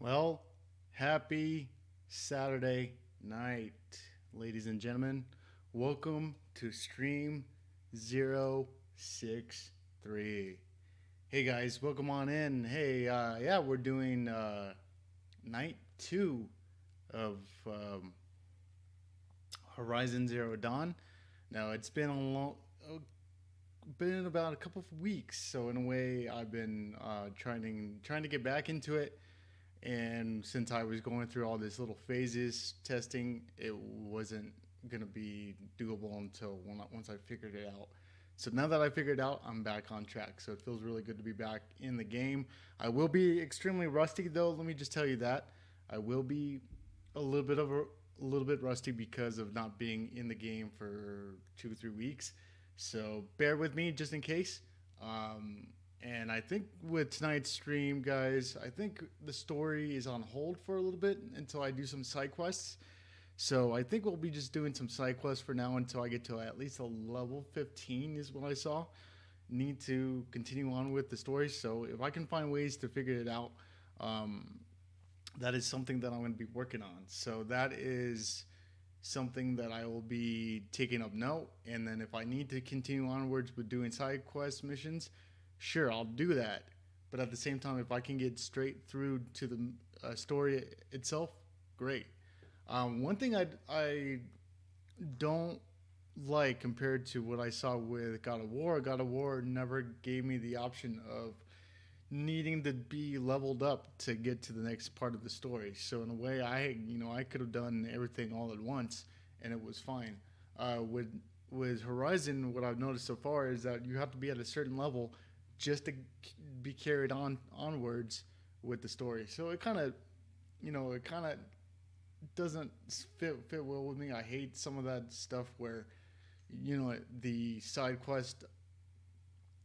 Well, happy Saturday night, ladies and gentlemen. Welcome to Stream 063. Hey guys, welcome on in. Hey, yeah, we're doing night two of Horizon Zero Dawn. Now, it's been been about a couple of weeks, so in a way, I've been trying to get back into it. And since I was going through all this little phases testing, it wasn't gonna be doable until once I figured it out. So now that I figured it out, I'm back on track. So it feels really good to be back in the game. I will be extremely rusty though. Let me just tell you that I will be a little bit rusty because of not being in the game for 2 3 weeks. So bear with me just in case. Um, and I think with tonight's stream, guys, I think the story is on hold for a little bit until I do some side quests. So I think we'll be just doing some side quests for now until I get to at least a level 15 is what I saw. Need to continue on with the story. So if I can find ways to figure it out, um, that is something that I'm going to be working on. So that is something that I will be taking up note. And then if I need to continue onwards with doing side quest missions, sure, I'll do that. But at the same time, if I can get straight through to the story itself, great. One thing I don't like compared to what I saw with God of War never gave me the option of needing to be leveled up to get to the next part of the story. So in a way, I could have done everything all at once, and it was fine. With Horizon, what I've noticed so far is that you have to be at a certain level just to be carried onwards with the story. So it kind of doesn't fit well with me. I hate some of that stuff where the side quest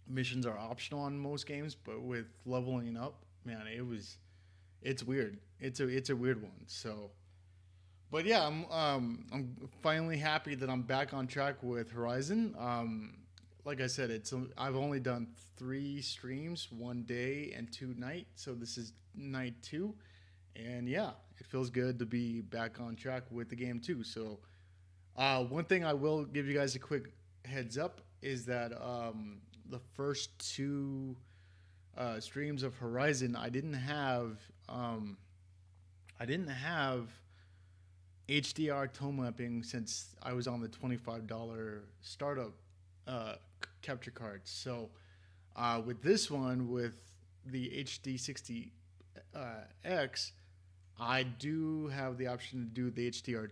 missions are optional in most games, but with leveling up, man, it's weird. It's a weird one. So, but yeah, I'm finally happy that I'm back on track with Horizon. Like I said, I've only done 3 streams, 1 day and 2 night. So this is night two, and yeah, it feels good to be back on track with the game too. So one thing I will give you guys a quick heads up is that the first two streams of Horizon, I didn't have HDR tone mapping since I was on the $25 startup uh, capture card. So with this one, with the HD 60 X, I do have the option to do the HDR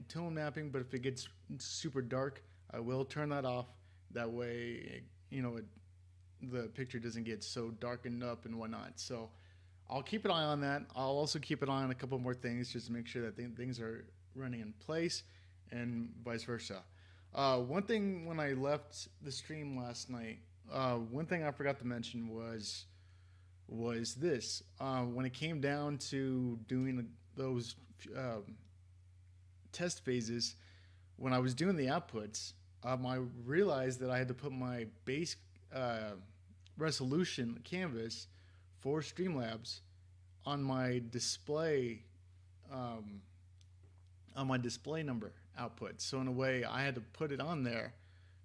tone mapping, but if it gets super dark, I will turn that off. That way, the picture doesn't get so darkened up and whatnot. So I'll keep an eye on that. I'll also keep an eye on a couple more things just to make sure that things are running in place and vice versa. One thing when I left the stream last night, one thing I forgot to mention was this. When it came down to doing those test phases, when I was doing the outputs, I realized that I had to put my base uh, resolution canvas for Streamlabs on my display um, on my display number output. So in a way, I had to put it on there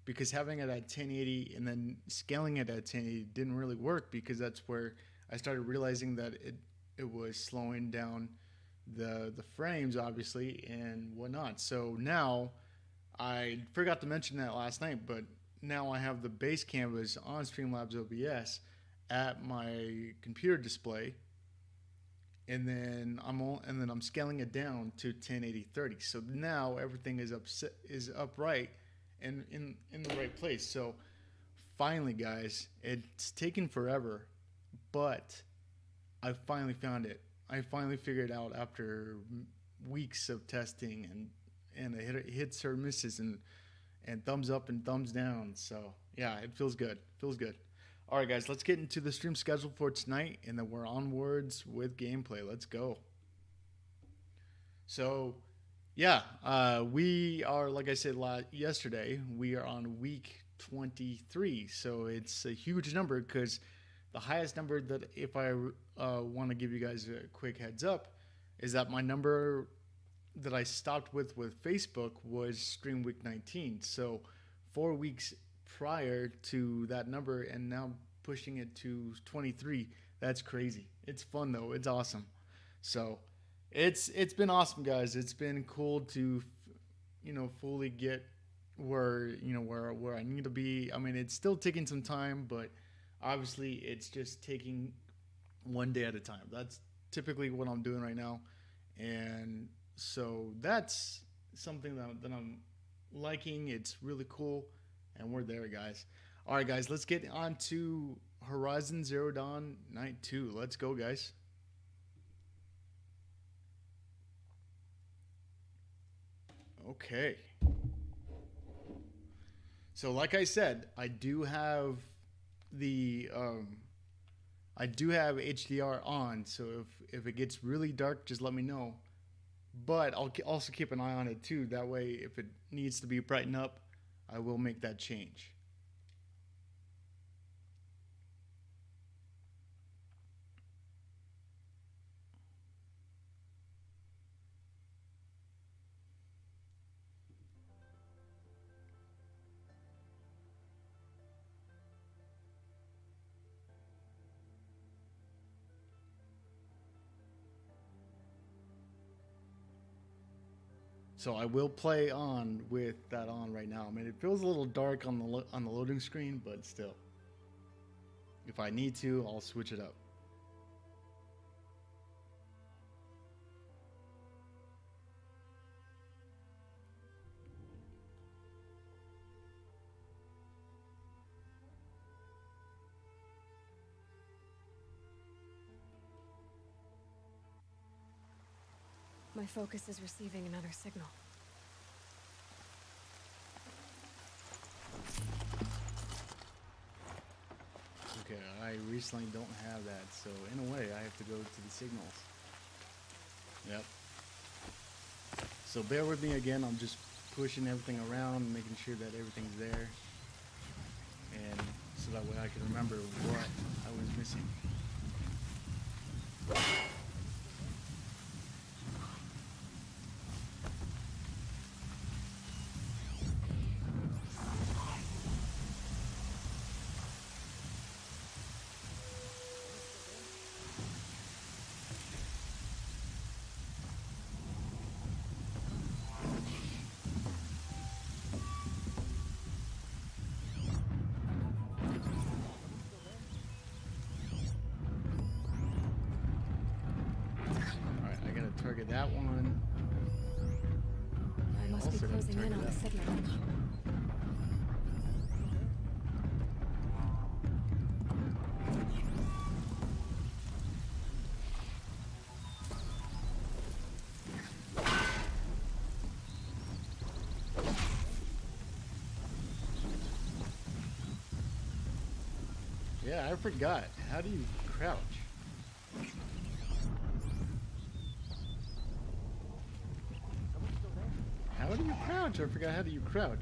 because having it at 1080 and then scaling it at 1080 didn't really work because that's where I started realizing that it was slowing down the frames obviously and whatnot. So now I forgot to mention that last night, but now I have the base canvas on Streamlabs OBS at my computer display, and then I'm scaling it down to 1080/30. So now everything is upright and in the right place. So finally, guys, it's taken forever, but I finally found it. I finally figured out after weeks of testing and it hits or misses and thumbs up and thumbs down. So yeah, it feels good. Feels good. All right, guys, let's get into the stream schedule for tonight, and then we're onwards with gameplay. Let's go. So, yeah, we are, like I said yesterday, we are on week 23. So it's a huge number because the highest number that, if I want to give you guys a quick heads up, is that my number that I stopped with Facebook was Stream Week 19. So 4 weeks prior to that number, and now pushing it to 23. That's crazy. It's fun though. It's awesome. So it's been awesome, guys. It's been cool to, fully get where where I need to be. I mean, it's still taking some time, but obviously it's just taking one day at a time. That's typically what I'm doing right now, and so that's something that I'm liking. It's really cool, and we're there, guys. All right, guys, let's get on to Horizon Zero Dawn Night 2. Let's go, guys. Okay. So like I said, I do have the HDR on, so if it gets really dark, just let me know. But I'll also keep an eye on it too. That way, if it needs to be brightened up, I will make that change. So I will play on with that on right now. I mean, it feels a little dark on the loading screen, but still, if I need to, I'll switch it up. My focus is receiving another signal. Okay, I recently don't have that, so in a way I have to go to the signals. Yep. So bear with me again, I'm just pushing everything around, making sure that everything's there, and so that way I can remember what I was missing. Target that one. I must be closing in on the signal. Yeah, I forgot. How do you crouch? How do you crouch? I forgot how do you crouch.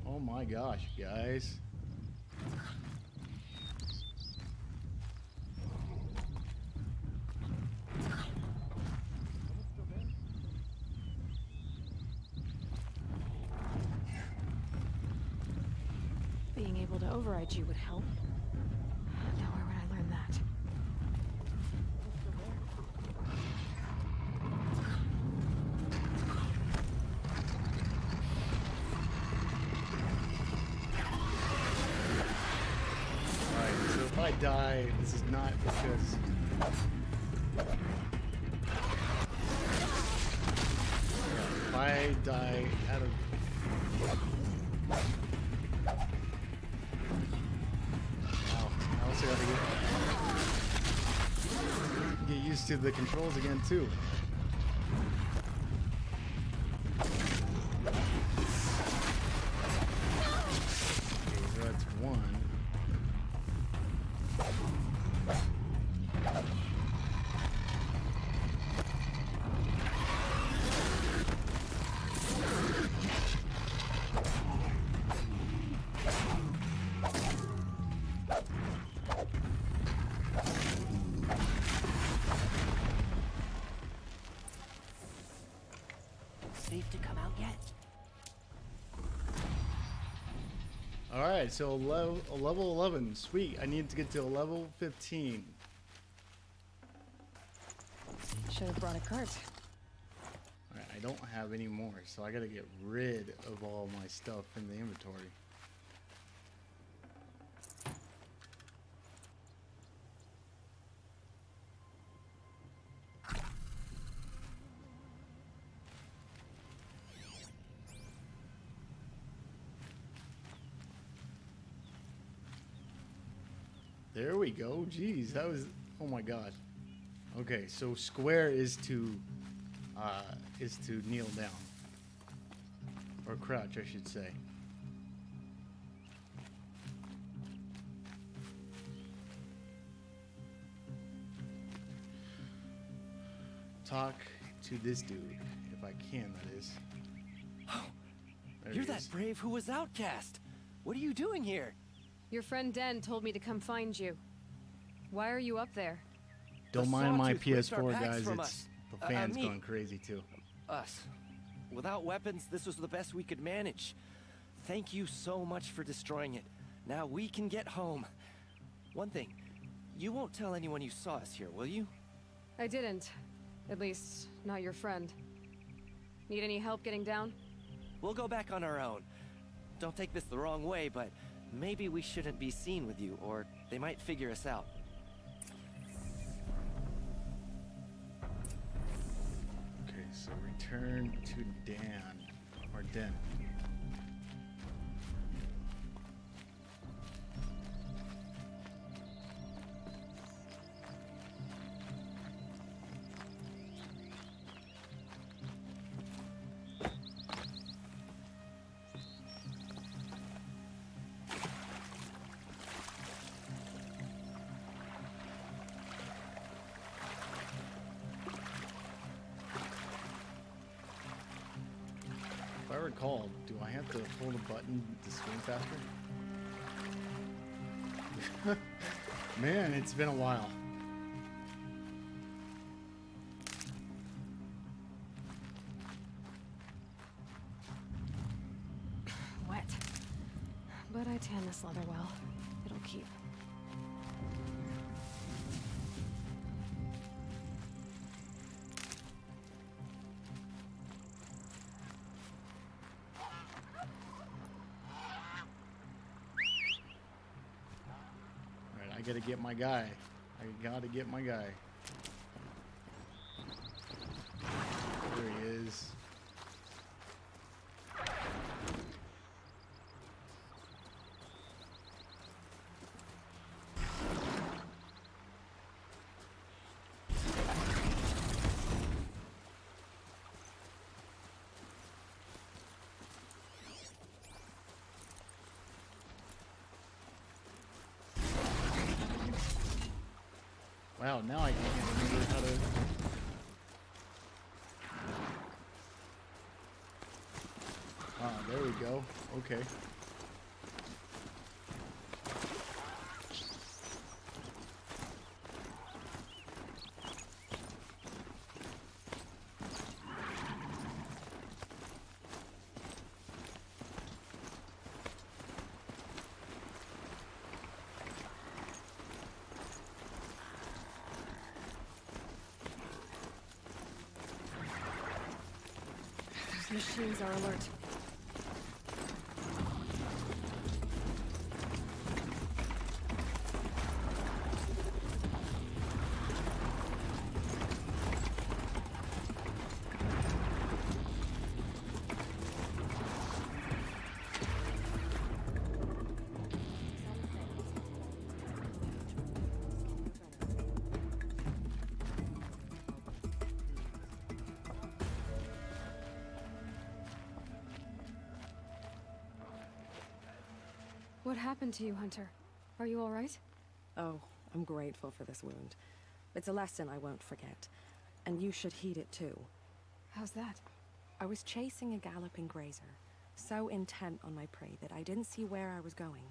Oh my gosh, guys. Being able to override you would help. Now where would I learn that? Alright, so if I die, this is not because... If I die out of... I gotta get used to the controls again too. Okay, so that's one. brave to come out yet? All right, so level 11. Sweet. I need to get to a level 15. Should have brought a cart. All right, I don't have any more, so I gotta get rid of all my stuff in the inventory. There we go. Jeez, that was, oh my god. Okay, so square is to kneel down, or crouch, I should say. Talk to this dude, if I can, that is. Oh, There you're he that is. brave who was outcast. What are you doing here? Your friend Den told me to come find you. Why are you up there? Don't The mind my sawtooth ripped our PS4, packs guys. from It's us. the fan's me. going crazy too. Us. Without weapons, this was the best we could manage. Thank you so much for destroying it. Now we can get home. One thing, you won't tell anyone you saw us here, will you? I didn't. At least, not your friend. Need any help getting down? We'll go back on our own. Don't take this the wrong way, but maybe we shouldn't be seen with you, or they might figure us out. Okay, so return to Dan, or Den. If I recall, do I have to hold a button to swim faster? Man, it's been a while. Wet. But I tan this leather well. It'll keep. Alright, I gotta get my guy. I gotta get my guy. There he is. Wow, now I can't remember how to... Ah, there we go. Okay. Those machines are alert. What happened to you, Hunter? Are you all right? Oh, I'm grateful for this wound. It's a lesson I won't forget. And you should heed it too. How's that? I was chasing a galloping grazer, so intent on my prey that I didn't see where I was going.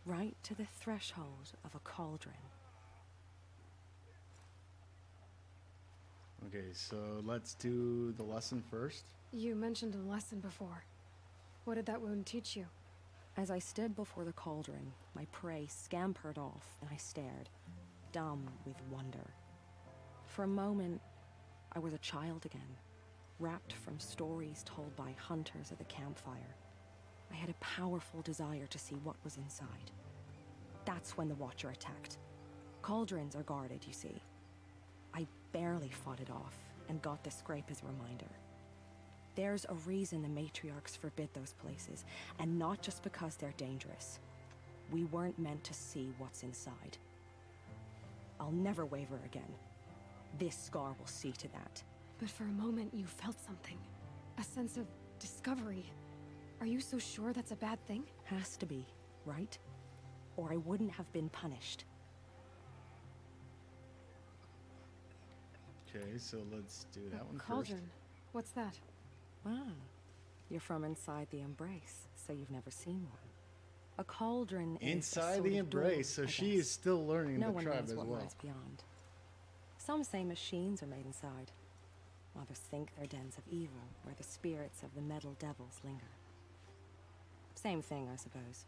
Right to the threshold of a cauldron. Okay, so let's do the lesson first. You mentioned a lesson before. What did that wound teach you? As I stood before the cauldron, my prey scampered off, and I stared, dumb with wonder. For a moment, I was a child again, wrapped from stories told by hunters at the campfire. I had a powerful desire to see what was inside. That's when the Watcher attacked. Cauldrons are guarded, you see. I barely fought it off, and got the scrape as a reminder. There's a reason the matriarchs forbid those places, and not just because they're dangerous. We weren't meant to see what's inside. I'll never waver again. This scar will see to that. But for a moment you felt something. A sense of discovery. Are you so sure that's a bad thing? Has to be, right? Or I wouldn't have been punished. Okay, so let's do that one Cauldron. first. What's that? Ah, you're from inside the Embrace, so you've never seen one. A cauldron is a Inside sort the of door, Embrace, so I she guess. is still learning No the one tribe knows as what well. lies beyond. Some say machines are made inside. Others think they're dens of evil, where the spirits of the metal devils linger. Same thing, I suppose.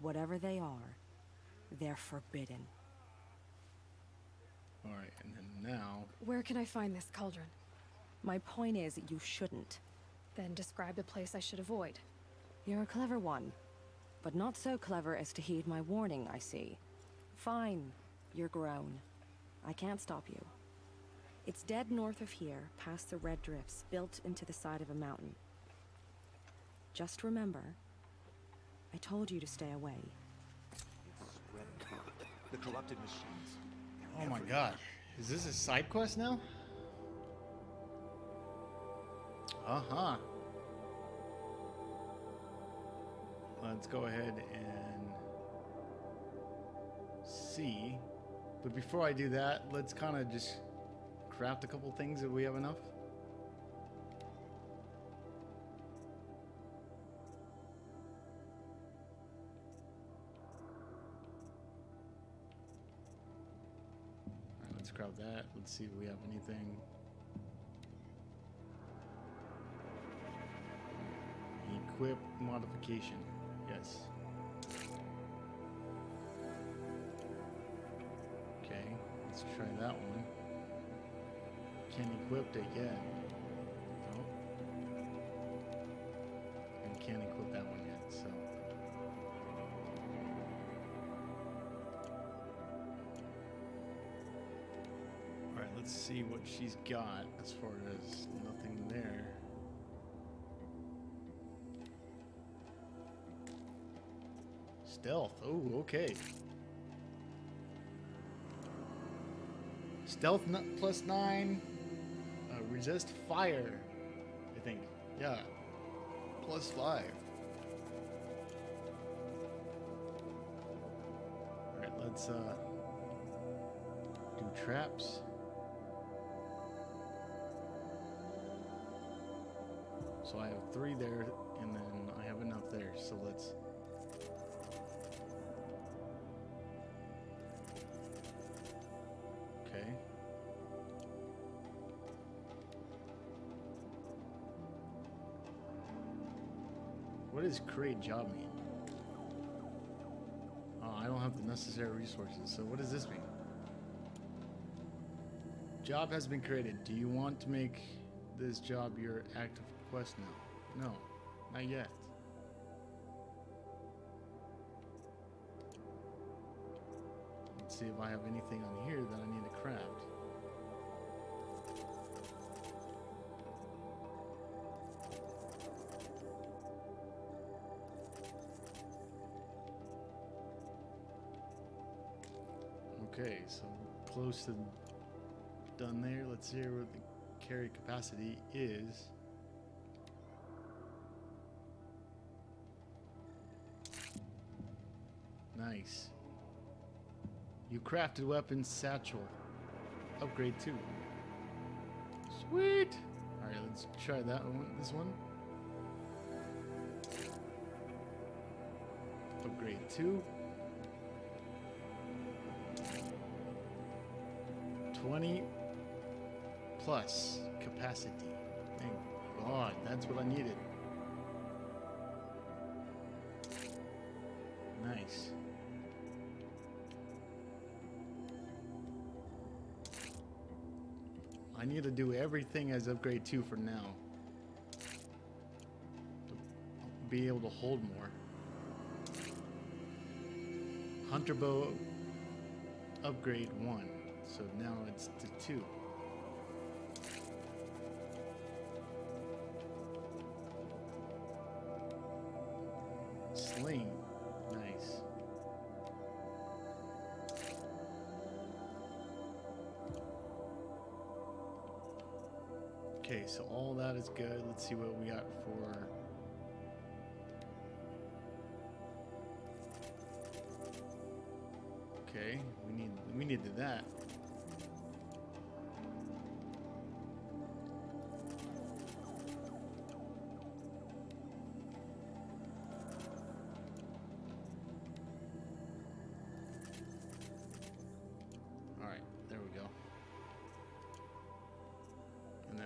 Whatever they are, they're forbidden. Alright, and then now... Where can I find this cauldron? My point is, you shouldn't. Then describe the place I should avoid. You're a clever one, but not so clever as to heed my warning, I see. Fine, you're grown. I can't stop you. It's dead north of here, past the red drifts, built into the side of a mountain. Just remember, I told you to stay away. The corrupted machines. Oh my god. Is this a side quest now? Uh-huh. Let's go ahead and see. But before I do that, let's kind of just craft a couple things if we have enough. Alright, let's craft that. Let's see if we have anything. Equip modification. Yes. Okay, let's try that one. Can't equip it yet. Nope. And can't equip that one yet, so. Alright, let's see what she's got as far as nothing there. Stealth. Oh, okay. Stealth +9. Resist fire. I think. Yeah. +5. Alright, let's do traps. So I have 3 there, and then I have enough there. So let's. Okay. What does create job mean? Oh, I don't have the necessary resources. So what does this mean? Job has been created. Do you want to make this job your active quest now? No, not yet. Let's see if I have anything on here that I need to craft. Okay, so close to done there. Let's see what the carry capacity is. Nice. You crafted weapons satchel. Upgrade 2. Sweet! Alright, let's try that one. This one. Upgrade 2. 20 plus capacity. Dang. god, that's what I needed. Nice. I need to do everything as upgrade 2 for now. To be able to hold more. Hunter bow upgrade 1. So now it's to 2. Sling. Nice. Okay, so all that is good. Let's see what we got for... Okay, we needed that.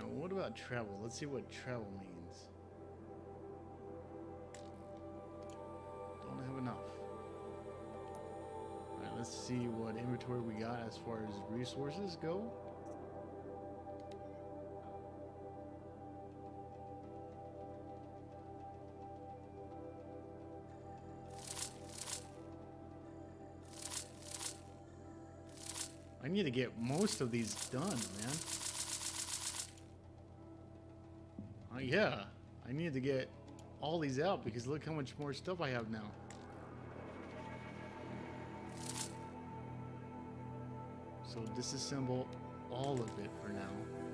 What about travel? Let's see what travel means. Don't have enough. Alright, let's see what inventory we got as far as resources go. I need to get most of these done, man. Yeah, I need to get all these out because look how much more stuff I have now. So disassemble all of it for now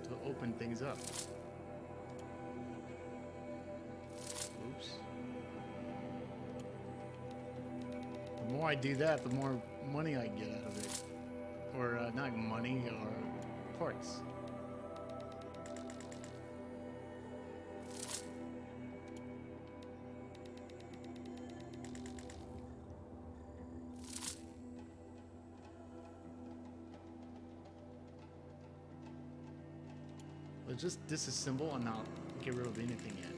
to open things up. Oops. The more I do that, the more money I get out of it. Or not money, or parts. Let's just disassemble and not get rid of anything yet.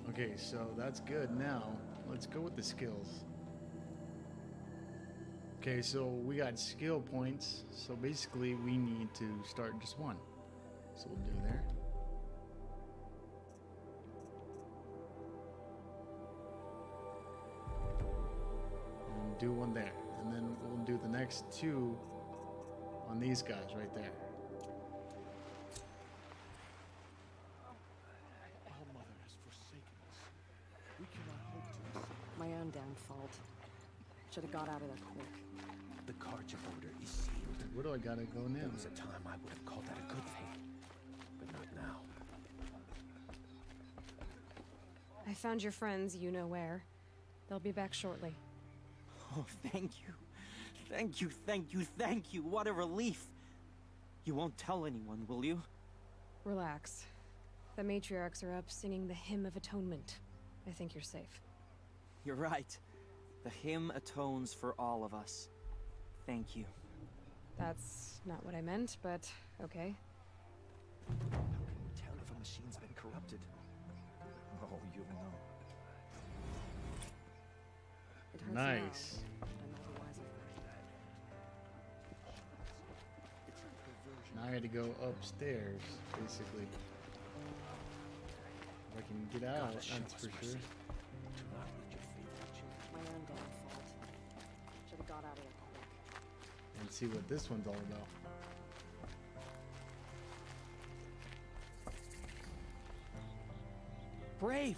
Okay, so that's good. Now, let's go with the skills. Okay, so we got skill points. So basically, we need to start just one. So we'll do there. And do one there. And then we'll do the next two on these guys right there. My own damn fault. Should have got out of there quick. The Karja border is sealed. Where do I gotta go now? There was a time I would have called that a good thing, but not now. I found your friends, you know where. They'll be back shortly. Oh, thank you. Thank you, thank you, thank you. What a relief. You won't tell anyone, will you? Relax. The matriarchs are up singing the Hymn of Atonement. I think you're safe. You're right. The hymn atones for all of us. Thank you. That's not what I meant, but okay. How can you tell if a machine's been corrupted? Oh, you'll know. It hurts Nice. now, but I'm not the wiser for it. Now I had to go upstairs, basically. If I can get out, that's for sure. Do not let your faithful children. My own damn fault. Should have got out of there quick. And see what this one's all about. Brave!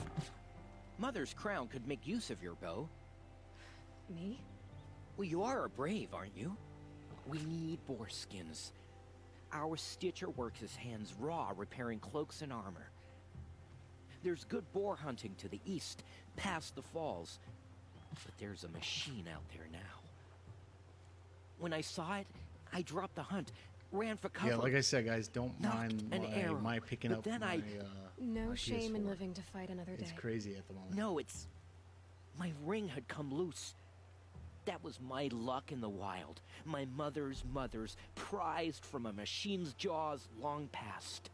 Mother's crown could make use of your bow. Me? Well, you are a brave, aren't you? We need boar skins. Our Stitcher works his hands raw repairing cloaks and armor. There's good boar hunting to the east, past the falls. But there's a machine out there now. When I saw it, I dropped the hunt, ran for cover. Yeah, like I said, guys, don't mind an arrow, my picking but up then my, No my shame in PS4. living to fight another day. It's crazy at the moment. No, it's... My ring had come loose. That was my luck in the wild. My mother's prized from a machine's jaws long past.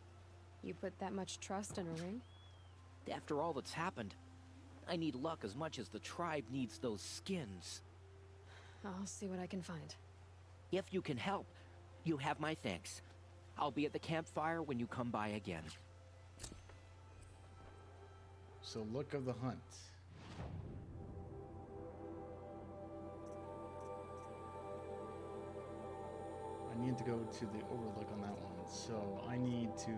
You put that much trust in a ring? After all that's happened, I need luck as much as the tribe needs those skins. I'll see what I can find. If you can help, you have my thanks. I'll be at the campfire when you come by again. So look of the hunt. I need to go to the overlook on that one. So I need to...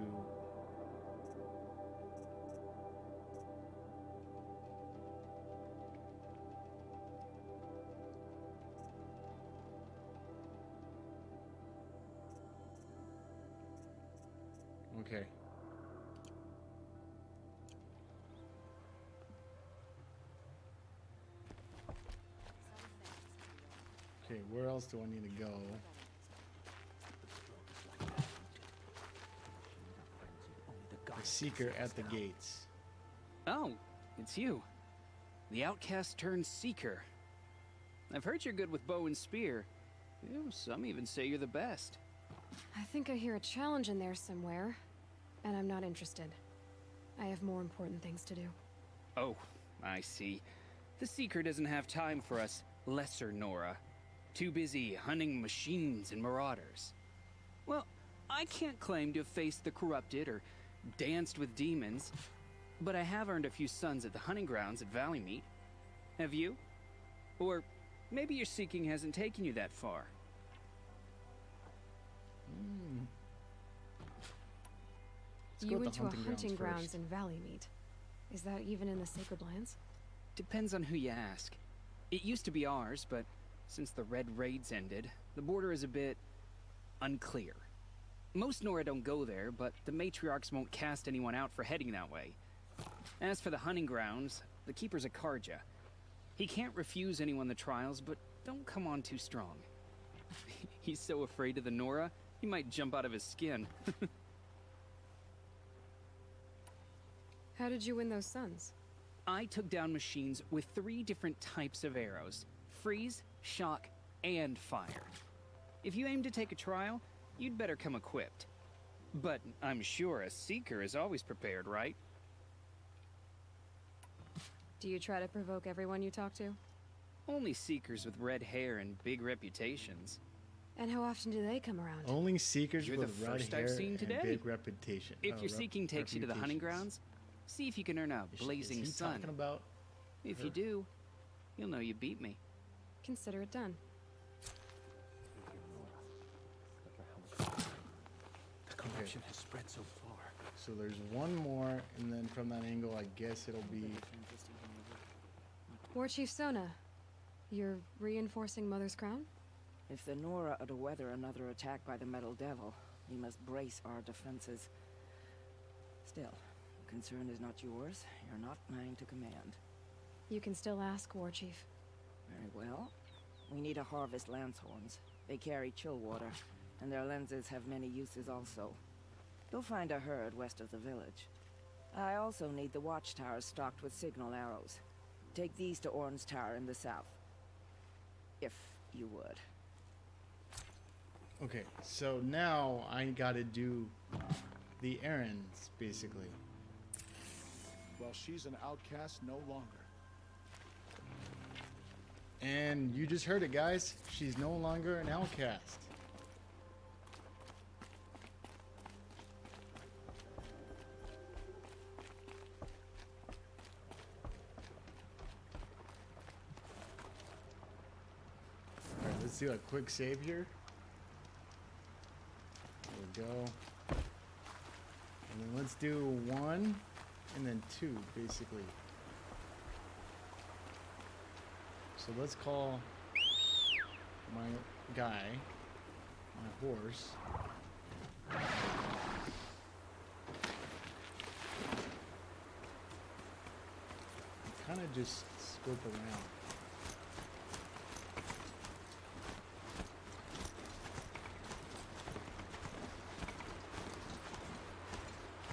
Okay. Okay, where else do I need to go? The seeker at the gates. Oh, it's you. The outcast turned seeker. I've heard you're good with bow and spear. Some even say you're the best. I think I hear a challenge in there somewhere, and I'm not interested. I have more important things to do. Oh, I see. The Seeker doesn't have time for us lesser Nora. Too busy hunting machines and marauders. Well, I can't claim to have faced the corrupted or danced with demons, but I have earned a few sons at the hunting grounds at Valleymeet. Have you? Or maybe your seeking hasn't taken you that far. Let's go You with went the to a hunting grounds first. in Valleymeet. Is that even in the Sacred Lands? Depends on who you ask. It used to be ours, but since the Red Raids ended, the border is a bit unclear. Most Nora don't go there, but the matriarchs won't cast anyone out for heading that way. As for the hunting grounds, the keeper's a Karja. He can't refuse anyone the trials, but don't come on too strong. He's so afraid of the Nora, he might jump out of his skin. How did you win those sons? I took down machines with 3 different types of arrows: freeze, shock, and fire. If you aim to take a trial, you'd better come equipped. But I'm sure a seeker is always prepared, right? Do you try to provoke everyone you talk to? Only seekers with red hair and big reputations. And how often do they come around? Only seekers You're with the red first hair I've seen today. and big reputation. If your seeking takes you to the hunting grounds, see if you can earn a blazing is he sun. talking about If her? you do, you'll know you beat me. Consider it done. The corruption has spread so far. So there's one more, and then from that angle, I guess it'll be... War Chief Sona, you're reinforcing Mother's Crown? If the Nora are to weather another attack by the Metal Devil, we must brace our defenses. Still, the concern is not yours. You're not mine to command. You can still ask, War Chief. Very well. We need to harvest lance horns. They carry chill water, and their lenses have many uses also. You'll find a herd west of the village. I also need the watchtowers stocked with signal arrows. Take these to Orn's Tower in the south. If you would. Okay, so now I gotta do the errands, basically. Well, she's an outcast no longer. And you just heard it, guys. She's no longer an outcast. Alright, let's do a quick save here. There we go. And then let's do 1 and then 2, basically. So let's call my guy, my horse. Kind of just scope around.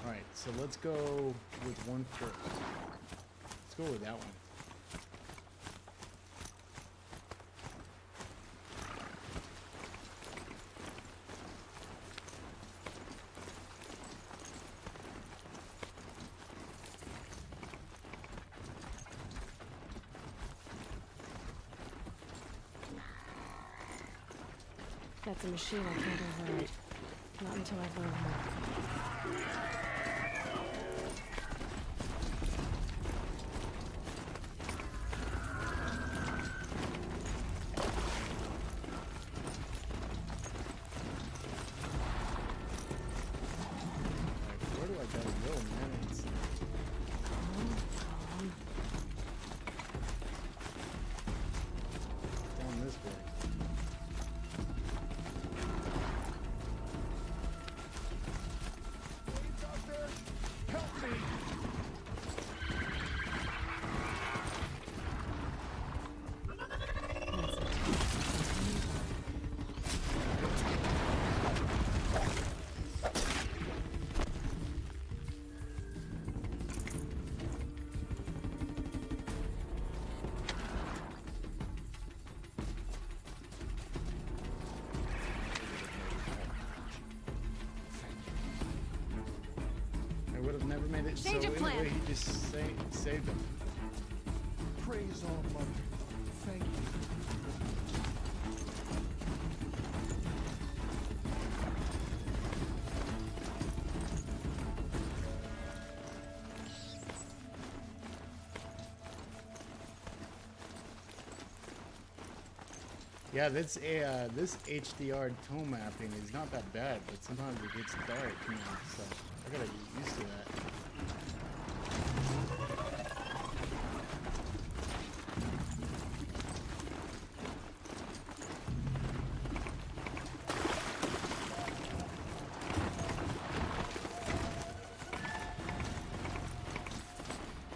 All right, so let's go with one first. Let's go with that one. That's a machine I can't override. Not until I've learned more. Like, where do I gotta go, man? It's down this way. Blades out there? Help me! I would have never made it. Change so of in a plan. way, he just saved him. Praise Almighty. Thank you. Yeah, this HDR tone mapping is not that bad, but sometimes it gets dark, you know, so I gotta get used to that.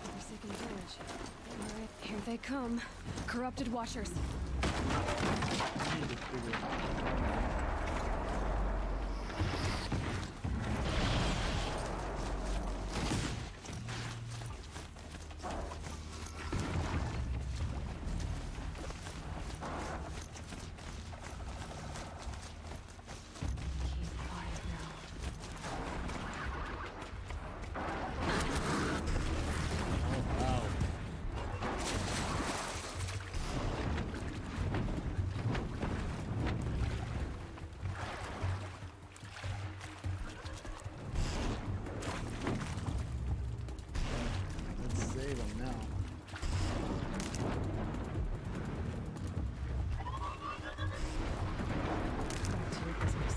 Forsaken village. Alright, here they come. Corrupted watchers. I need to figure it out. Keep quiet now. Oh, wow. Let's save him now. Back to your business.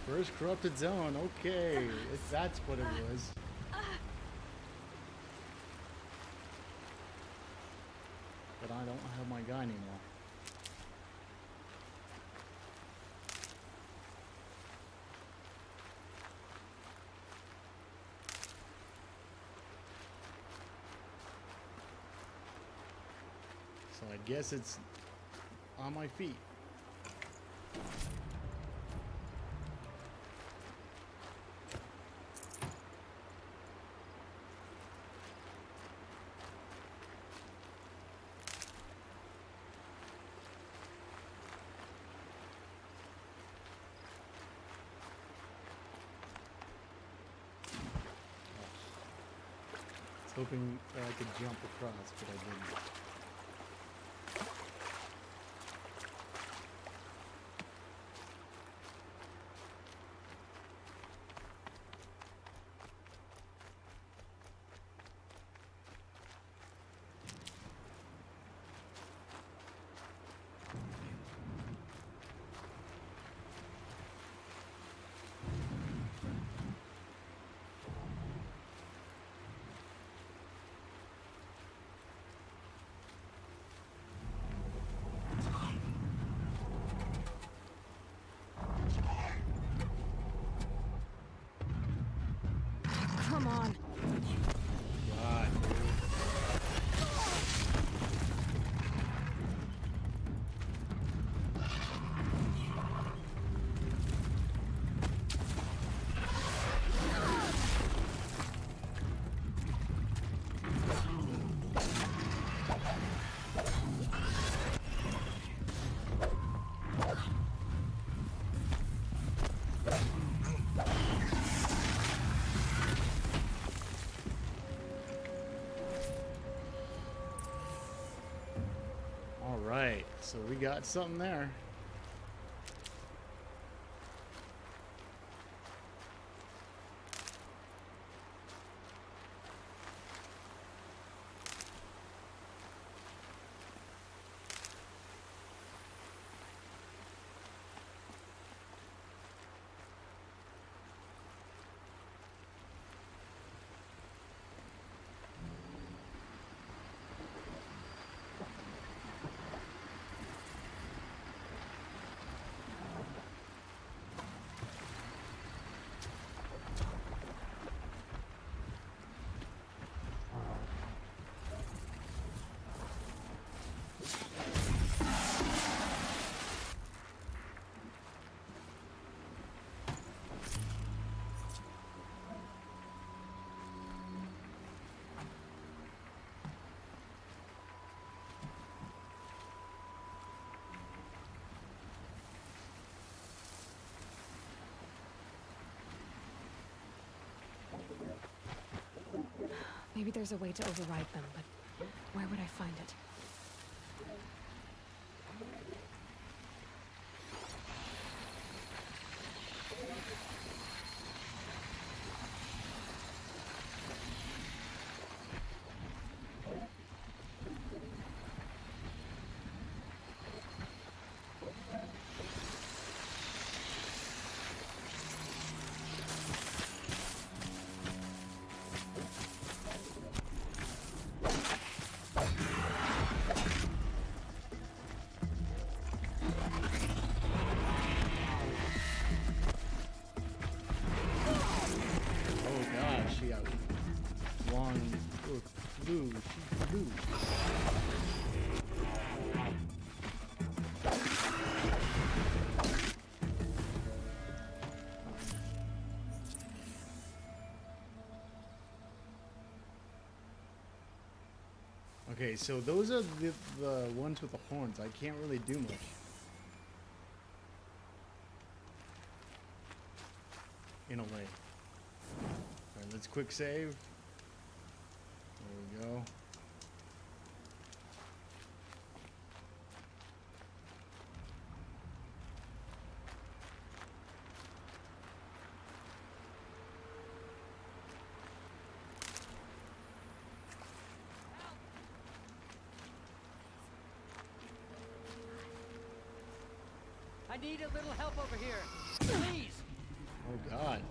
First corrupted zone, okay. If that's what it was. But I don't have my guy anymore. So I guess it's on my feet. I was hoping that I could jump across, but I didn't. on. God, dude. All right, so we got something there. Maybe there's a way to override them, but where would I find it? Oh God, she got long flew. She flew. Okay, so those are the ones with the horns. I can't really do much. In a way. Alright, let's quick save. There we go. I need a little help over here. Please. Oh God.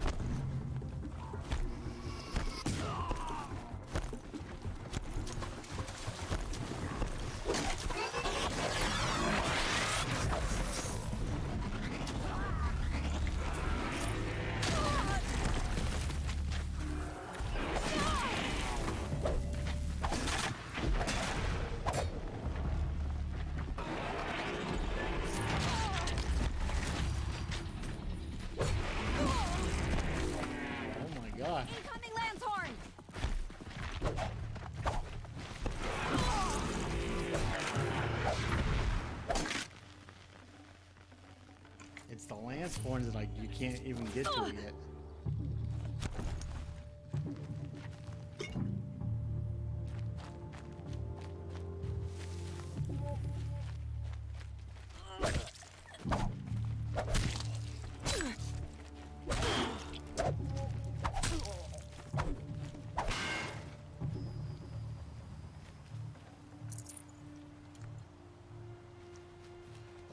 Oh my God. Incoming Lanthorn! It's the lance horns that like you can't even get to it yet.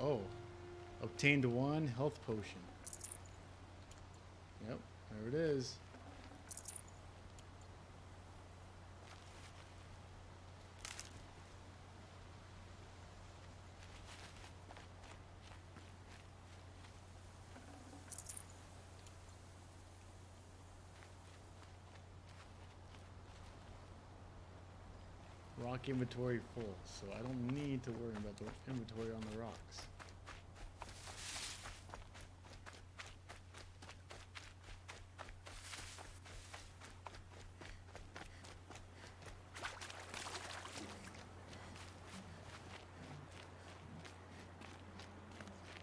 Oh, obtained one health potion. Yep, there it is. Rock inventory full, so I don't need to worry about the inventory on the rocks.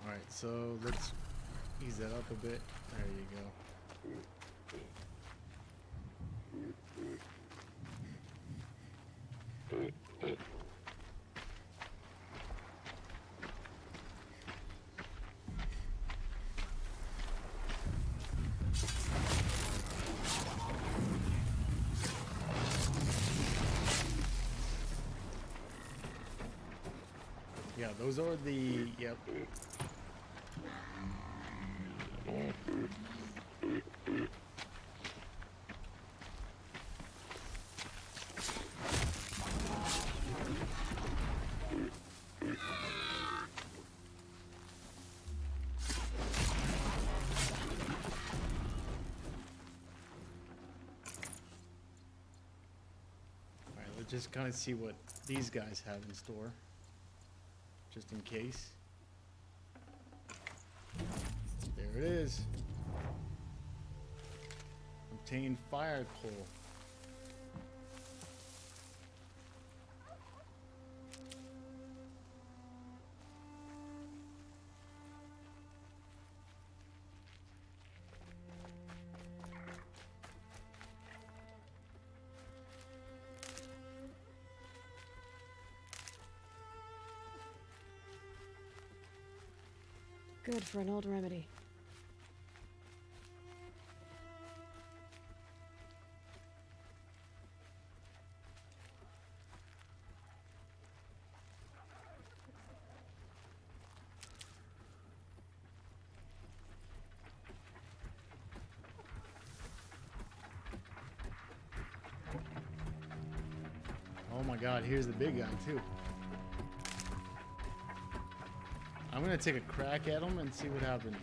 Alright, so let's ease that up a bit. There you go. Yeah, those are the, yep. Alright, let's just kind of see what these guys have in store. Just in case. There it is. Obtain fire coal. Good for an old remedy. Oh my god, here's the big guy too. I'm gonna take a crack at him and see what happens.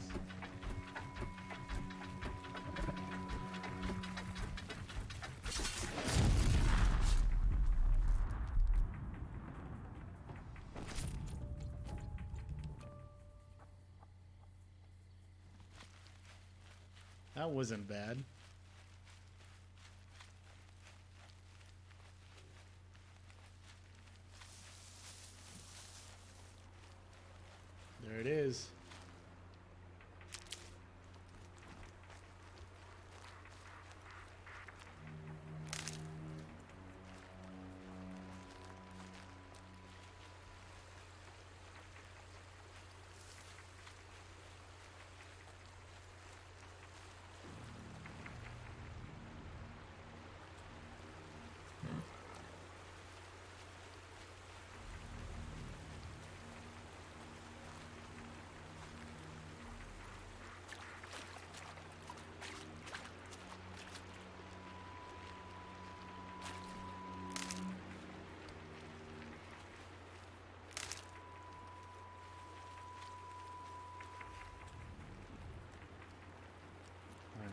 That wasn't bad. There it is.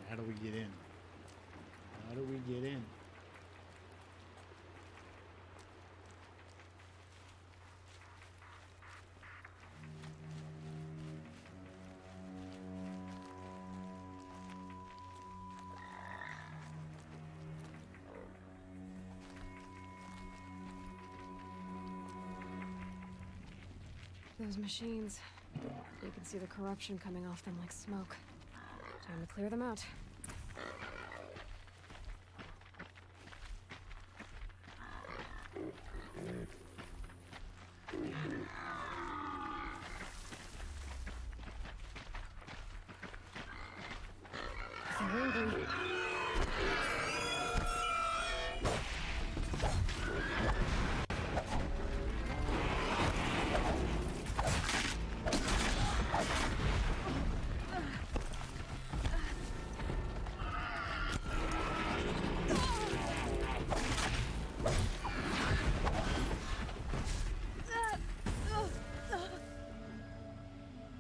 How do we get in? How do we get in? Those machines. You can see the corruption coming off them like smoke. Time to clear them out. They're angry.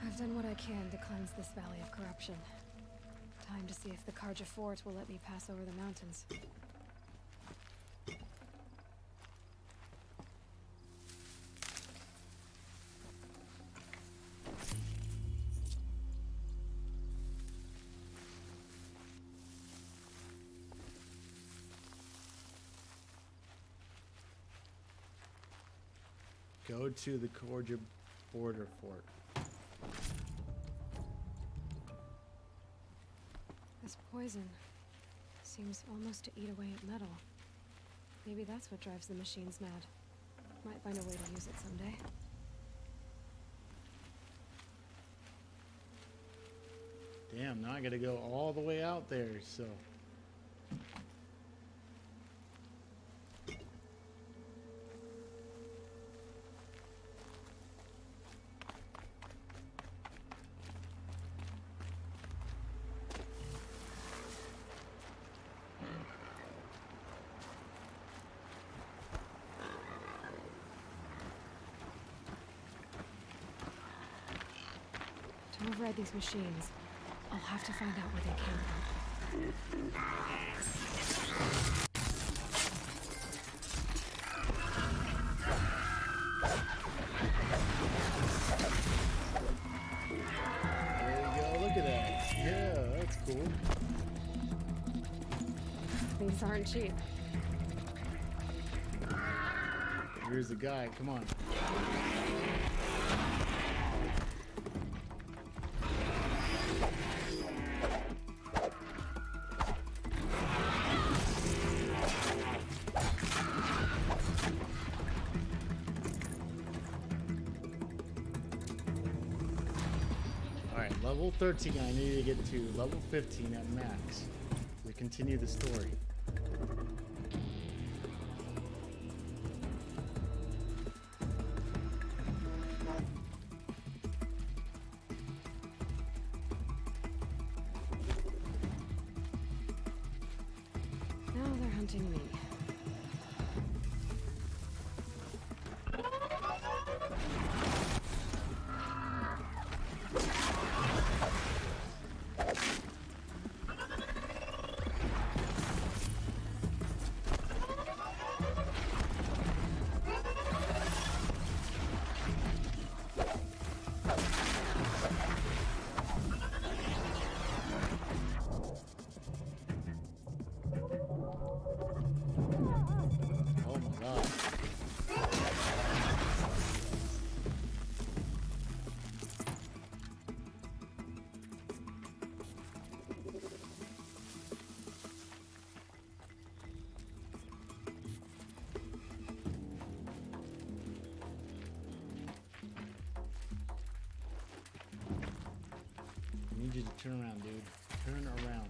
I've done what I can to cleanse this valley of corruption. Time to see if the Karja fort will let me pass over the mountains. Go to the Georgia border fort. This poison seems almost to eat away at metal. Maybe that's what drives the machines mad. Might find a way to use it someday. Damn, now I gotta go all the way out there, so. To override these machines, I'll have to find out where they came from. There you go, look at that. Yeah, that's cool. These aren't cheap. Here's the guy, come on. Alright, level 13, I need to get to level 15 at max to continue the story. Now they're hunting me. Oh my god. I need you to turn around, dude. Turn around.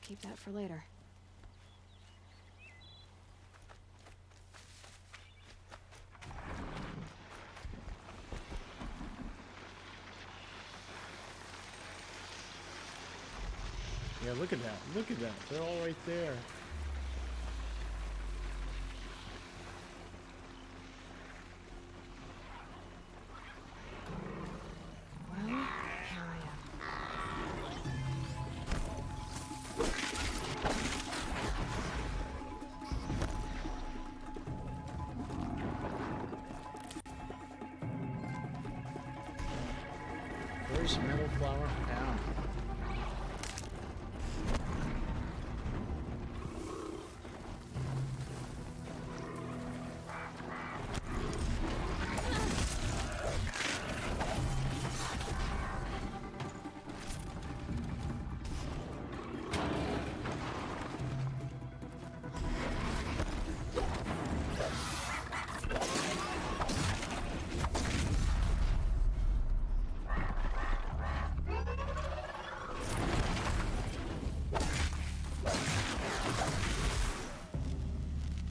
Keep that for later. Yeah, look at that. Look at that. They're all right there. Well, here I am. First metal flower found.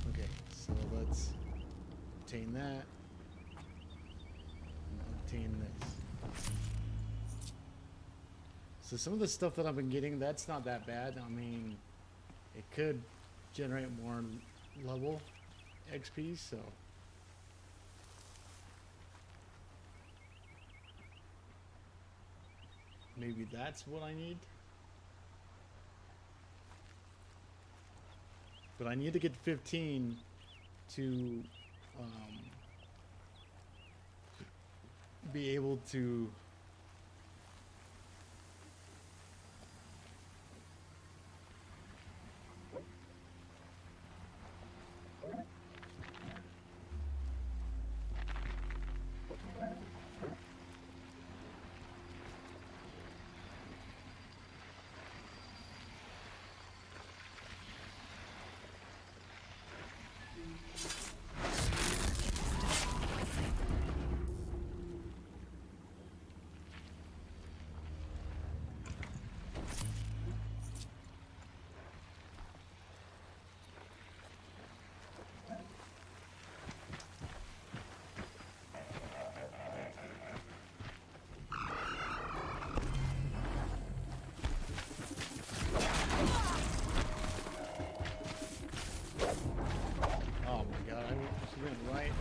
Okay, so let's obtain that. And obtain this. So some of the stuff that I've been getting, that's not that bad. I mean, it could generate more level XP, so. Maybe that's what I need. but I need to get 15 to be able to right.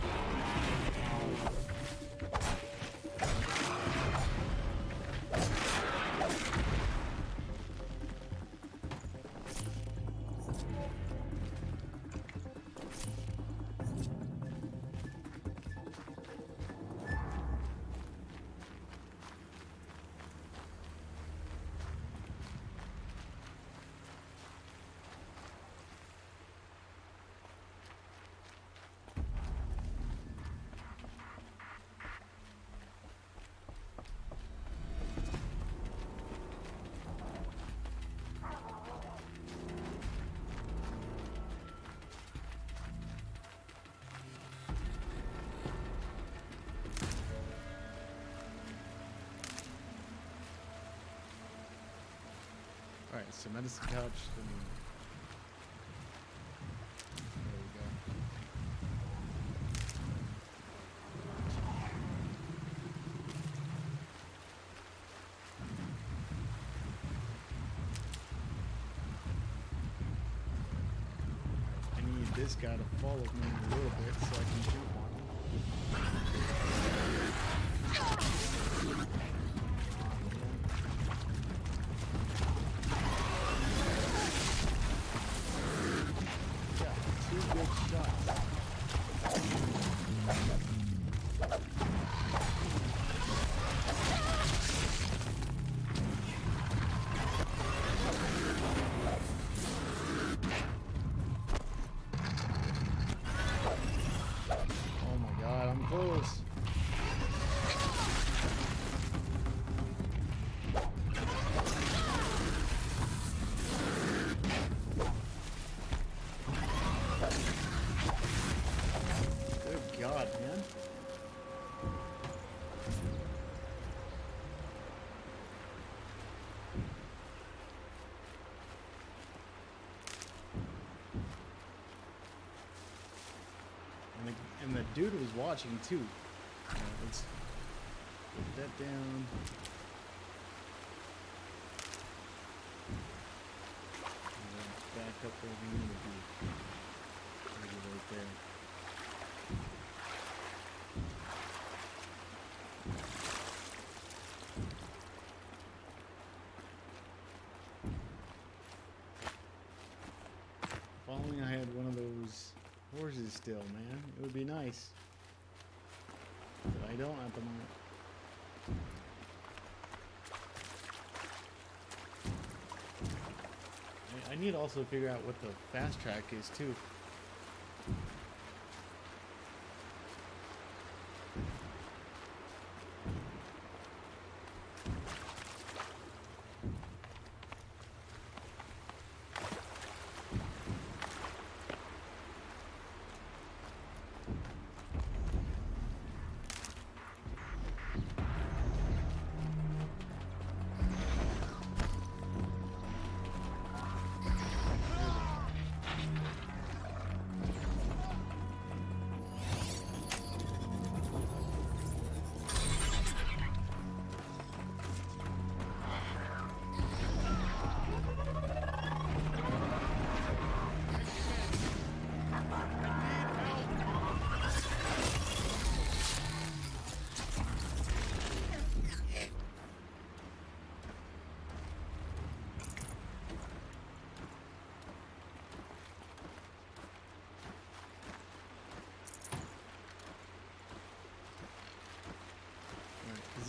Alright, so medicine pouch. There we go. I need this guy to follow me a little bit so I can shoot one. And the dude was watching too. Let's put that down. And then back up where we need to be. Maybe right there. If only I had one of those horses still, man. It would be nice. But I don't at the moment. I need to also figure out what the fast track is too.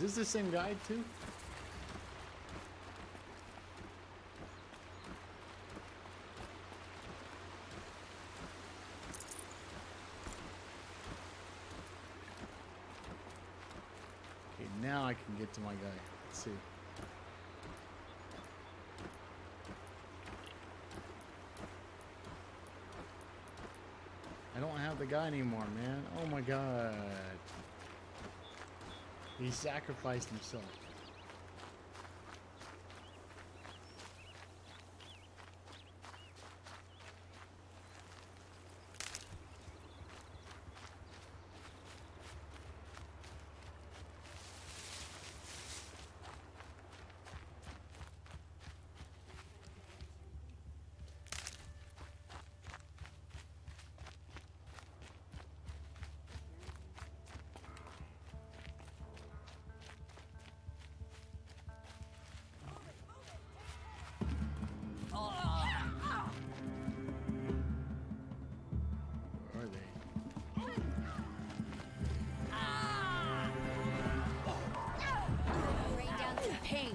this the same guy too? Okay, now I can get to my guy. Let's see. I don't have the guy anymore, man. Oh my god. He sacrificed himself. Where are they? Rain down some pain.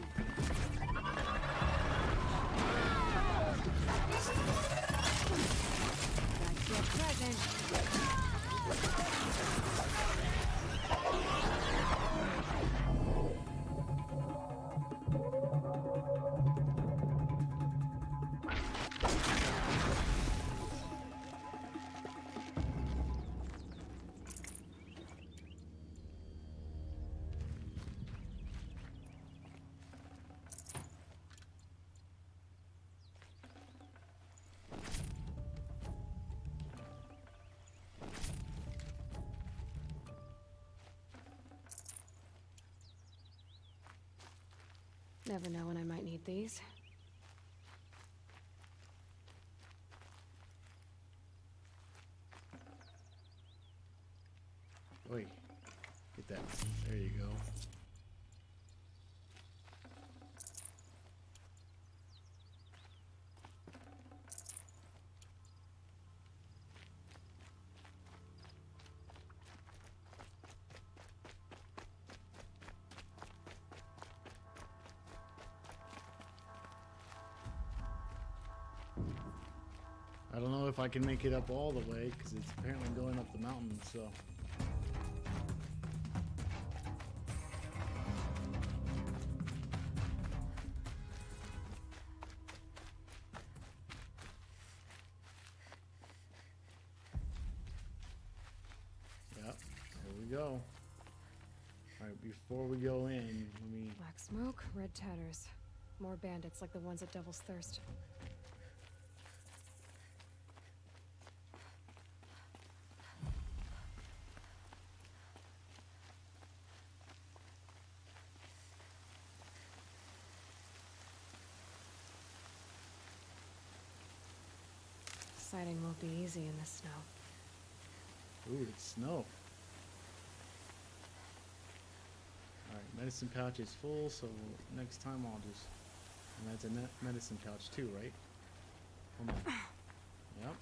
That's your present. Never know when I might need these. Wait. Get that. There you go. I don't know if I can make it up all the way because it's apparently going up the mountain, so. Yep, here we go. Alright, before we go in, let me. Black smoke, red tatters. More bandits like the ones at Devil's Thirst. Sighting won't be easy in the snow. Ooh, it's snow. Alright, medicine pouch is full, so next time I'll just. And that's a medicine pouch too, right? Hold on. Yep.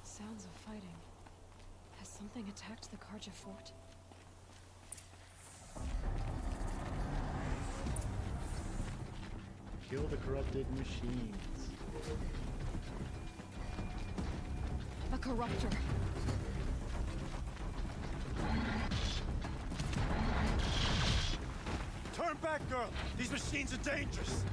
Sounds of fighting. Has something attacked the Karja fort? Kill the corrupted machines. A corruptor. Turn back, girl! These machines are dangerous!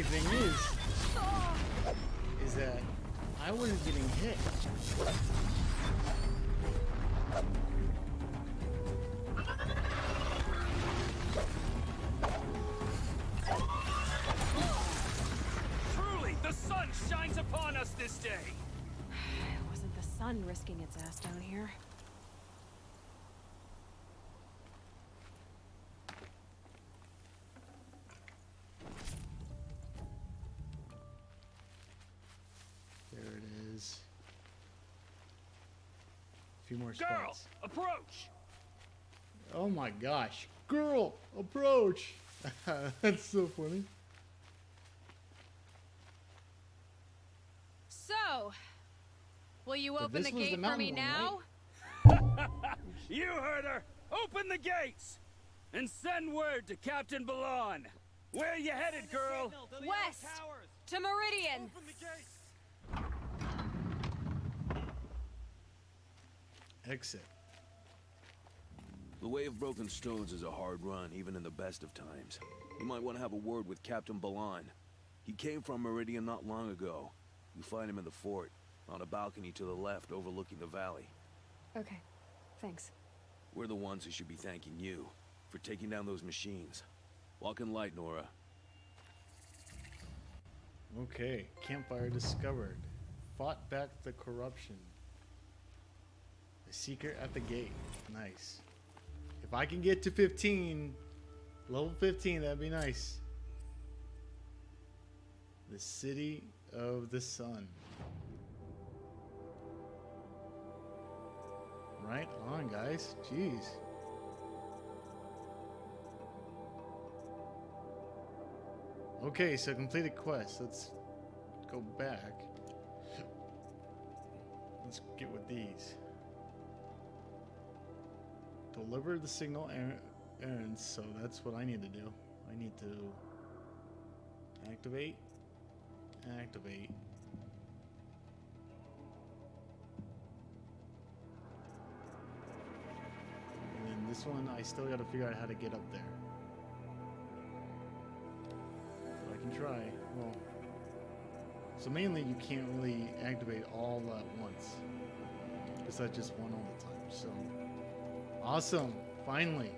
thing is that I wasn't getting hit. Truly, the sun shines upon us this day. It wasn't the sun risking its ass down here. There it is. A few more Girl, spots. approach. Oh my gosh. Girl, approach. That's so funny. So, will you open this the was the gate for mountain me one, now? You heard her. Open the gates and send word to Captain Balon. Where you headed, girl? West, to Meridian. Exit. The Way of Broken Stones is a hard run, even in the best of times. You might want to have a word with Captain Balon. He came from Meridian not long ago. You find him in the fort, on a balcony to the left overlooking the valley. Okay, thanks. We're the ones who should be thanking you for taking down those machines. Walk in light, Nora. Okay, campfire discovered. Fought back the corruption. The secret at the gate. Nice. If I can get to 15, level 15, that'd be nice. The City of the Sun. Right on, guys. Jeez. Okay, so completed quest. Let's go back. Let's get with these. Deliver the signal errands, so that's what I need to do. I need to activate. Activate. And then this one, I still gotta figure out how to get up there. But I can try. Well, so mainly you can't really activate all at once. Because that's just one all the time. So, awesome! Finally.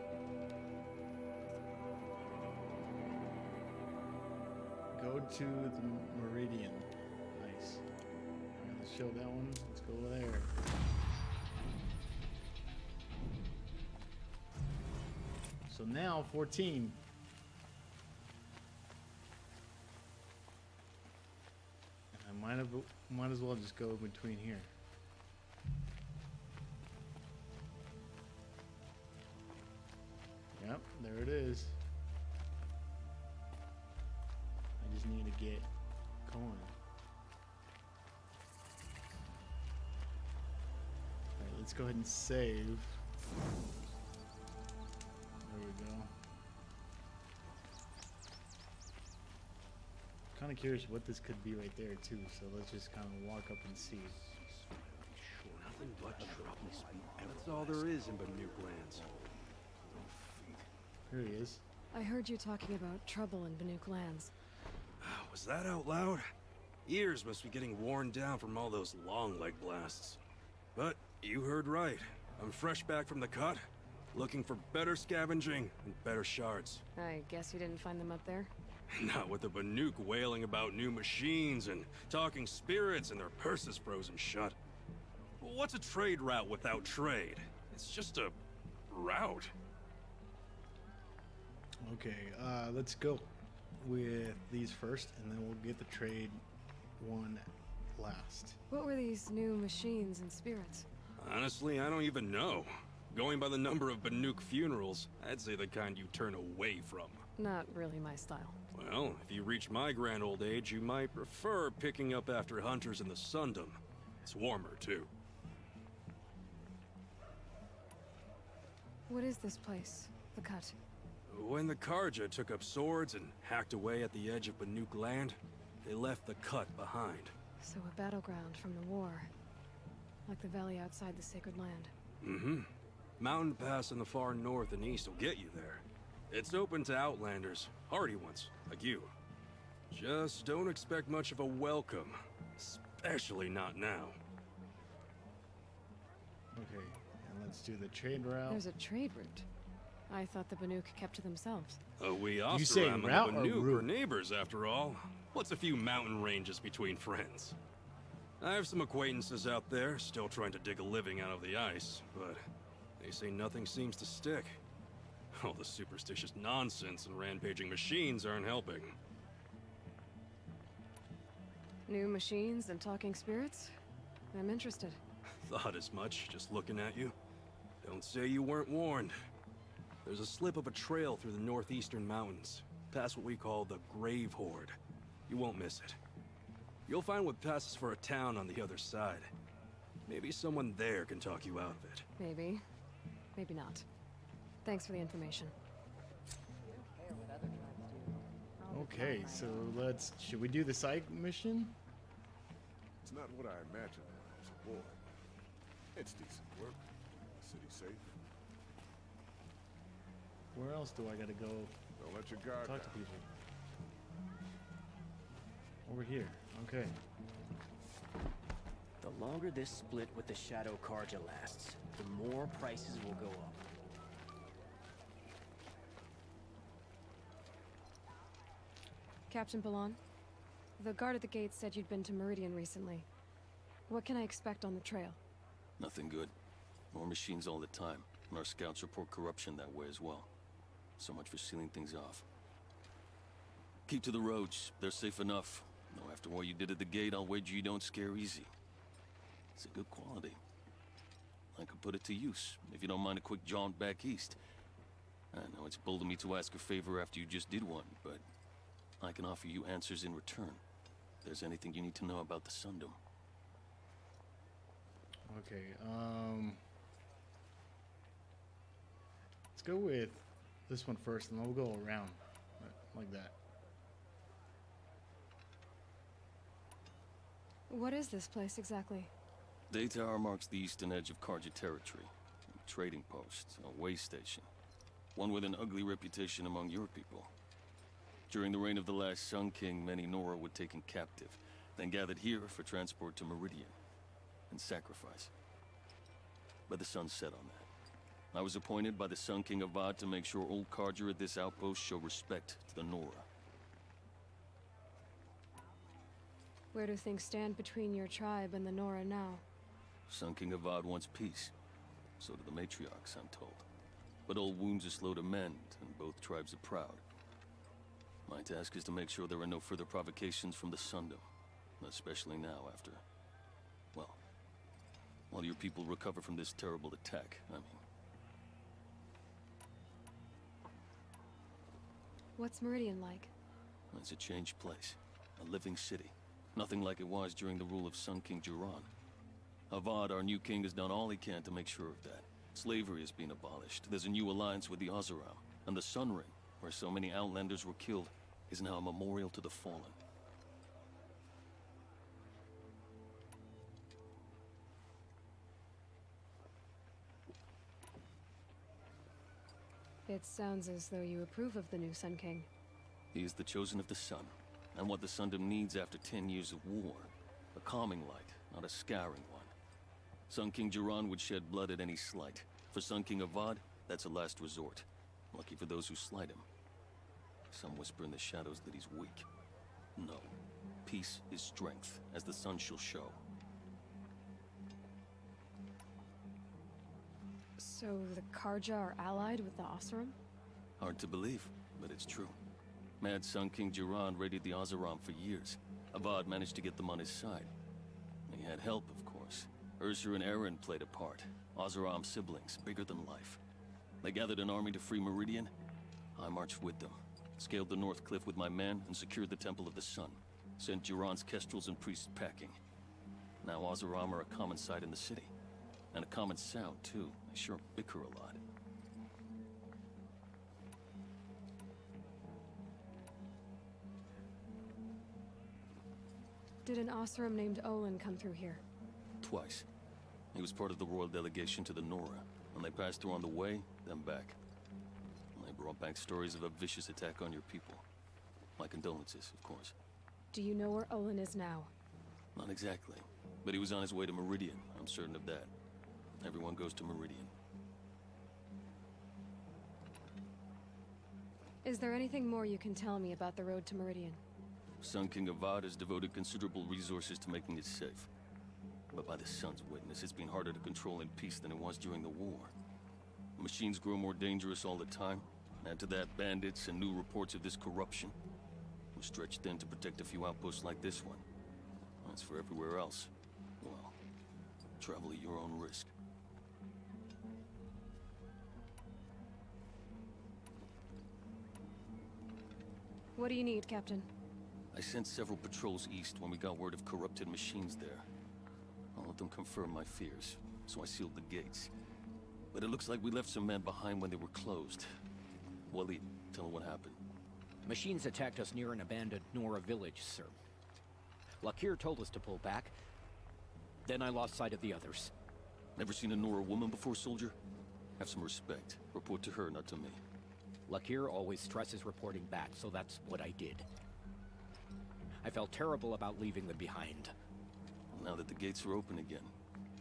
Go to the Meridian. Nice. Alright, let's show that one. Let's go over there. So now 14. And I might as well just go between here. Yep, there it is. I just need to get going. Alright, let's go ahead and save. There we go. Kind of curious what this could be right there too, so let's just kind of walk up and see. Nothing but trouble. That's all there is in Banuk lands. Here he is. I heard you talking about trouble in Banuk lands. Was that out loud? Ears must be getting worn down from all those long leg blasts. But you heard right. I'm fresh back from the cut, looking for better scavenging and better shards. I guess you didn't find them up there? Not with the Banuk wailing about new machines and talking spirits and their purses frozen shut. What's a trade route without trade? It's just a route. Okay, let's go with these first, and then we'll get the trade one last. What were these new machines and spirits? Honestly, I don't even know. Going by the number of Banuk funerals, I'd say the kind you turn away from. Not really my style. Well, if you reach my grand old age, you might prefer picking up after hunters in the Sundom. It's warmer, too. What is this place? The Cut? When the Karja took up swords and hacked away at the edge of Banuk land, they left the Cut behind. So a battleground from the war. Like the valley outside the Sacred Land. Mm-hmm. Mountain Pass in the far north and east will get you there. It's open to outlanders, hardy ones, like you. Just don't expect much of a welcome. Especially not now. Okay, and let's do the trade route. There's a trade route. I thought the Banuk kept to themselves. We You say Oseram and the route or Banuk route? are neighbors, after all. What's a few mountain ranges between friends? I have some acquaintances out there, still trying to dig a living out of the ice, but they say nothing seems to stick. All the superstitious nonsense and rampaging machines aren't helping. New machines and talking spirits? I'm interested. Thought as much, just looking at you. Don't say you weren't warned. There's a slip of a trail through the northeastern mountains, past what we call the Grave Horde. You won't miss it. You'll find what passes for a town on the other side. Maybe someone there can talk you out of it. Maybe. Maybe not. Thanks for the information. Okay, so should we do the side mission? It's not what I imagined when I was a boy. It's decent work. City safe. Where else do I gotta go Don't let your guard talk to down. people? Over here, okay. The longer this split with the Shadow Karja lasts, the more prices will go up. Captain Balan, the guard at the gate said you'd been to Meridian recently. What can I expect on the trail? Nothing good. More machines all the time, and our scouts report corruption that way as well. So much for sealing things off. Keep to the roads. They're safe enough. Though after what you did at the gate, I'll wager you don't scare easy. It's a good quality. I could put it to use, if you don't mind a quick jaunt back east. I know it's bold of me to ask a favor after you just did one, but I can offer you answers in return. If there's anything you need to know about the Sundom. Okay, let's go with this one first, and then we'll go around like that. What is this place exactly? Day Tower marks the eastern edge of Karja territory. A trading post, a way station. One with an ugly reputation among your people. During the reign of the last Sun King, many Nora were taken captive, then gathered here for transport to Meridian and sacrifice. But the sun set on that. I was appointed by the Sun King Avad to make sure old Karja at this outpost show respect to the Nora. Where do things stand between your tribe and the Nora now? Sun King Avad wants peace. So do the matriarchs, I'm told. But old wounds are slow to mend, and both tribes are proud. My task is to make sure there are no further provocations from the Sundom. Especially now after... well, while your people recover from this terrible attack, I mean. What's Meridian like? It's a changed place. A living city. Nothing like it was during the rule of Sun King Jiran. Avad, our new king, has done all he can to make sure of that. Slavery has been abolished. There's a new alliance with the Oseram. And the Sun Ring, where so many Outlanders were killed, is now a memorial to the fallen. It sounds as though you approve of the new Sun King. He is the chosen of the sun, and what the Sundom needs after 10 years of war. A calming light, not a scouring one. Sun King Jiran would shed blood at any slight. For Sun King Avad, that's a last resort. Lucky for those who slight him. Some whisper in the shadows that he's weak. No. Peace is strength, as the sun shall show. So the Karja are allied with the Oseram? Hard to believe, but it's true. Mad Sun King Jiran raided the Oseram for years. Avad managed to get them on his side. He had help, of course. Ursur and Eren played a part. Oseram siblings, bigger than life. They gathered an army to free Meridian. I marched with them. Scaled the North Cliff with my men and secured the Temple of the Sun. Sent Jiran's kestrels and priests packing. Now Oseram are a common sight in the city. And a common sound, too. They sure bicker a lot. Did an Oseram named Olin come through here? Twice. He was part of the royal delegation to the Nora. And they passed through on the way, then back. And they brought back stories of a vicious attack on your people. My condolences, of course. Do you know where Olin is now? Not exactly, but he was on his way to Meridian. I'm certain of that. Everyone goes to Meridian. Is there anything more you can tell me about the road to Meridian? Sun King Avad has devoted considerable resources to making it safe. But by the Sun's witness, it's been harder to control in peace than it was during the war. Machines grow more dangerous all the time. Add to that bandits and new reports of this corruption. We're stretched thin to protect a few outposts like this one. As for everywhere else, well, travel at your own risk. What do you need, Captain? I sent several patrols east when we got word of corrupted machines there. All of them confirmed my fears, so I sealed the gates. But it looks like we left some men behind when they were closed. Waleed, tell them what happened. Machines attacked us near an abandoned Nora village, sir. Lakir told us to pull back. Then I lost sight of the others. Never seen a Nora woman before, soldier? Have some respect. Report to her, not to me. Lakir always stresses reporting back, so that's what I did. I felt terrible about leaving them behind. Now that the gates are open again,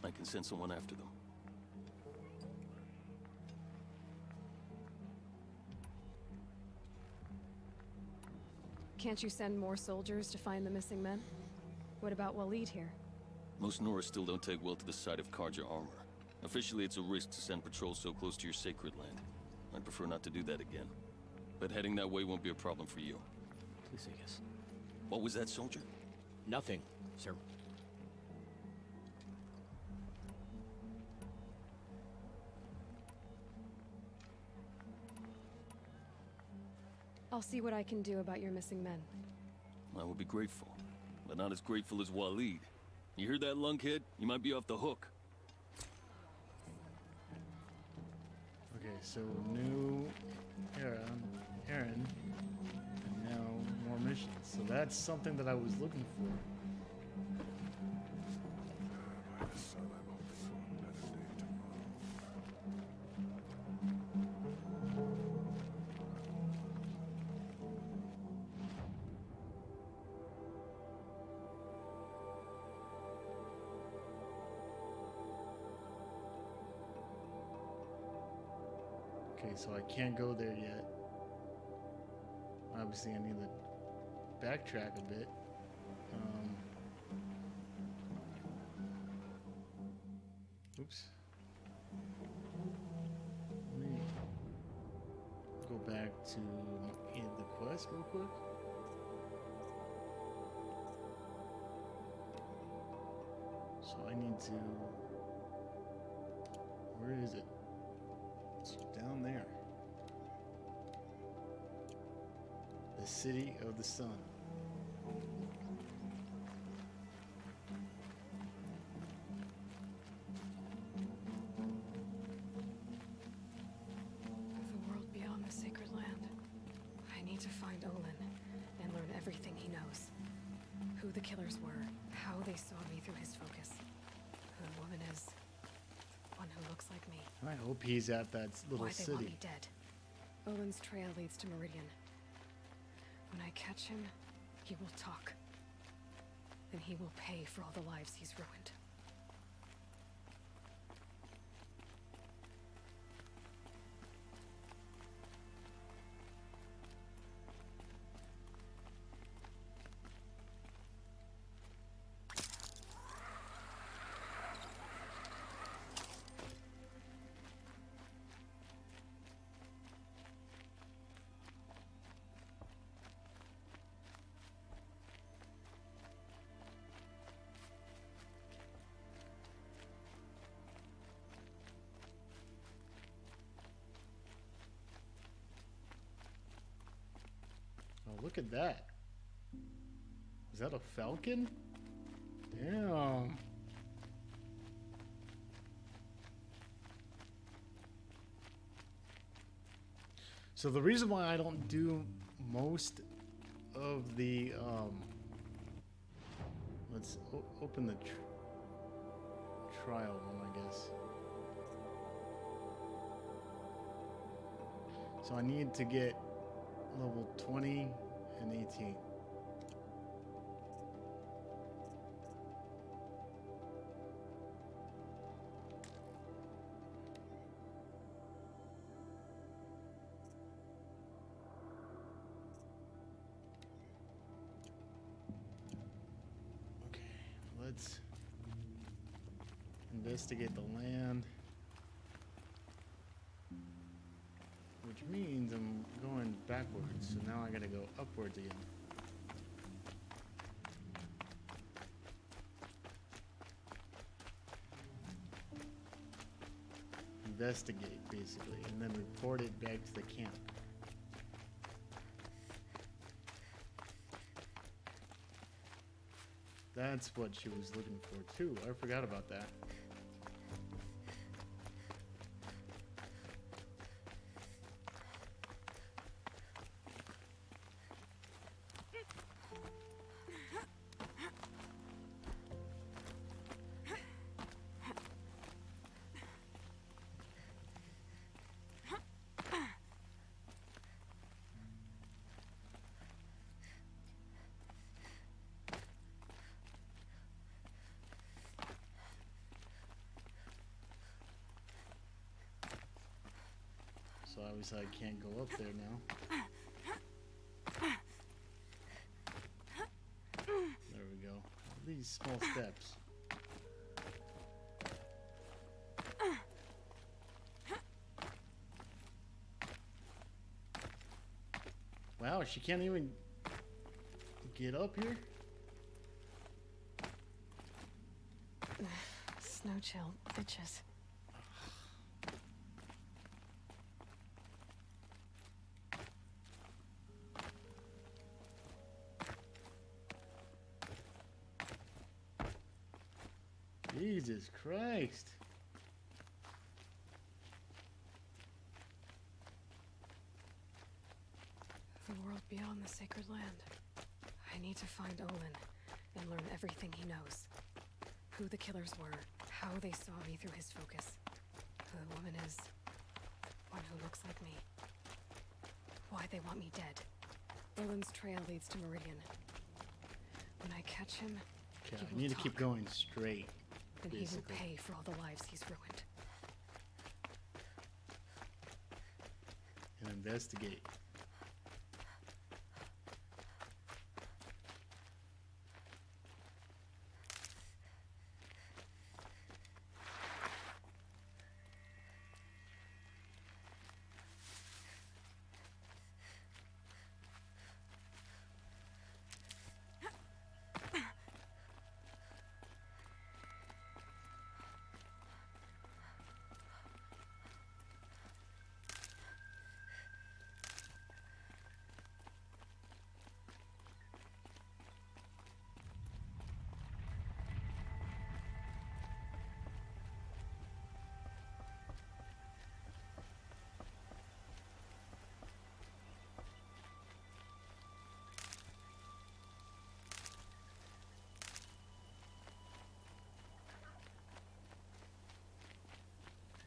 I can send someone after them. Can't you send more soldiers to find the missing men? What about Waleed here? Most Nora still don't take well to the sight of Karja armor. Officially, it's a risk to send patrols so close to your sacred land. I'd prefer not to do that again. But heading that way won't be a problem for you. Please, I guess. What was that, soldier? Nothing, sir. I'll see what I can do about your missing men. I would be grateful, but not as grateful as Waleed. You hear that, lunkhead? You might be off the hook. Okay, so new Aaron, and now more missions. So that's something that I was looking for. By the sun, I'm hoping for a better day tomorrow. Okay, so I can't go there yet. Obviously, I need to backtrack a bit. Oops. Let me go back to the quest real quick. So I need to... Where is it? It's down there. The City of the Sun. The world beyond the sacred land. I need to find Olin and learn everything he knows. Who the killers were, how they saw me through his focus. Who the woman is. One who looks like me. I hope he's at that little Why they want city. me dead. Olin's trail leads to Meridian. When I catch him, he will talk. Then he will pay for all the lives he's ruined. Oh, look at that. Is that a falcon? Damn. So the reason why I don't do most of the let's open the trial one, I guess. So I need to get level 20 and 18. woods. Investigate the land. Which means I'm going backwards, so now I gotta go upwards again. Investigate, basically, and then report it back to the camp. That's what she was looking for too. I forgot about that. So obviously I can't go up there now. There we go. These small steps. Wow, she can't even get up here? Snow chill, bitches. Jesus Christ. The world beyond the sacred land. I need to find Olin and learn everything he knows. Who the killers were, how they saw me through his focus. Who the woman is, one who looks like me. Why they want me dead. Olin's trail leads to Meridian. When I catch him, Okay, he I will need to talk. keep going straight. Then he will basically. pay for all the lives he's ruined. And investigate.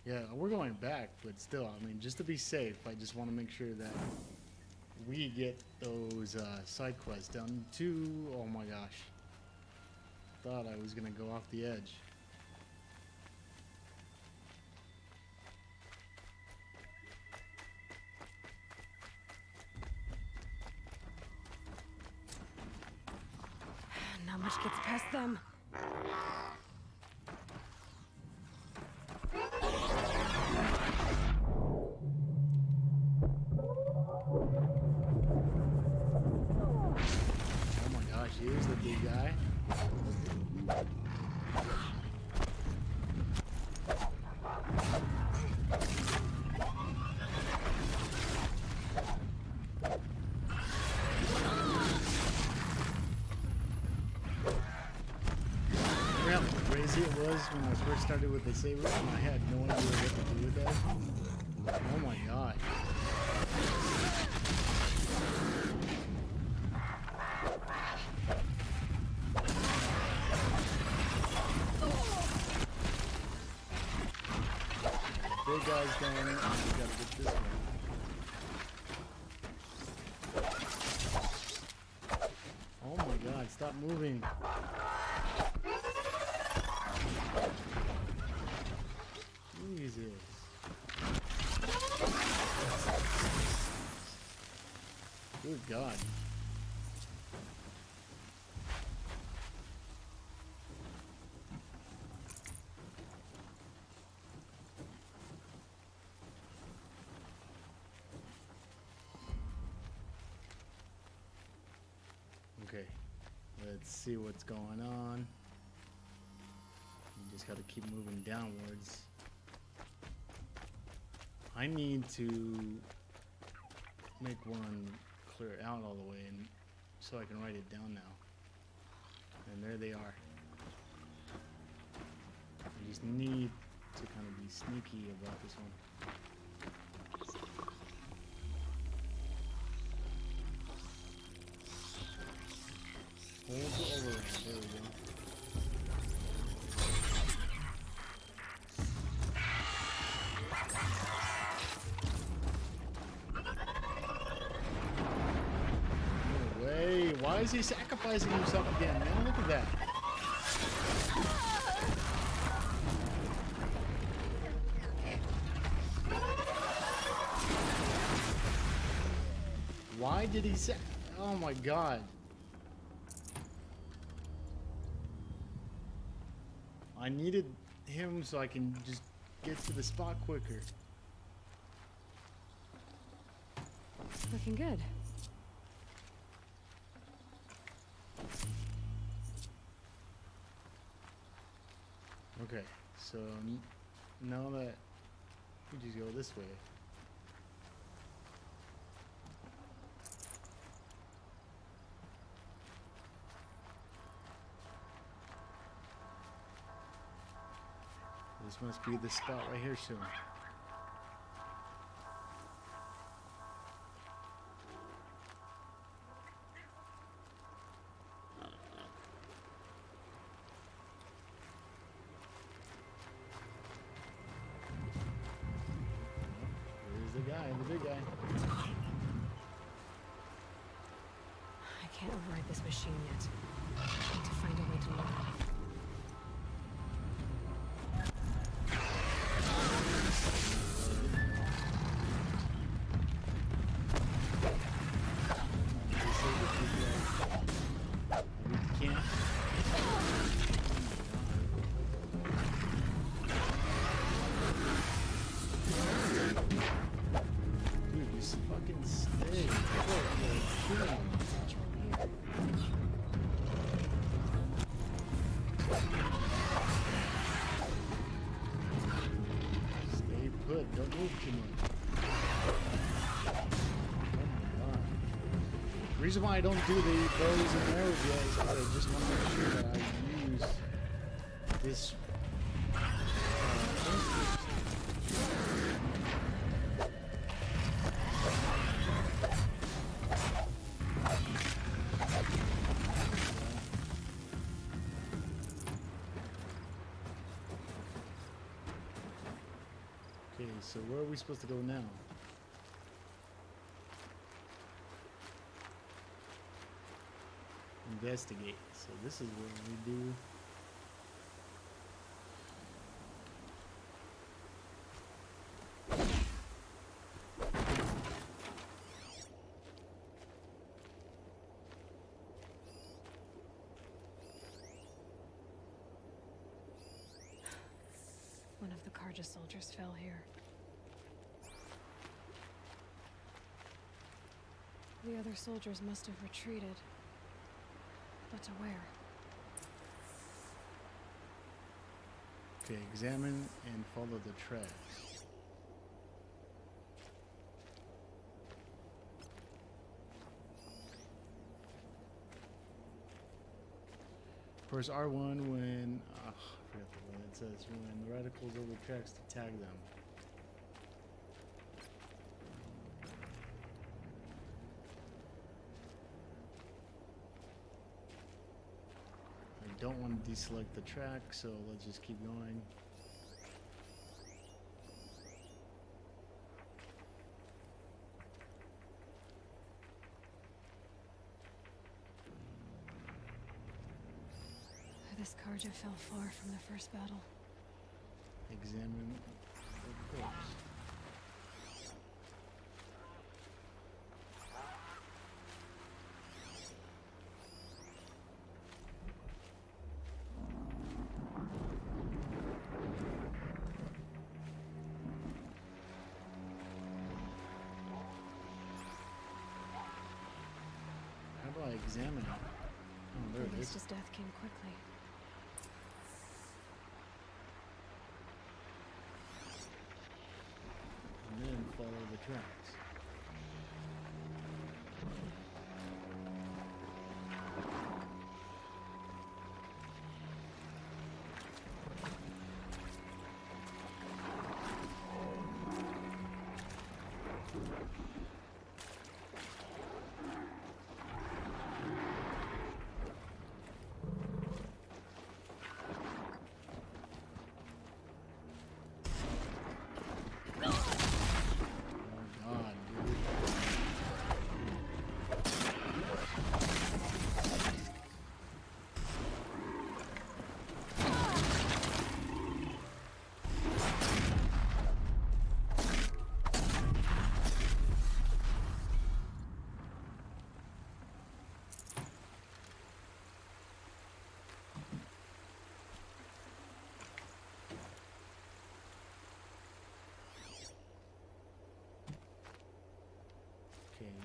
Yeah, we're going back, but still, I mean, just to be safe, I just want to make sure that we get those side quests done too. Oh my gosh. Thought I was going to go off the edge. Not much gets past them. Oh my gosh, here's the big guy. Remember how crazy it was when I first started with the saber and I had no idea what to do with that? Oh my god. Big guy's down, and we gotta get this one. Oh my god, stop moving. Jesus. Good God. Okay, let's see what's going on. You just gotta keep moving downwards. I need to make one clear out all the way, and so I can write it down now. And there they are. I just need to kind of be sneaky about this one. Hold the overlay. There we go. No way. Why is he sacrificing himself again, man? Look at that. Why did he say? Oh my god. I needed him so I can just get to the spot quicker. Looking good. Okay, so now that we just go this way. This must be the spot right here soon. Here's the guy, the big guy. I can't override this machine yet. I need to find a way to learn. Don't move too much. Oh my god. The reason why I don't do the bows and arrows yet is because I just want to make sure that I use this Okay, so where are we supposed to go now? Investigate. So this is what we do. One of the Karja soldiers fell here. The other soldiers must have retreated. But to where? Okay, examine and follow the tracks. Press R1 when I forgot what it says. When the radicals over tracks to tag them. I don't want to deselect the track, so let's just keep going. This Karja fell far from the first battle. Examine the corpse. How do I examine it? this. least his death came quickly. And then follow the tracks.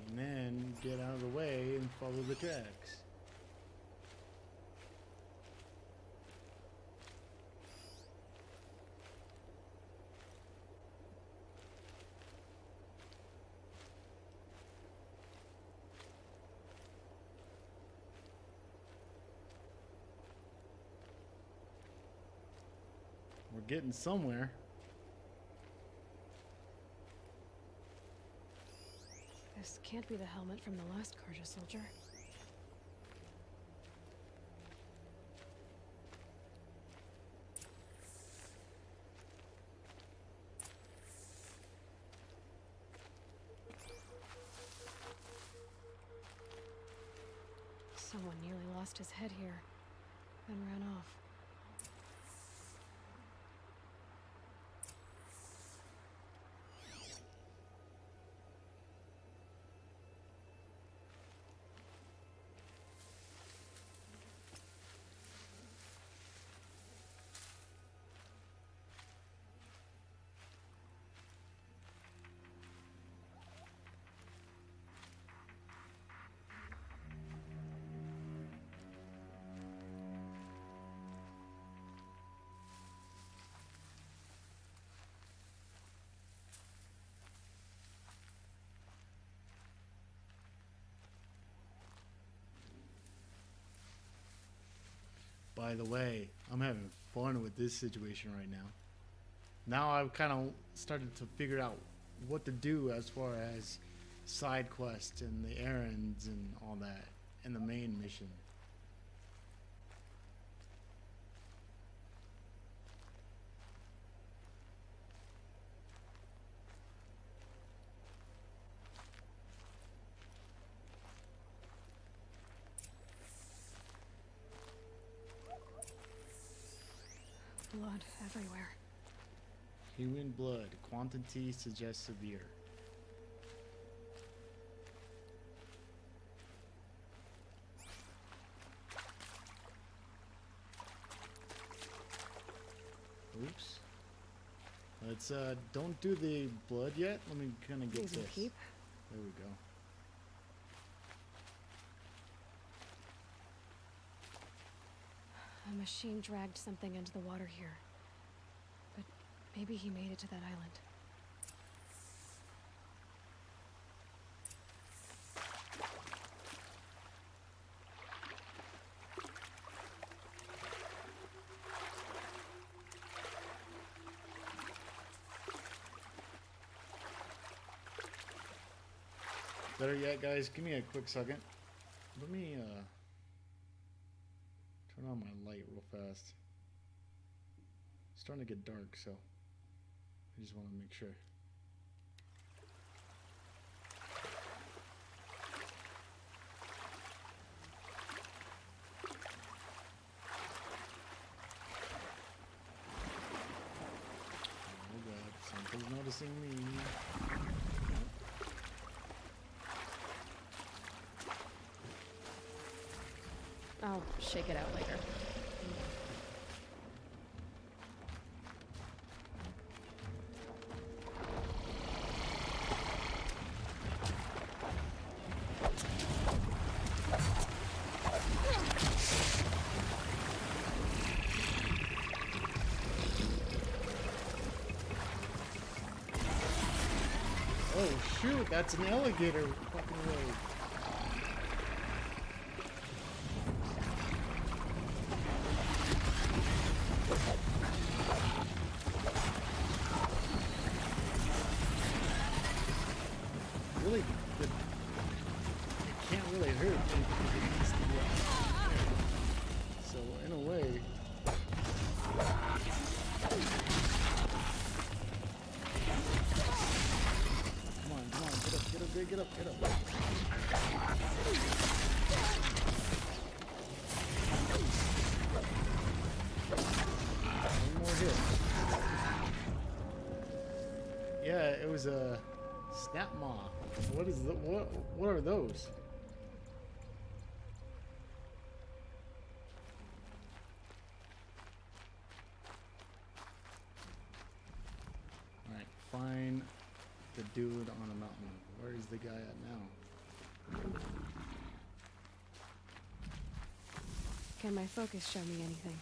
And then get out of the way and follow the tracks. We're getting somewhere. This can't be the helmet from the last Karja soldier. Someone nearly lost his head here, then ran off. By the way, I'm having fun with this situation right now. Now I've kind of started to figure out what to do as far as side quests and the errands and all that, and the main mission. Blood everywhere. Human blood. Quantity suggests severe. Oops. Let's don't do the blood yet. Let me kind of get These will this. keep. There we go. A machine dragged something into the water here. But maybe he made it to that island. Better yet, guys, give me a quick second. Let me turn on my light real fast. It's starting to get dark, so I just want to make sure. Oh god, something's noticing me. I'll shake it out later. Oh shoot, that's an alligator fucking away. Really, it can't really hurt because it needs to be out. So in a way, come on, get up. One more hit. Yeah, it was a snap maw. What is the what are those? Alright, find the dude on a mountain. Where is the guy at now? Can my focus show me anything?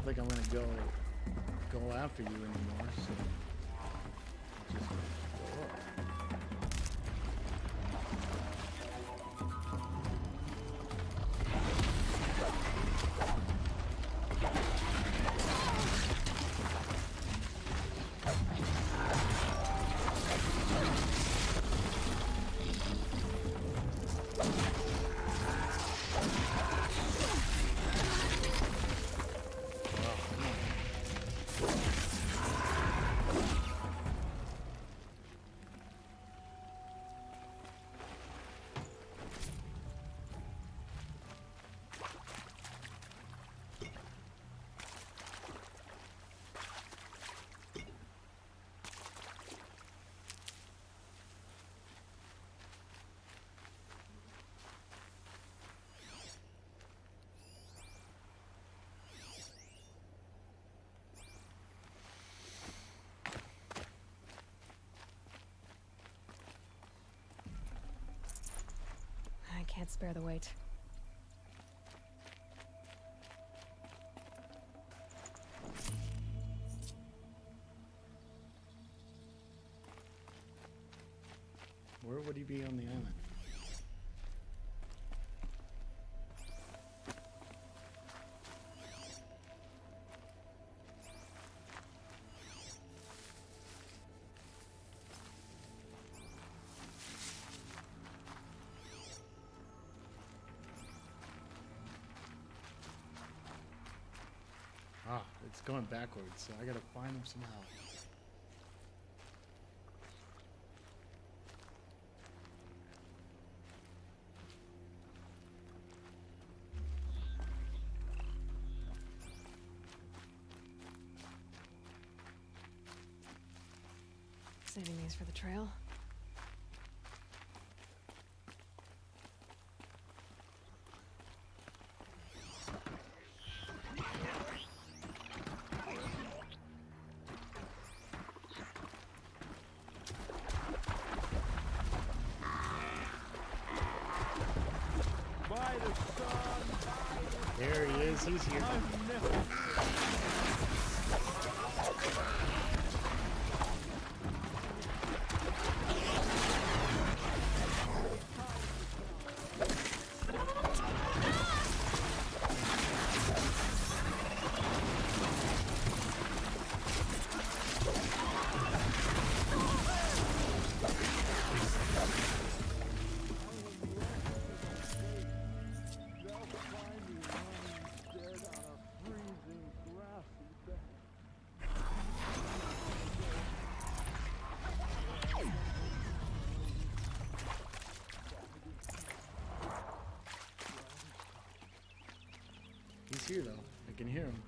Think I'm gonna go after you anymore, so just go up. I can't spare the weight. Where would he be on the island? Ah, it's going backwards, so I gotta find him somehow. Saving these for the trail. There he is. He's here. He's here though. I can hear him.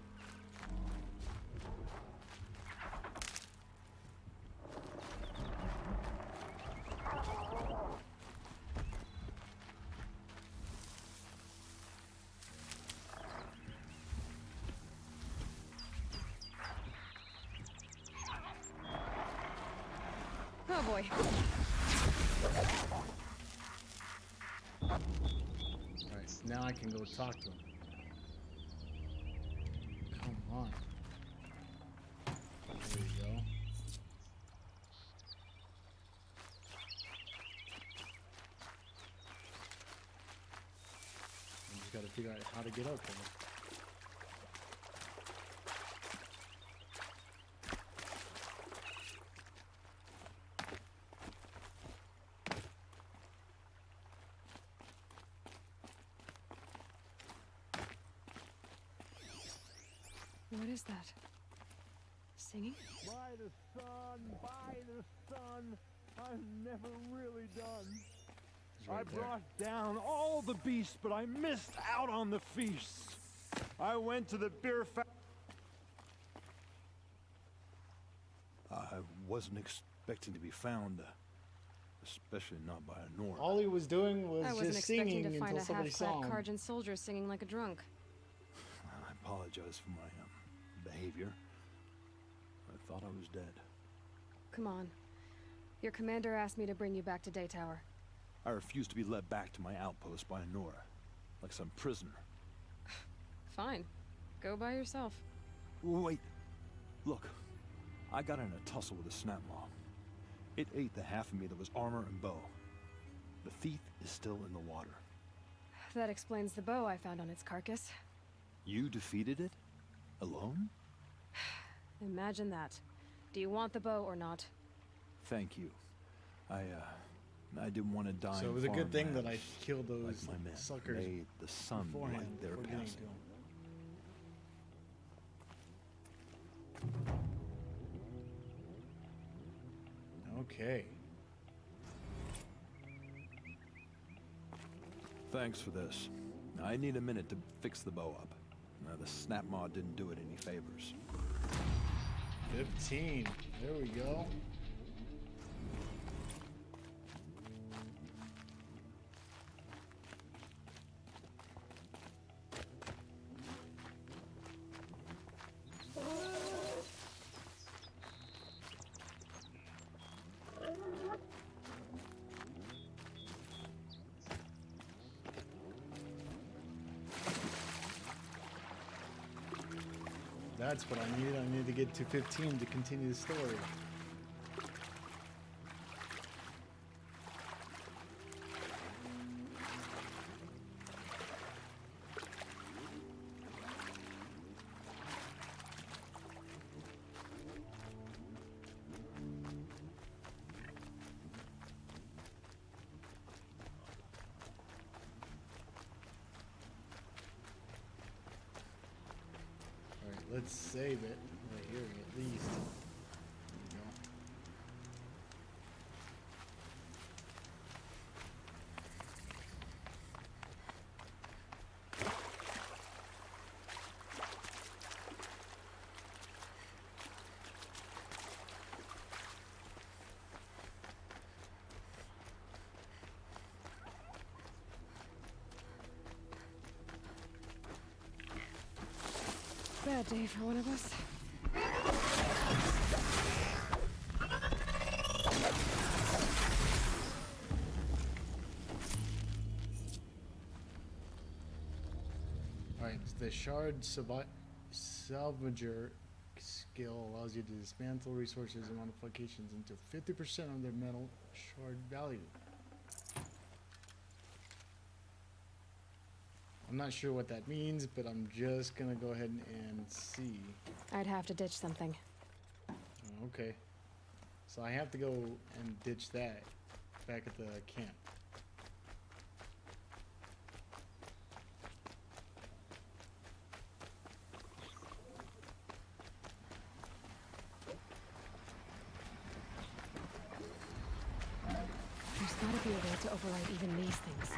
Oh boy. Alright, so now I can go talk to him. Come on. There we go. I just gotta figure out how to get up there. What is that? Singing? By the sun, I'm never really done. Right I there. brought down all the beasts, but I missed out on the feasts. I went to the beer factory. I wasn't expecting to be found, especially not by a Nora. All he was doing was I wasn't just expecting singing to find until a somebody saw half-clad him. Karjan soldier singing like a drunk. I apologize for my behavior. I thought I was dead. Come on. Your commander asked me to bring you back to Day Tower. I refused to be led back to my outpost by a Nora, like some prisoner. Fine. Go by yourself. Wait. Look. I got in a tussle with a snapmaw. It ate the half of me that was armor and bow. The thief is still in the water. That explains the bow I found on its carcass. You defeated it? Alone? Imagine that. Do you want the bow or not? Thank you. I didn't want to die. So it in was a good foreign thing that I lands, killed those like my men. suckers May the sun beforehand light their before getting passing. to 'em. Okay. Thanks for this. I need a minute to fix the bow up. The snapmaw didn't do it any favors. 15. There we go. That's what I need. I need to get to 15 to continue the story. Let's save it right here at least. There we go. Bad day for one of us. Alright, the shard salvager skill allows you to dismantle resources and modifications into 50% of their metal shard value. I'm not sure what that means, but I'm just gonna go ahead and see. I'd have to ditch something. Okay. So I have to go and ditch that back at the camp. There's gotta be a way to override even these things.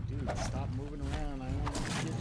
Dude, stop moving around. I want to get you.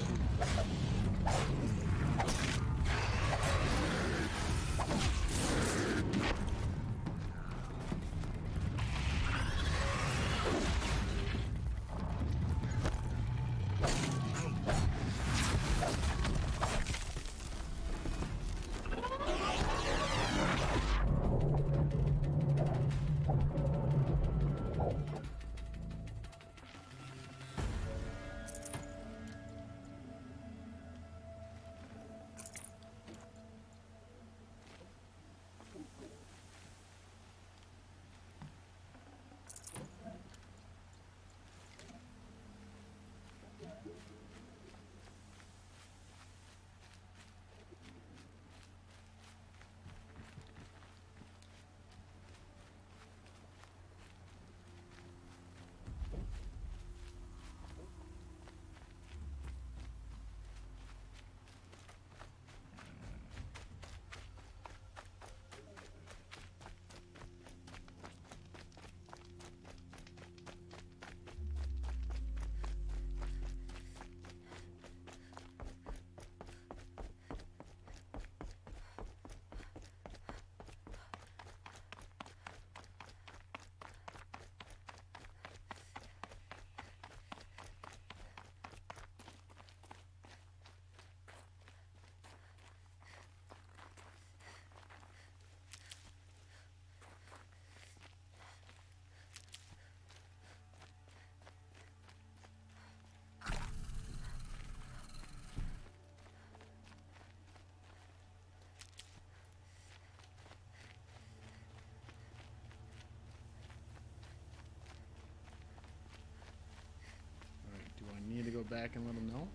Do I need to go back and let them know?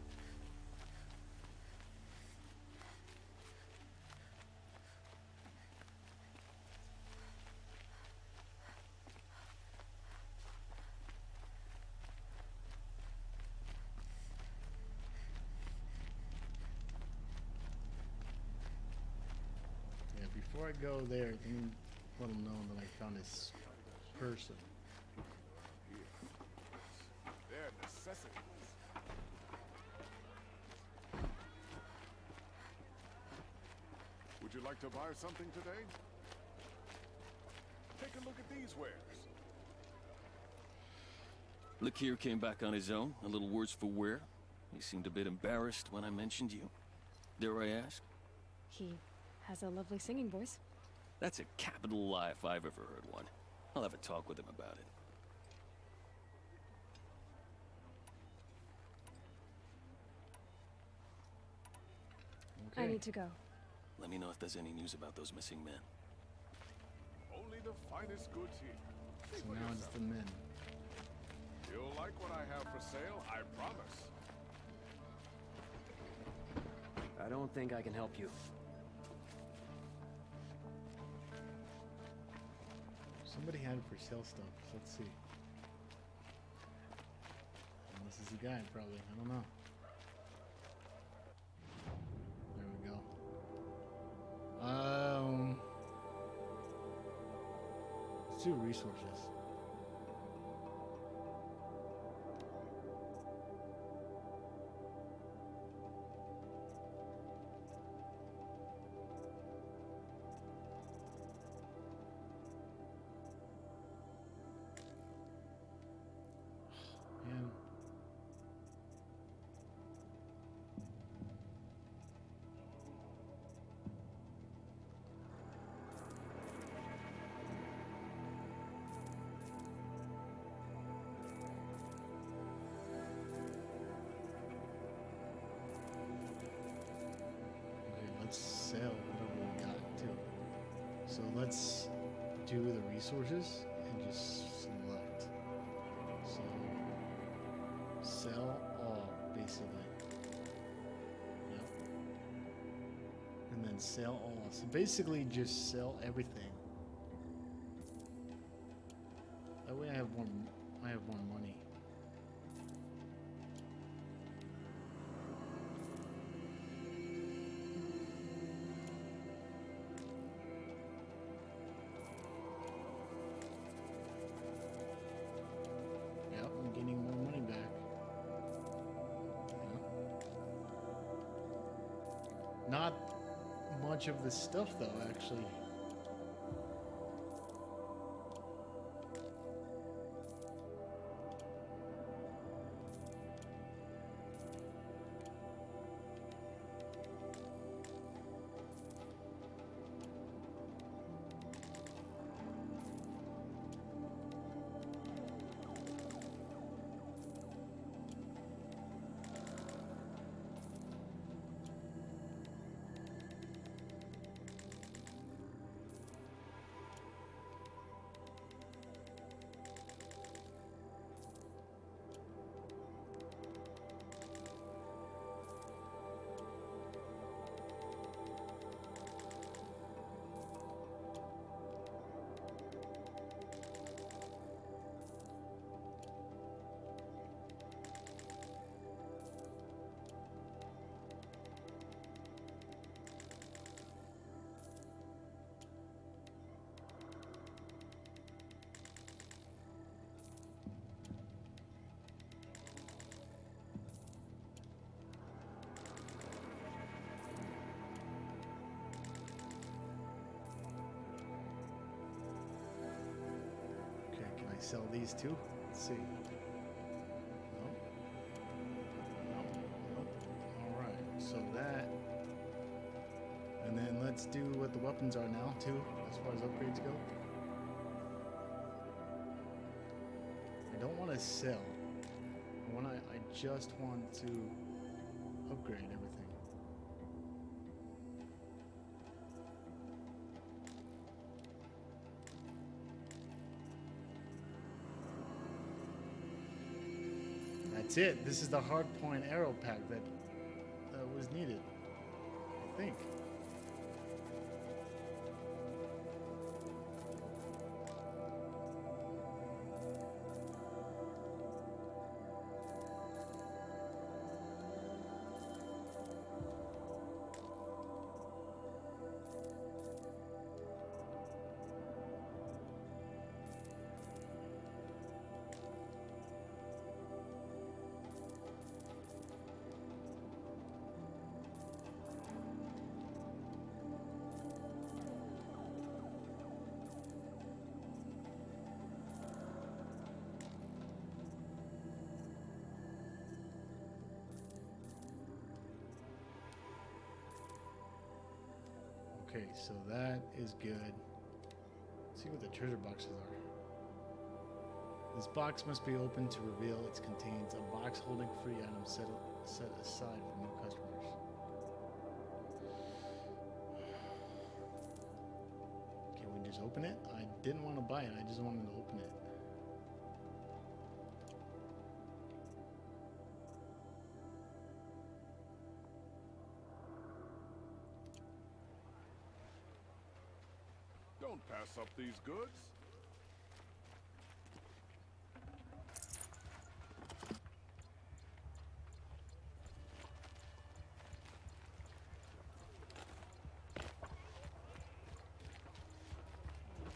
Yeah, before I go there, let me let them know that I found this person. Their necessities. Would you like to buy something today? Take a look at these wares. Lakir came back on his own, a little worse for wear. He seemed a bit embarrassed when I mentioned you. Dare I ask? He has a lovely singing voice. That's a capital lie if I've ever heard one. I'll have a talk with him about it. I need to go. Let me know if there's any news about those missing men. Only the finest goods here. See So for now it's yourself. the men. You'll like what I have for sale, I promise. I don't think I can help you. Somebody had it for sale stuff. Let's see. And this is the guy, probably. I don't know. There we go. Let's do resources. So let's do the resources and just select. So sell all, basically. Yep. And then sell all. So basically just sell everything. That way I have more money. Yep, I'm getting more money back. Yep. Not much of the stuff though, actually. Sell these too? Let's see. Nope. Nope. Alright, so that. And then let's do what the weapons are now too, as far as upgrades go. I don't want to sell. I just want to upgrade everything. That's it. This is the hardpoint arrow pack that was needed, I think. Okay, so that is good. Let's see what the treasure boxes are. This box must be opened to reveal it contains a box holding free items set aside for new customers. Can we just open it? I didn't want to buy it, I just wanted to open it. Don't pass up these goods.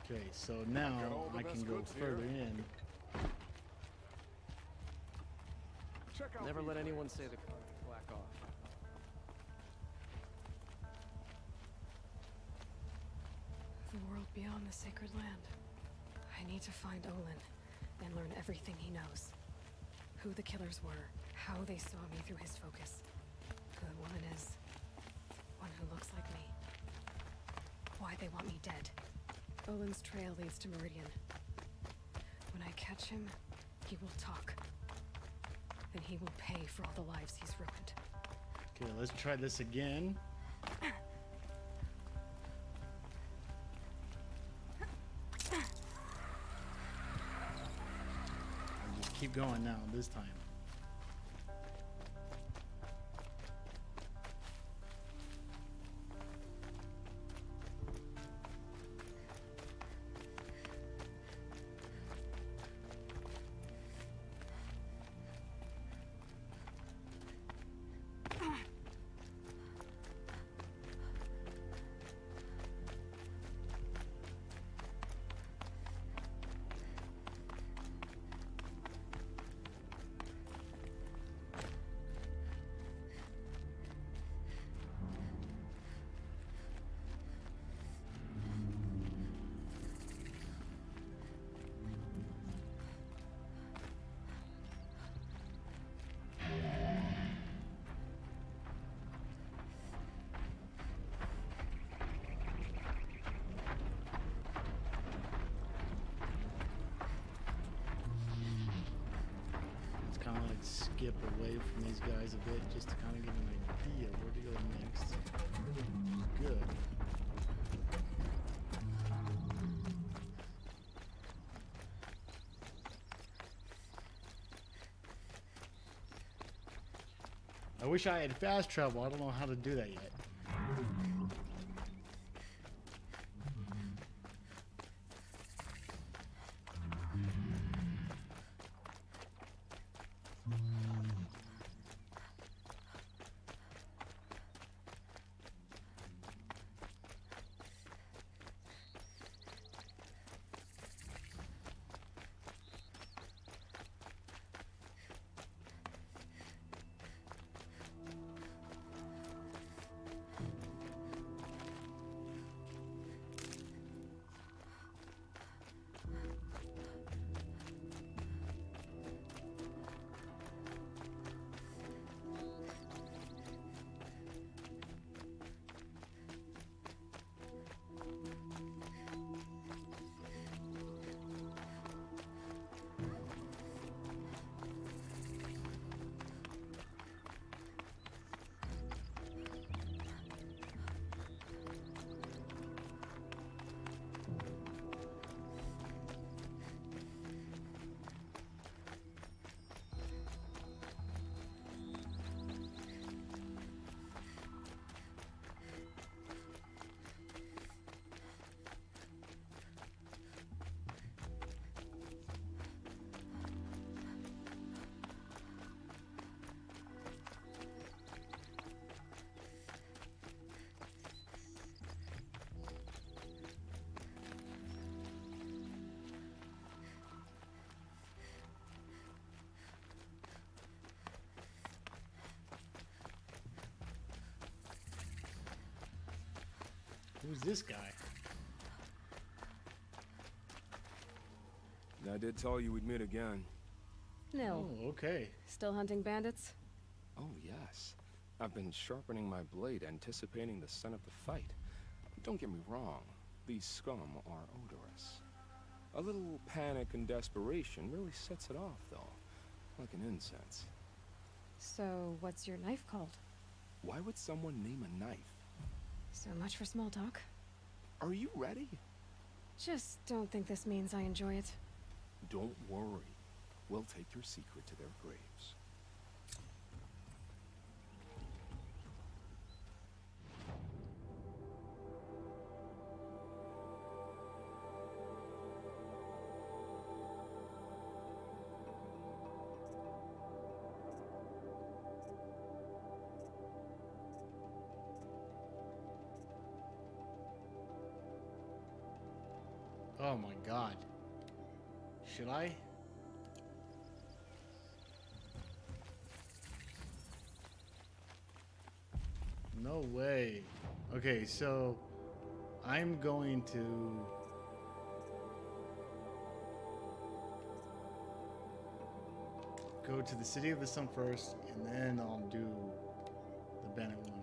Okay, so now I can go further in. Never let anyone say the black off. The world beyond the sacred land. I need to find Olin and learn everything he knows. Who the killers were, how they saw me through his focus. Who the woman is. One who looks like me. Why they want me dead. Olin's trail leads to Meridian. When I catch him, he will talk. Then he will pay for all the lives he's ruined. Okay, let's try this again. keep going now, this time. Kind of like skip away from these guys a bit just to kind of get an idea where to go next. Good. I wish I had fast travel. I don't know how to do that yet. Who's this guy? I did tell you we'd meet again. No. Oh, okay. Still hunting bandits? Oh, yes. I've been sharpening my blade, anticipating the scent of the fight. Don't get me wrong, these scum are odorous. A little panic and desperation really sets it off, though, like an incense. So, what's your knife called? Why would someone name a knife? So much for small talk. Are you ready? Just don't think this means I enjoy it. Don't worry. We'll take your secret to their graves. Oh my god. Should I? No way. Okay, so I'm going to go to the City of the Sun first, and then I'll do the Bennett one.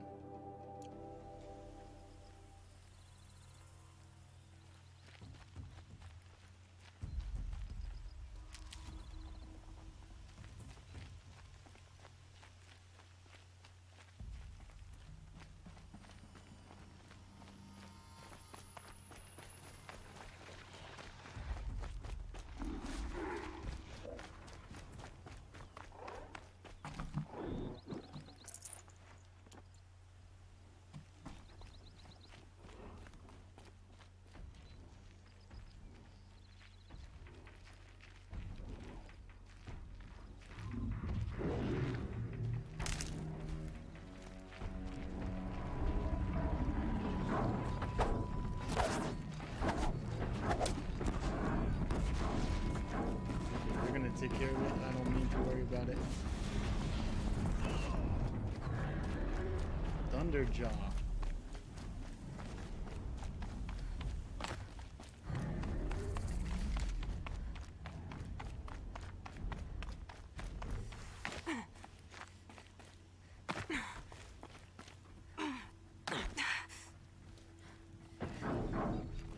Thunderjaw.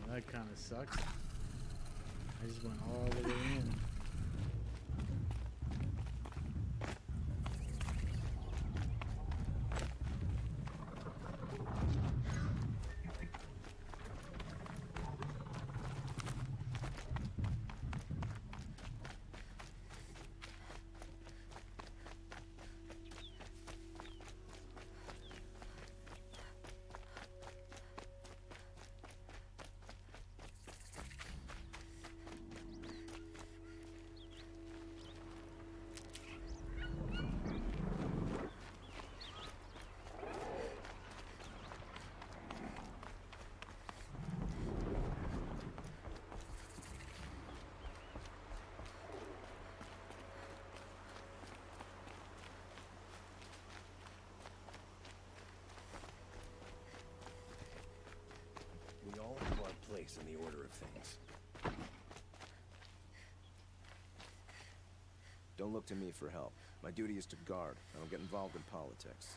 That kind of sucks. I just went all the way in. We all have our place in the order of things. Don't look to me for help. My duty is to guard. I don't get involved in politics.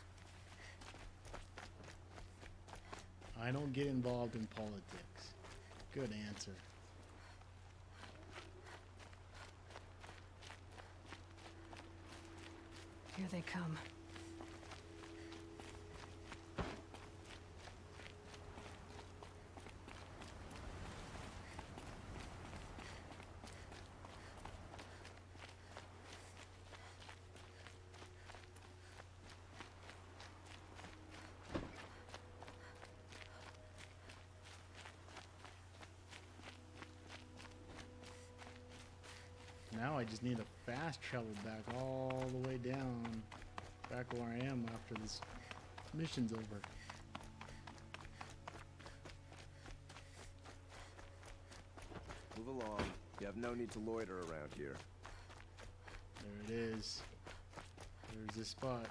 I don't get involved in politics. Good answer. Here they come. Now I just need a fast travel back all the way down, back where I am after this mission's over. Move along. You have no need to loiter around here. There it is. There's this spot.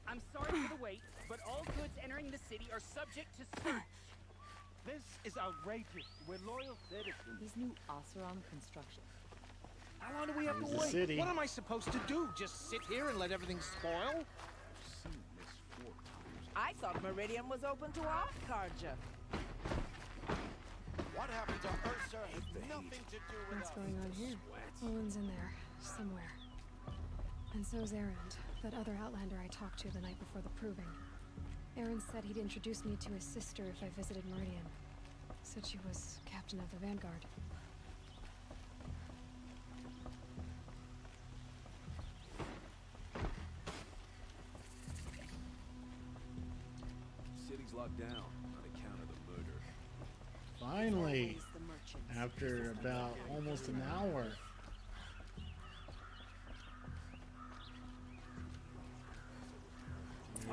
I'm sorry for the wait, but all goods entering the city are subject to search. This is outrageous. We're loyal citizens. These new Oseram construction. How long do we have There's to the wait? city. What am I supposed to do? Just sit here and let everything spoil? I thought Meridian was open to all Karja. What happened to Ursa has nothing to do with What's us. going on here? Owen's in there, somewhere. And so's Erend, that other Outlander I talked to the night before the proving. Erend said he'd introduce me to his sister if I visited Meridian. Said she was captain of the Vanguard. City's locked down on account of the murder. Finally, after about almost an hour.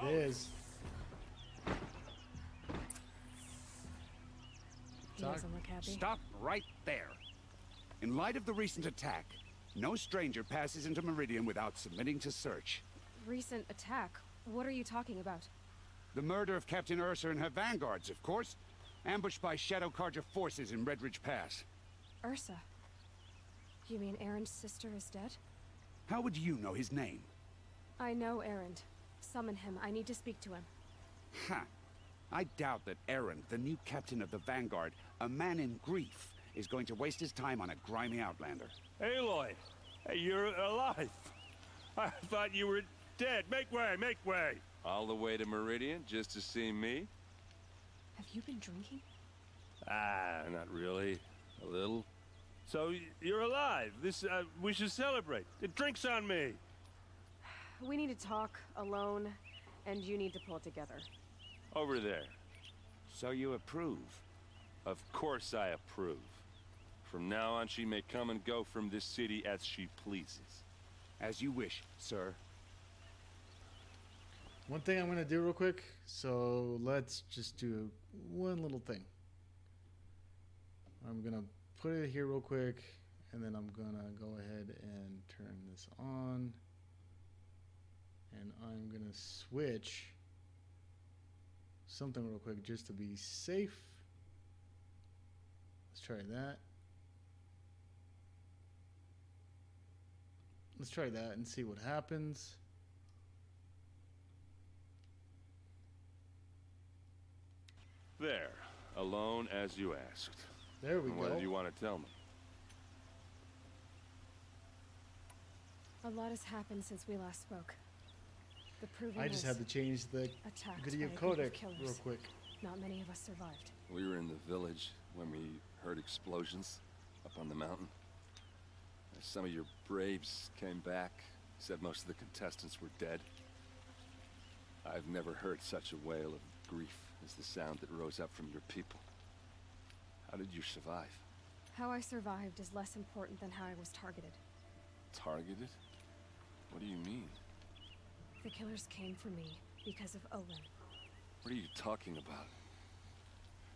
There it is. He doesn't look happy. Stop right there. In light of the recent attack, no stranger passes into Meridian without submitting to search. Recent attack? What are you talking about? The murder of Captain Ursa and her vanguards, of course. Ambushed by Shadow Carja forces in Redridge Pass. Ursa? You mean Erend's sister is dead? How would you know his name? I know Erend. Summon him. I need to speak to him. Ha! I doubt that Erend, the new captain of the Vanguard, a man in grief, is going to waste his time on a grimy outlander. Aloy, hey, you're alive. I thought you were dead. Make way, make way. All the way to Meridian just to see me? Have you been drinking? Ah, not really. A little. So you're alive. We should celebrate. The drink's on me. We need to talk alone, and you need to pull it together. Over there. So you approve? Of course I approve. From now on, she may come and go from this city as she pleases. As you wish, sir. One thing I'm going to do real quick. So let's just do one little thing. I'm going to put it here real quick. And then I'm gonna go ahead and turn this on. And I'm gonna switch something real quick just to be safe. Let's try that. Let's try that and see what happens. There, alone as you asked. There we go. What did you want to tell me? A lot has happened since we last spoke. The proving I just had to change the attacked video by a group of codec killers. real quick. Not many of us survived. We were in the village when we heard explosions up on the mountain. Some of your braves came back, said most of the contestants were dead. I've never heard such a wail of grief as the sound that rose up from your people. How did you survive? How I survived is less important than how I was targeted. Targeted? What do you mean? The killers came for me because of Olin. What are you talking about?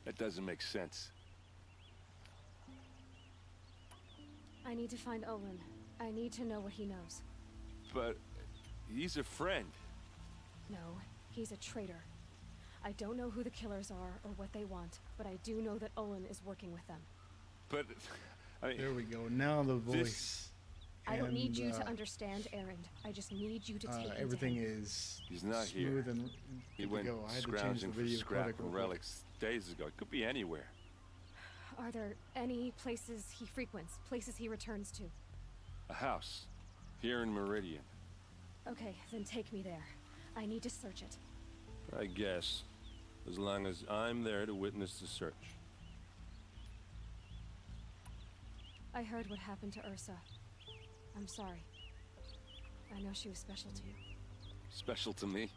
That doesn't make sense. I need to find Olin. I need to know what he knows. But he's a friend. No, he's a traitor. I don't know who the killers are or what they want, but I do know that Olin is working with them. But, I mean... There we go. Now the voice. I don't need you to understand Erend. I just need you to take me everything to him. is He's not smooth here. and He good went to go. I had to change the scrounging for video scrap codec and real quick. relics days ago. It could be anywhere. Are there any places he frequents? Places he returns to? A house. Here in Meridian. Okay, then take me there. I need to search it. I guess. As long as I'm there to witness the search. I heard what happened to Ursa. I'm sorry. I know she was special to you. Special to me?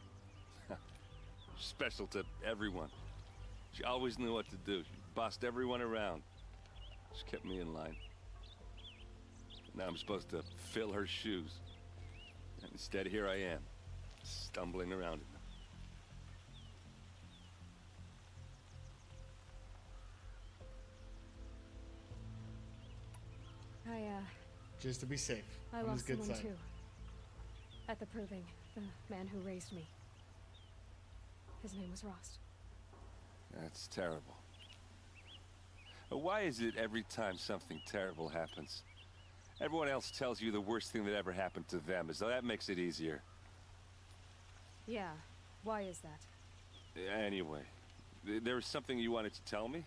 Special to everyone. She always knew what to do. She bossed everyone around. She kept me in line. Now I'm supposed to fill her shoes. And instead, here I am, stumbling around in them. Just to be safe. I on lost his good someone side. too. At the proving, the man who raised me. His name was Rost. That's terrible. Why is it every time something terrible happens, everyone else tells you the worst thing that ever happened to them, as though that makes it easier? Yeah, why is that? Anyway, there was something you wanted to tell me?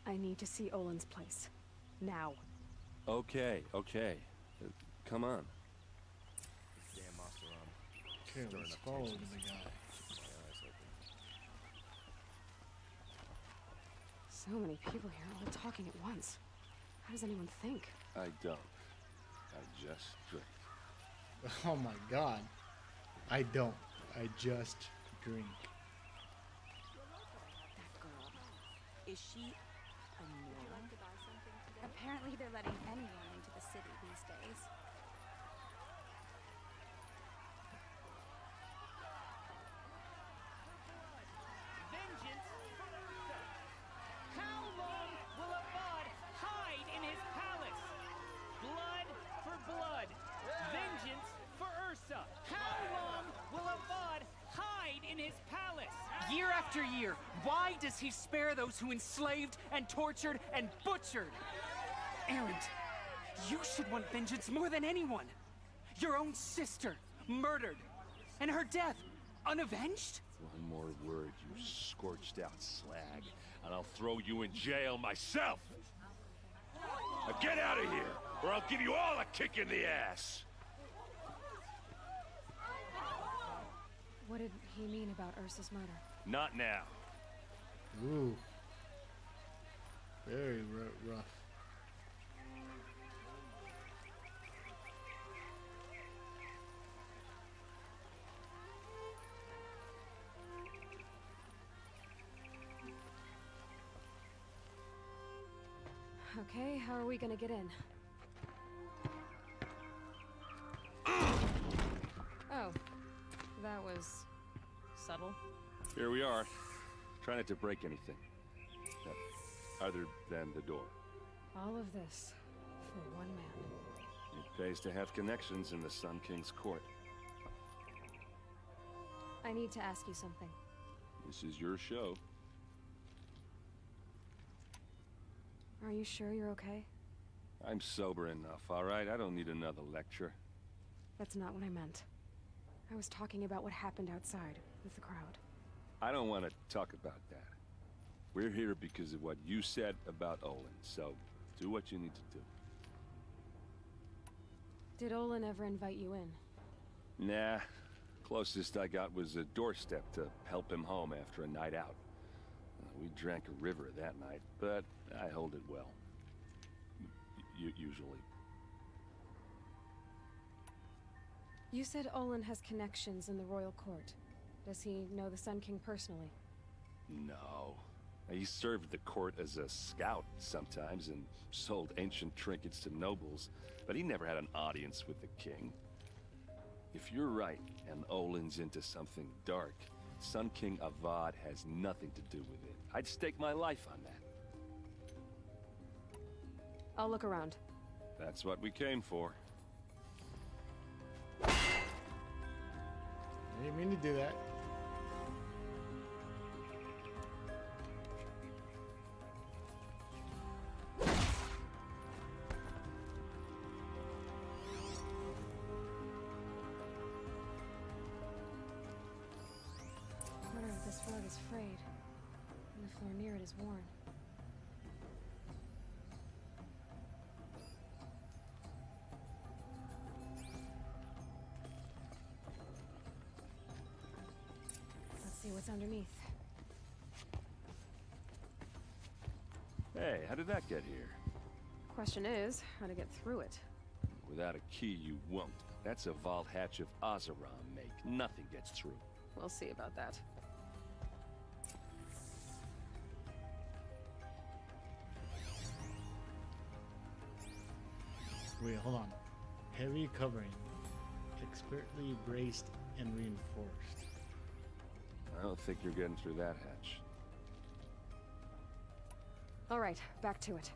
I need to see Olin's place. Now. Okay, okay. Come on. Damn monster Okay, let's follow the guy. So many people here, all talking at once. How does anyone think? I don't. I just drink. Oh my god. I don't. I just drink. That girl. Is she a Nora? Apparently they're letting anyone into the city these days. Vengeance for Ursa! How long will Avad hide in his palace? Blood for blood. Vengeance for Ursa. How long will Avad hide in his palace? Year after year, why does he spare those who enslaved and tortured and butchered? Erend, you should want vengeance more than anyone. Your own sister, murdered, and her death, unavenged? One more word, you scorched out slag, and I'll throw you in jail myself! Now get out of here, or I'll give you all a kick in the ass! What did he mean about Ursa's murder? Not now. Ooh. Very rough. Okay, how are we gonna get in? Oh, that was subtle. Here we are. Try not to break anything. Are farther than the door. All of this for one man. It pays to have connections in the Sun King's court. I need to ask you something. This is your show. Are you sure you're okay? I'm sober enough, all right? I don't need another lecture. That's not what I meant. I was talking about what happened outside with the crowd. I don't want to talk about that. We're here because of what you said about Olin, so do what you need to do. Did Olin ever invite you in? Nah. Closest I got was a doorstep to help him home after a night out. We drank a river that night, but I hold it well. Usually. You said Olin has connections in the royal court. Does he know the Sun King personally? No. He served the court as a scout sometimes and sold ancient trinkets to nobles, but he never had an audience with the king. If you're right, and Olin's into something dark, Sun King Avad has nothing to do with it. I'd stake my life on that. I'll look around. That's what we came for. I didn't mean to do that. Corner of this rug is frayed, and the floor near it is worn. Let's see what's underneath. Hey, how did that get here? Question is, how to get through it. Without a key, you won't. That's a vault hatch of Oseram make. Nothing gets through. We'll see about that. Wait, hold on. Heavy covering. Expertly braced and reinforced. I don't think you're getting through that hatch. All right, back to it.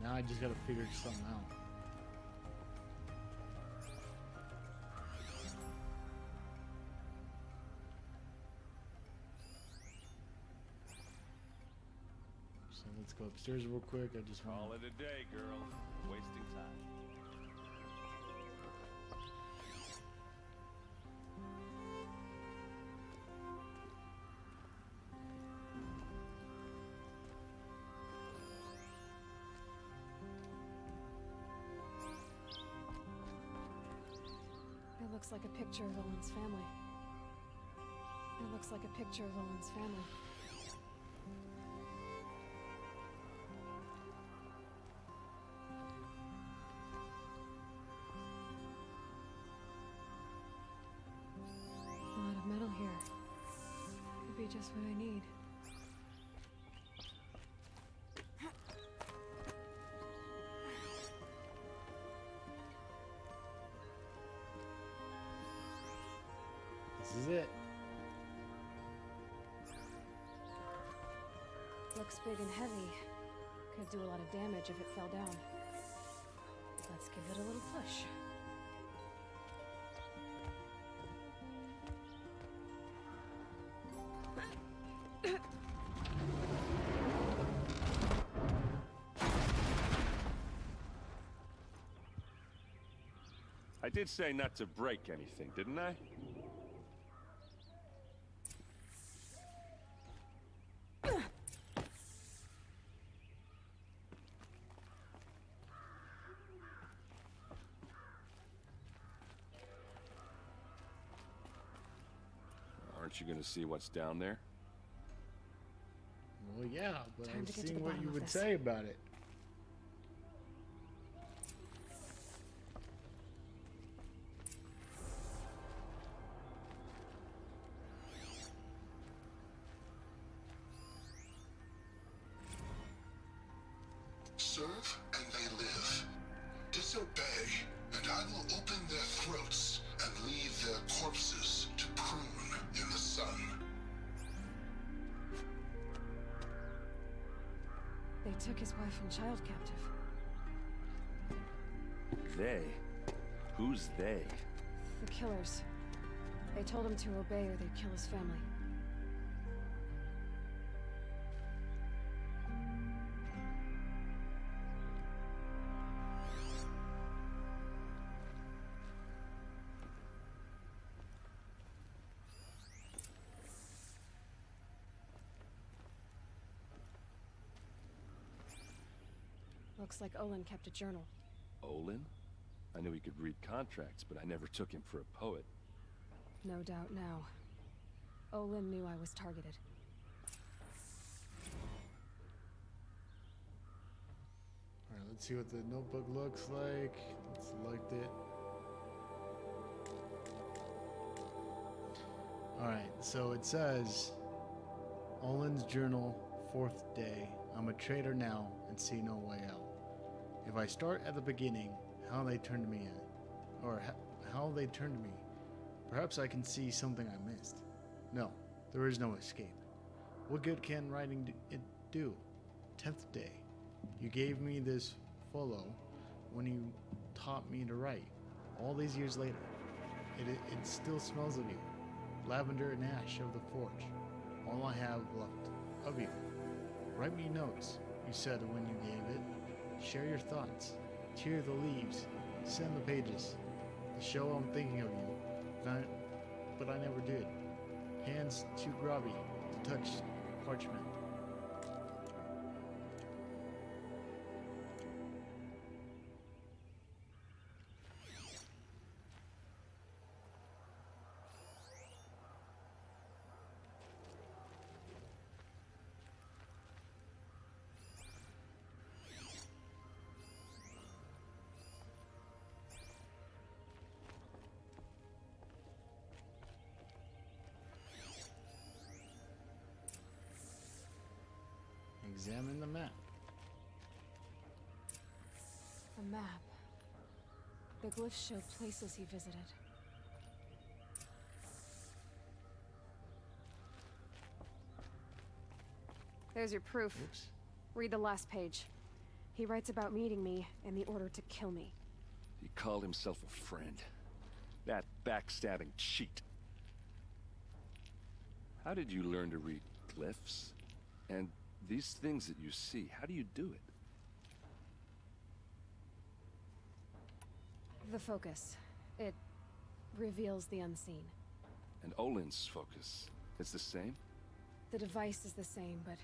Now I just gotta figure something out. So let's go upstairs real quick. I just want Call it a day, girl. Wasting time. It looks like a picture of Olin's family. It looks like a picture of Olin's family. A lot of metal here. Could be just what I need. This is it. Looks big and heavy. Could do a lot of damage if it fell down. Let's give it a little push. I did say not to break anything, didn't I? Aren't you gonna see what's down there? Well, yeah, but Time I'm to get to seeing the what bottom you of would this. say about it. Serve and they live. Disobey, and I will open their throats and leave their corpses to prune in the sun. took his wife and child captive. They? Who's they? The killers. They told him to obey or they'd kill his family. Looks like Olin kept a journal. Olin? I knew he could read contracts, but I never took him for a poet. No doubt now. Olin knew I was targeted. Alright, let's see what the notebook looks like. Let's select it. Alright, so it says Olin's journal, 4th day. I'm a traitor now and see no way out. If I start at the beginning, how they turned me in, or how they turned me, perhaps I can see something I missed. No, there is no escape. What good can writing it do? 10th day. You gave me this follow when you taught me to write. All these years later, it still smells of you. Lavender and ash of the forge. All I have left of you. Write me notes, you said when you gave it. Share your thoughts. Tear the leaves. Send the pages. To show I'm thinking of you. But I never did. Hands too grubby to touch parchment. Examine the map. A map. The glyphs show places he visited. There's your proof. Oops. Read the last page. He writes about meeting me and the order to kill me. He called himself a friend. That backstabbing cheat. How did you learn to read glyphs? And these things that you see, how do you do it? The focus. It reveals the unseen. And Olin's focus is the same? The device is the same, but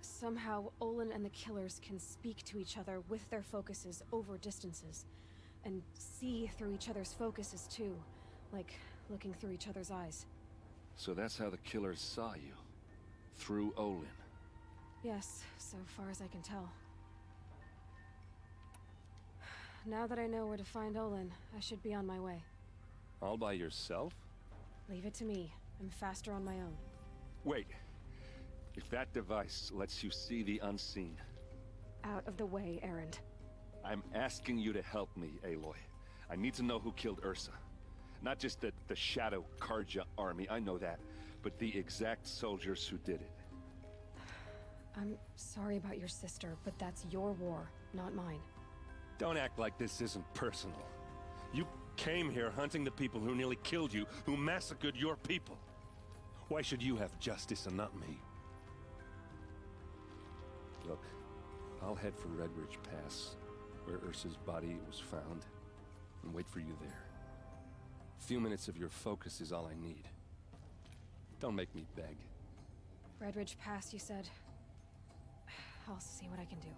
somehow Olin and the killers can speak to each other with their focuses over distances, and see through each other's focuses too, like looking through each other's eyes. So that's how the killers saw you? Through Olin? Yes, so far as I can tell. Now that I know where to find Olin, I should be on my way. All by yourself? Leave it to me. I'm faster on my own. Wait. If that device lets you see the unseen... Out of the way, Erend. I'm asking you to help me, Aloy. I need to know who killed Ursa. Not just the Shadow Karja army, I know that, but the exact soldiers who did it. I'm sorry about your sister, but that's your war, not mine. Don't act like this isn't personal. You came here hunting the people who nearly killed you, who massacred your people. Why should you have justice and not me? Look, I'll head for Redridge Pass, where Ursa's body was found, and wait for you there. A few minutes of your focus is all I need. Don't make me beg. Redridge Pass, you said? I'll see what I can do.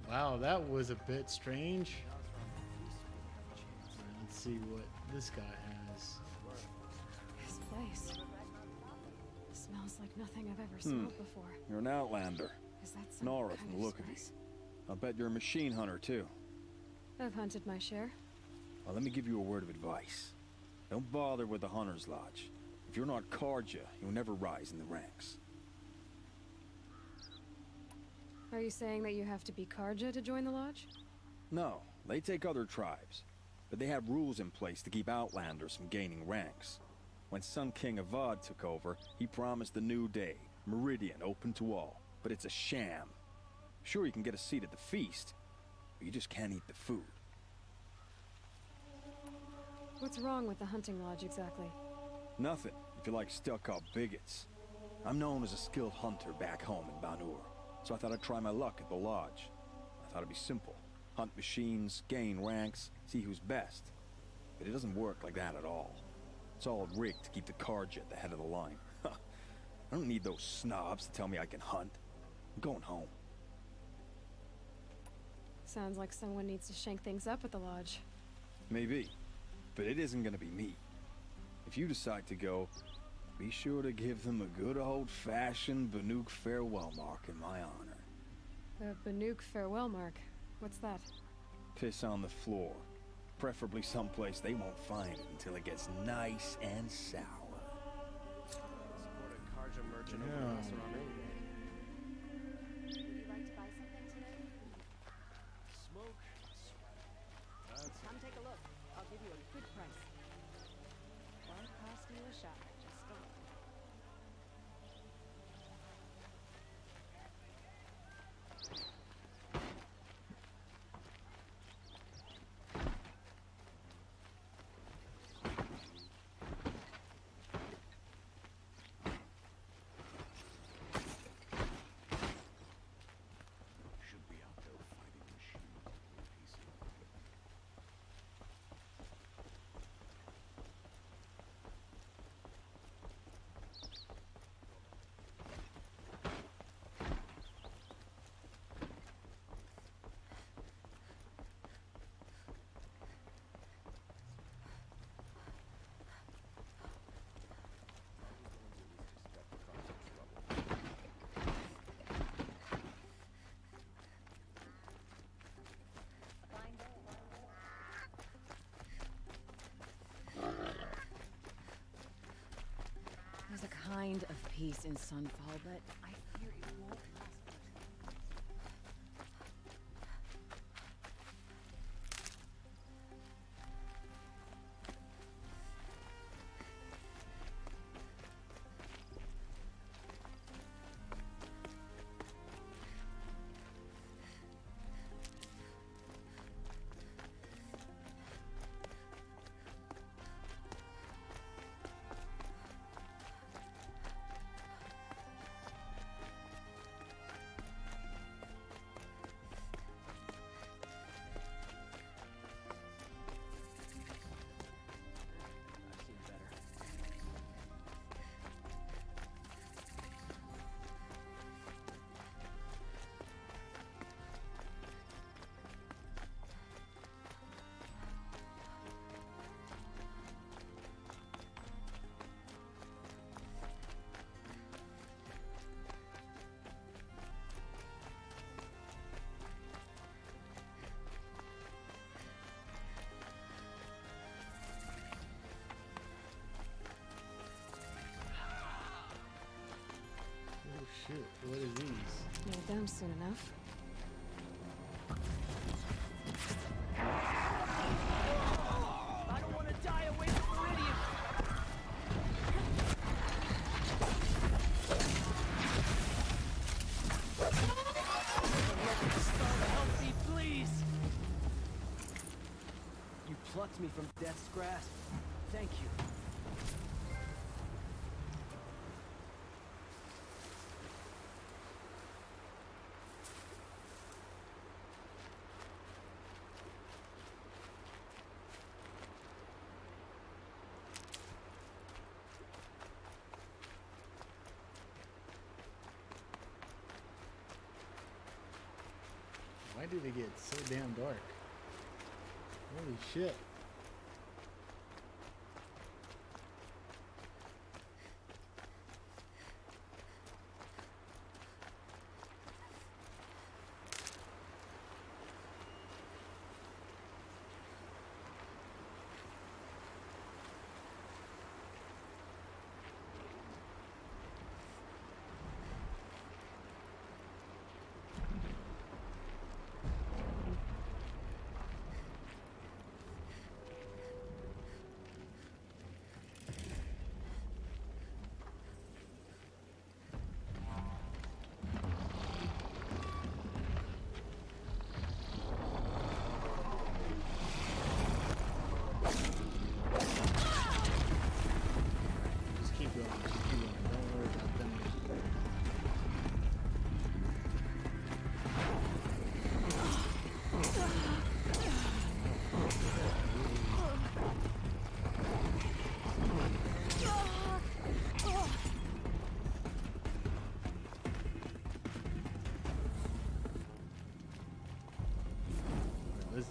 Wow, that was a bit strange. Let's see what this guy has. This place smells like nothing I've ever smelled before. You're an outlander. Is that some Nora kind from the of look of you. spice? I'll bet you're a machine hunter, too. I've hunted my share. Well, let me give you a word of advice. Don't bother with the Hunter's Lodge. If you're not Karja, you'll never rise in the ranks. Are you saying that you have to be Karja to join the lodge? No, they take other tribes. But they have rules in place to keep Outlanders from gaining ranks. When Sun King Avad took over, he promised a new day, Meridian open to all. But it's a sham. Sure, you can get a seat at the feast, but you just can't eat the food. What's wrong with the hunting lodge exactly? Nothing, if you like stuck-up bigots. I'm known as a skilled hunter back home in Banur, so I thought I'd try my luck at the lodge. I thought it'd be simple. Hunt machines, gain ranks, see who's best. But it doesn't work like that at all. It's all rigged to keep the Karja at the head of the line. I don't need those snobs to tell me I can hunt. I'm going home. Sounds like someone needs to shank things up at the lodge. Maybe, but it isn't gonna be me. If you decide to go, be sure to give them a good old-fashioned Banuk farewell mark in my honor. The Banuk farewell mark. What's that? Piss on the floor. Preferably someplace they won't find it until it gets nice and sour. Support a Karja merchant over Yeah. the restaurant any day. Would you like to buy something today? Smoke, sweat. Come take a look. I'll give you a good price. Won't cost you a shot, just a look. Should be out there fighting machines in peace. There's a kind of peace in Sunfall, but I fear it won't last forever. I've seen better. Oh shit, what are these? Nail them soon enough. I don't want to die away from Meridian. Help me, please. You plucked me from death's grasp. Thank you. Why did it get so damn dark? Holy shit.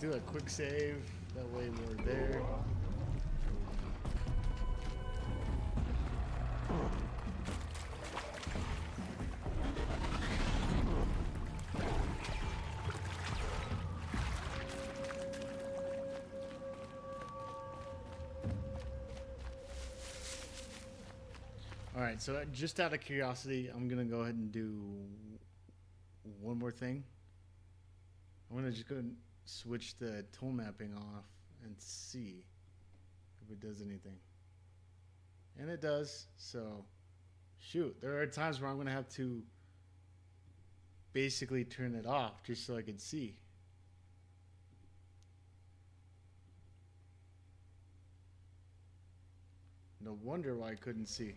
do a quick save. That way we're there. Alright, so just out of curiosity, I'm going to go ahead and do one more thing. I'm going to just go and switch the tool mapping off and see if it does anything. And it does, so shoot. There are times where I'm going to have to basically turn it off just so I can see. No wonder why I couldn't see.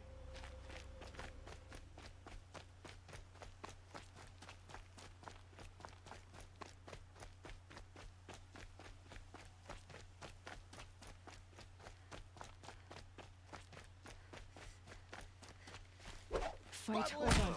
Fight, hold on.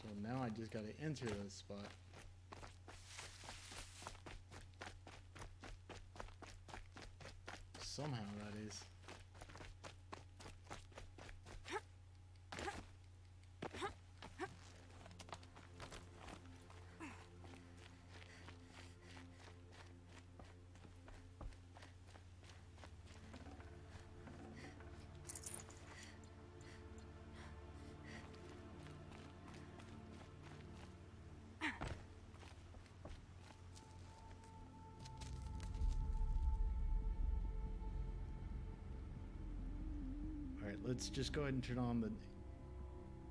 So now I just gotta enter this spot. Somehow that is. Alright, let's just go ahead and turn on the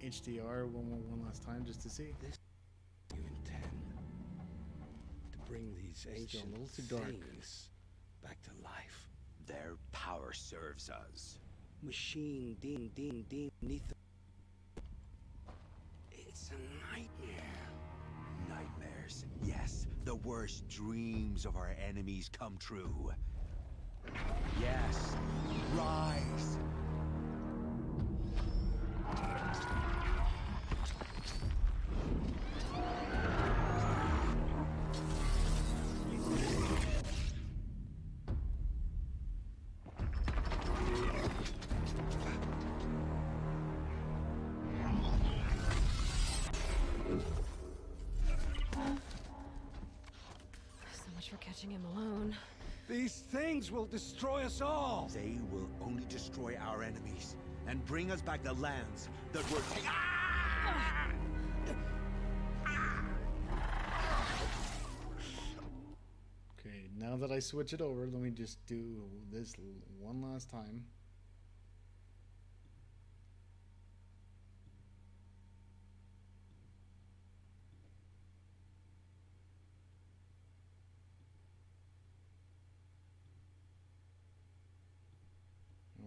HDR one last time just to see. You intend to bring these ancient a little too dark. things back to life. Their power serves us. Machine ding neath the... It's a nightmare. Nightmares, yes. The worst dreams of our enemies come true. Yes, rise! So much for catching him alone. These things will destroy us all! They will only destroy our enemies and bring us back the lands that were taken. Okay, now that I switch it over, let me just do this one last time.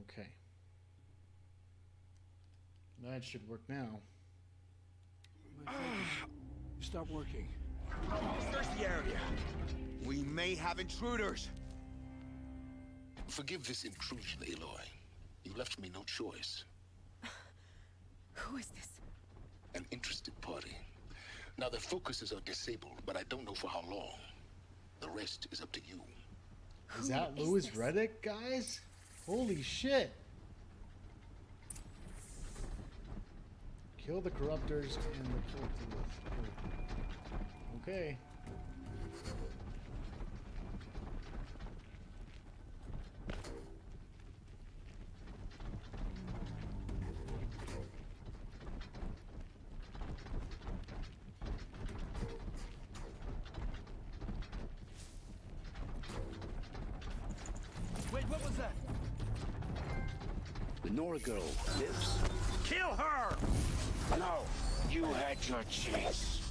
Okay. That should work now. Stop working. Search the area. We may have intruders. Forgive this intrusion, Aloy. You left me no choice. Who is this? An interested party. Now their focuses are disabled, but I don't know for how long. The rest is up to you. Is that Louis Reddick, guys? Holy shit! Kill the corruptors and the cultists. Okay. Wait, what was that? The Nora girl lives. Kill her! No, you had your chance.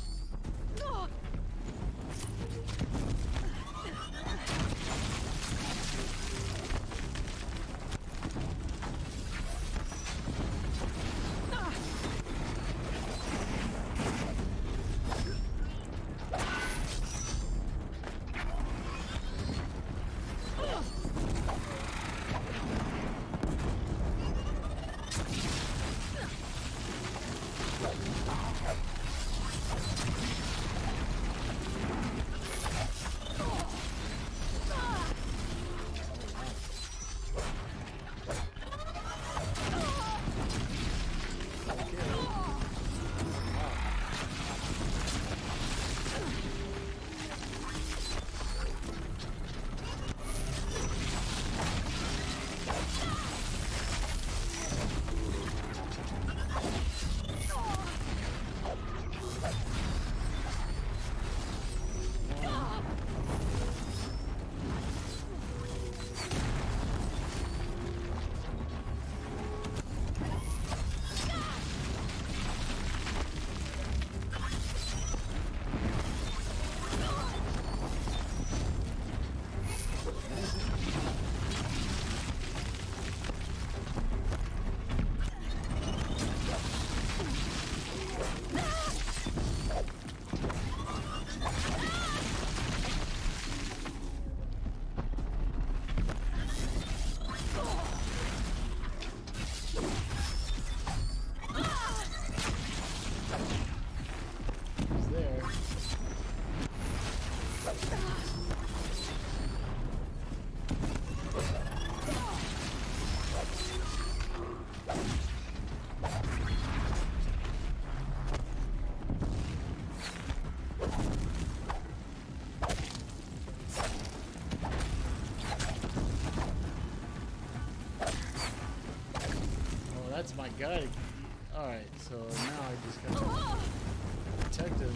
my god. Alright, so now I just gotta protect him.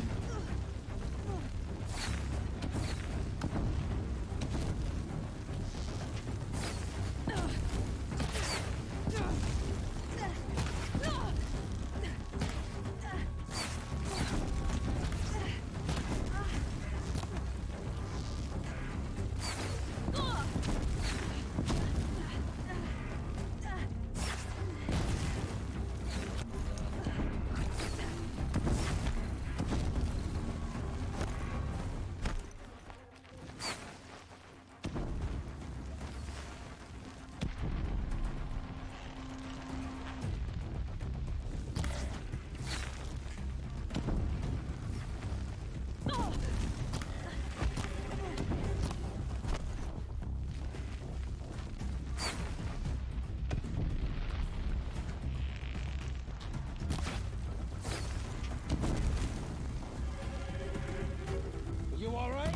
You all right?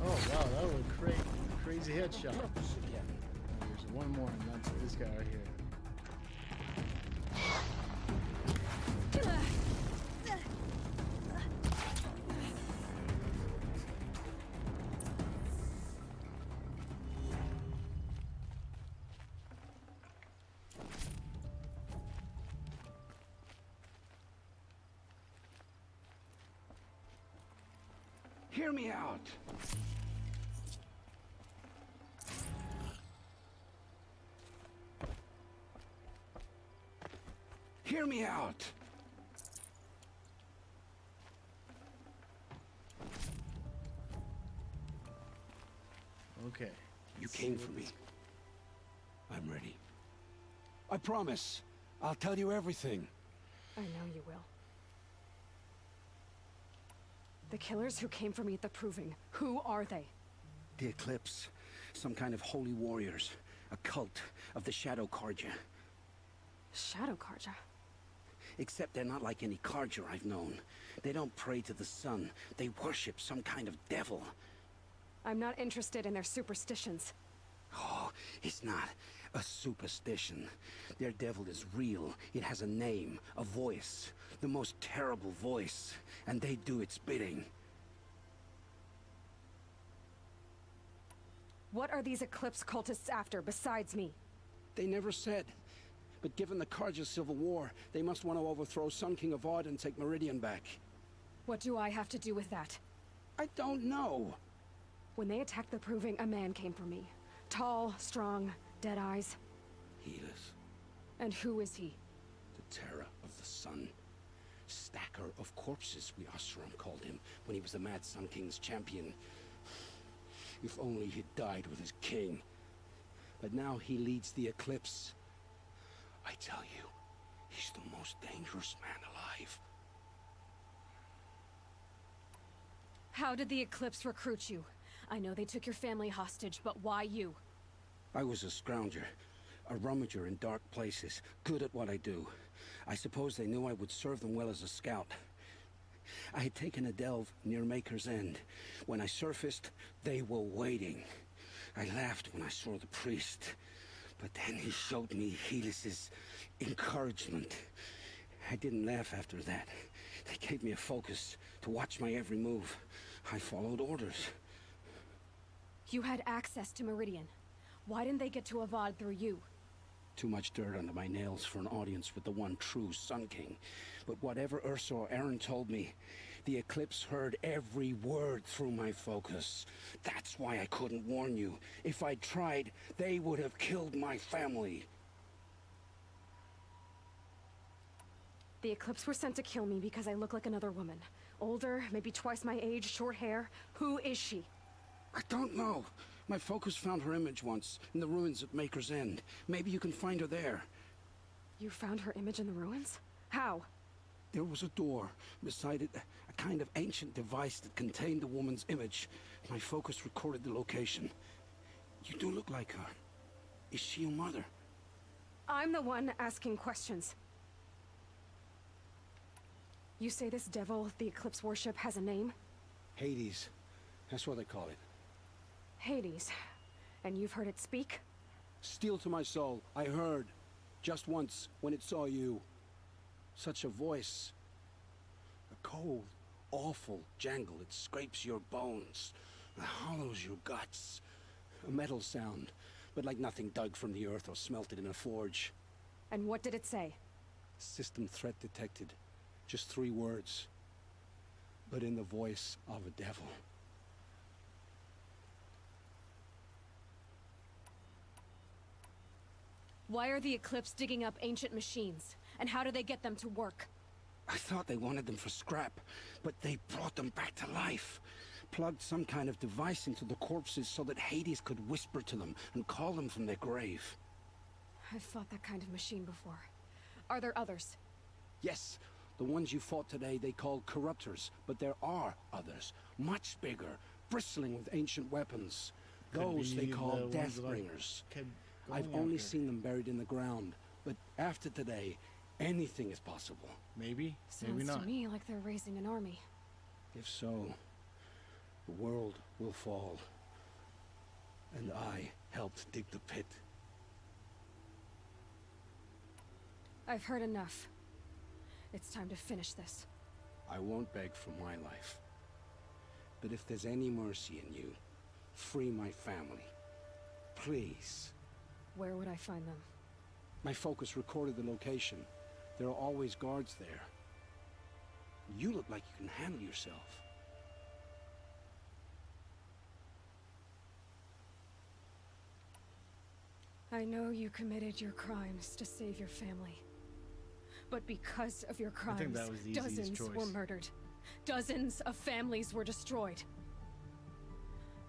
Oh wow, that was a crazy headshot. There's one more, and that's this guy right here. Hear me out. Hear me out. Okay. You came for me. I'm ready. I promise. I'll tell you everything. I know you will. The killers who came for me at the Proving, who are they? The Eclipse. Some kind of holy warriors. A cult of the Shadow Karja. Shadow Karja? Except they're not like any Karja I've known. They don't pray to the sun. They worship some kind of devil. I'm not interested in their superstitions. Oh, it's not a superstition. Their devil is real. It has a name, a voice. The most terrible voice. And they do its bidding. What are these Eclipse cultists after, besides me? They never said. But given the Karja civil war, they must want to overthrow Sun King Avad and take Meridian back. What do I have to do with that? I don't know. When they attacked the Proving, a man came for me. Tall, strong, dead eyes. Helis. And who is he? The terror of the sun. Stacker of corpses, we Oseram called him, when he was the Mad Sun King's champion. If only he'd died with his king. But now he leads the Eclipse. I tell you, he's the most dangerous man alive. How did the Eclipse recruit you? I know they took your family hostage, but why you? I was a scrounger, a rummager in dark places, good at what I do. I suppose they knew I would serve them well as a scout. I had taken a delve near Maker's End. When I surfaced, they were waiting. I laughed when I saw the priest, but then he showed me Helis's encouragement. I didn't laugh after that. They gave me a focus to watch my every move. I followed orders. You had access to Meridian. Why didn't they get to Avad through you? Too much dirt under my nails for an audience with the one true Sun King. But whatever Ursa or Aaron told me, the Eclipse heard every word through my focus. That's why I couldn't warn you. If I'd tried, they would have killed my family. The Eclipse were sent to kill me because I look like another woman. Older, maybe twice my age, short hair. Who is she? I don't know. My focus found her image once, in the ruins at Maker's End. Maybe you can find her there. You found her image in the ruins? How? There was a door. Beside it, a kind of ancient device that contained the woman's image. My focus recorded the location. You do look like her. Is she your mother? I'm the one asking questions. You say this devil the Eclipse worship has a name? Hades. That's what they call it. Hades. And you've heard it speak? Steel to my soul, I heard. Just once, when it saw you. Such a voice. A cold, awful jangle. It scrapes your bones. It hollows your guts. A metal sound, but like nothing dug from the earth or smelted in a forge. And what did it say? System threat detected. Just 3 words. But in the voice of a devil. Why are the Eclipse digging up ancient machines? And how do they get them to work? I thought they wanted them for scrap, but they brought them back to life. Plugged some kind of device into the corpses so that Hades could whisper to them and call them from their grave. I've fought that kind of machine before. Are there others? Yes, the ones you fought today they call corruptors, but there are others, much bigger, bristling with ancient weapons. Those they call Deathbringers. I've only seen them buried in the ground, but after today, anything is possible. Maybe, Sounds maybe not. to me like they're raising an army. If so, the world will fall. And I helped dig the pit. I've heard enough. It's time to finish this. I won't beg for my life. But if there's any mercy in you, free my family. Please. Where would I find them? My focus recorded the location. There are always guards there. You look like you can handle yourself. I know you committed your crimes to save your family. But because of your I think crimes, that was the easiest dozens choice. were murdered. Dozens of families were destroyed.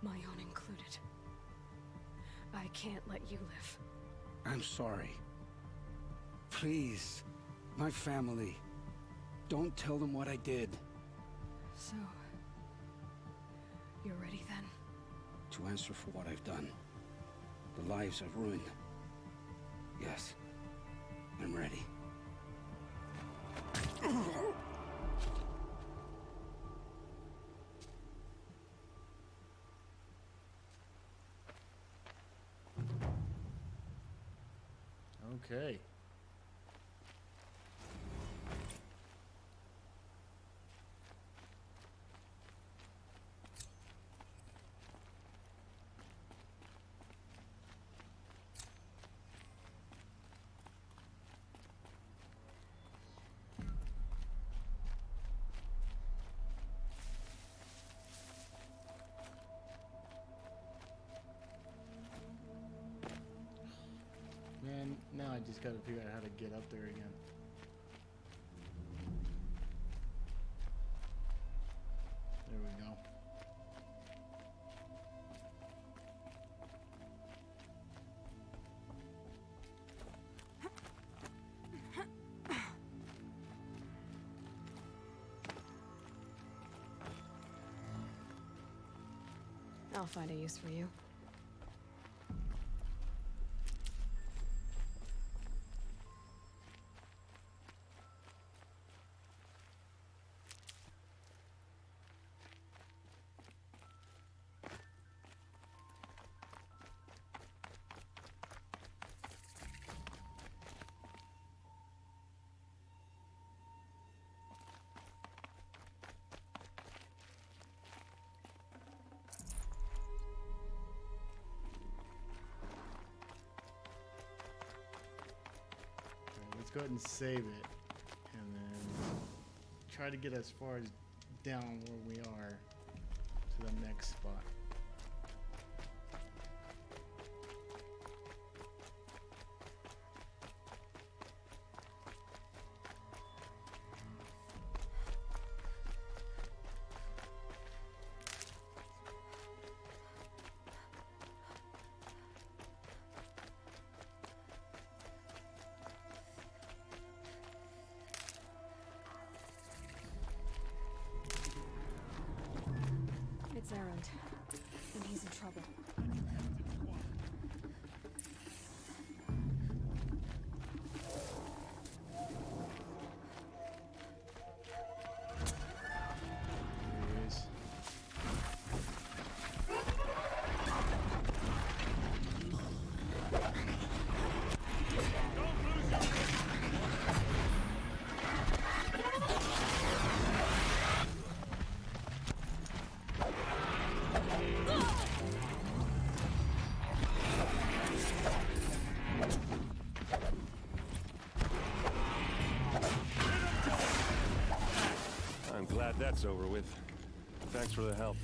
My own included. I can't let you live. I'm sorry. Please, my family. Don't tell them what I did. So, you're ready then? To answer for what I've done. The lives I've ruined. Yes, I'm ready. Okay. Man, now I just gotta figure out how to get up there again. There we go. I'll find a use for you. Let's go ahead and save it, and then try to get as far as down where we are to the next spot. It's Erend, and he's in trouble. I'm glad that's over with. Thanks for the help.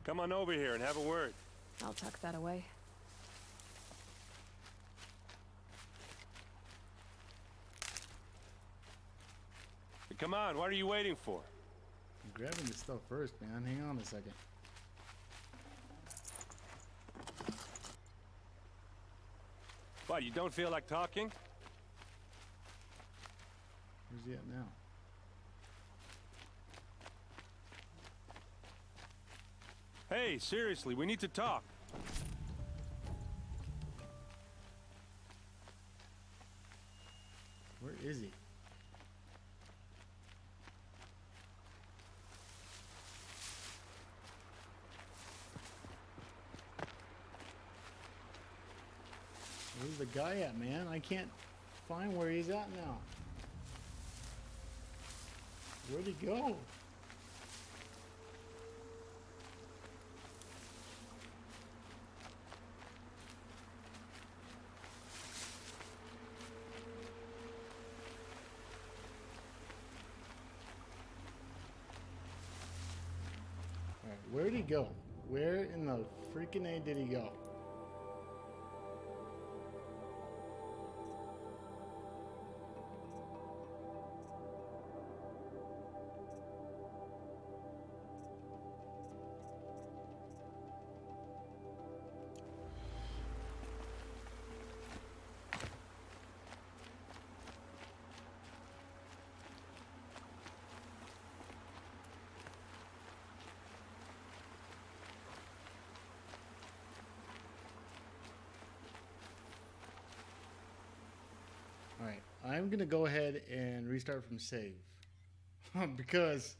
Come on over here and have a word. I'll tuck that away. Come on, what are you waiting for? I'm grabbing this stuff first, man. Hang on a second. What, you don't feel like talking? Where's he at now? Hey, seriously, we need to talk. Where is he? Where's the guy at, man? I can't find where he's at now. Where'd he go? Alright, where'd he go? Where in the freaking A did he go? Alright, I'm gonna go ahead and restart from save. Because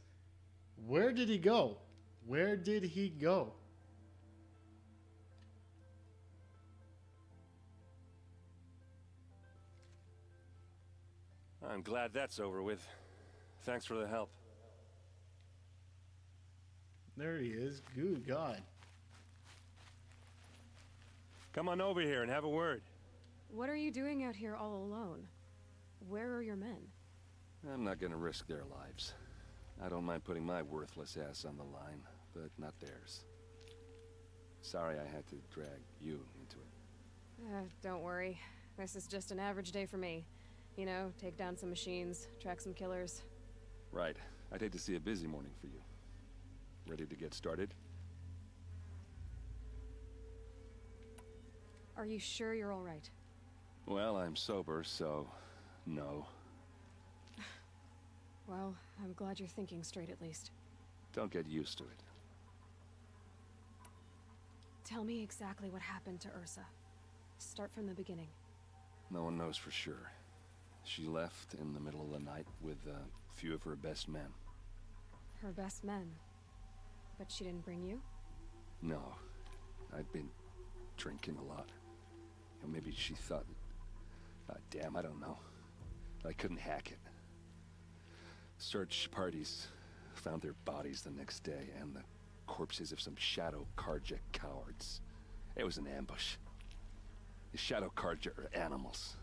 where did he go? Where did he go? I'm glad that's over with. Thanks for the help. There he is. Good God. Come on over here and have a word. What are you doing out here all alone? Where are your men? I'm not gonna risk their lives. I don't mind putting my worthless ass on the line, but not theirs. Sorry I had to drag you into it. Don't worry. This is just an average day for me. You know, take down some machines, track some killers. Right. I'd hate to see a busy morning for you. Ready to get started? Are you sure you're all right? Well, I'm sober, so no. Well, I'm glad you're thinking straight at least. Don't get used to it. Tell me exactly what happened to Ursa. Start from the beginning. No one knows for sure. She left in the middle of the night with a few of her best men. Her best men? But she didn't bring you? No. I'd been drinking a lot. Or maybe she thought... damn, I don't know. I couldn't hack it. Search parties found their bodies the next day and the corpses of some Shadow Karja cowards. It was an ambush. The Shadow Karja are animals.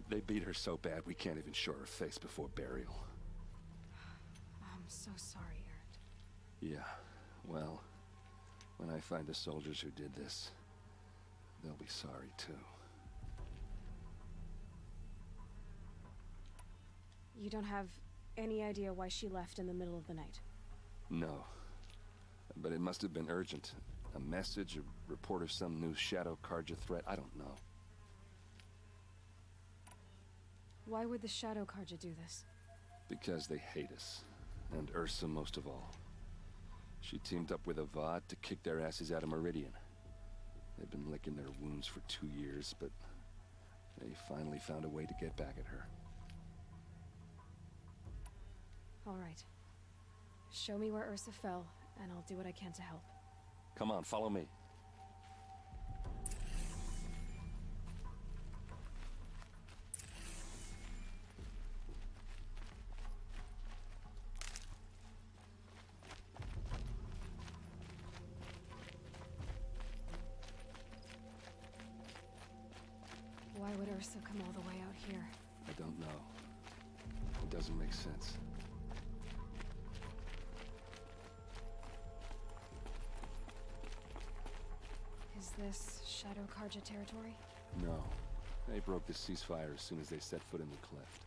They beat her so bad we can't even show her face before burial. I'm so sorry, Aaron. Yeah, well, when I find the soldiers who did this, they'll be sorry too. You don't have any idea why she left in the middle of the night? No, but it must have been urgent. A message, a report of some new Shadow Karja threat, I don't know. Why would the Shadow Karja do this? Because they hate us, and Ursa most of all. She teamed up with Avad to kick their asses out of Meridian. They've been licking their wounds for 2 years, but they finally found a way to get back at her. All right. Show me where Ursa fell, and I'll do what I can to help. Come on, follow me. Ursa come all the way out here? I don't know. It doesn't make sense. Is this Shadow Karja territory? No. They broke the ceasefire as soon as they set foot in the cleft.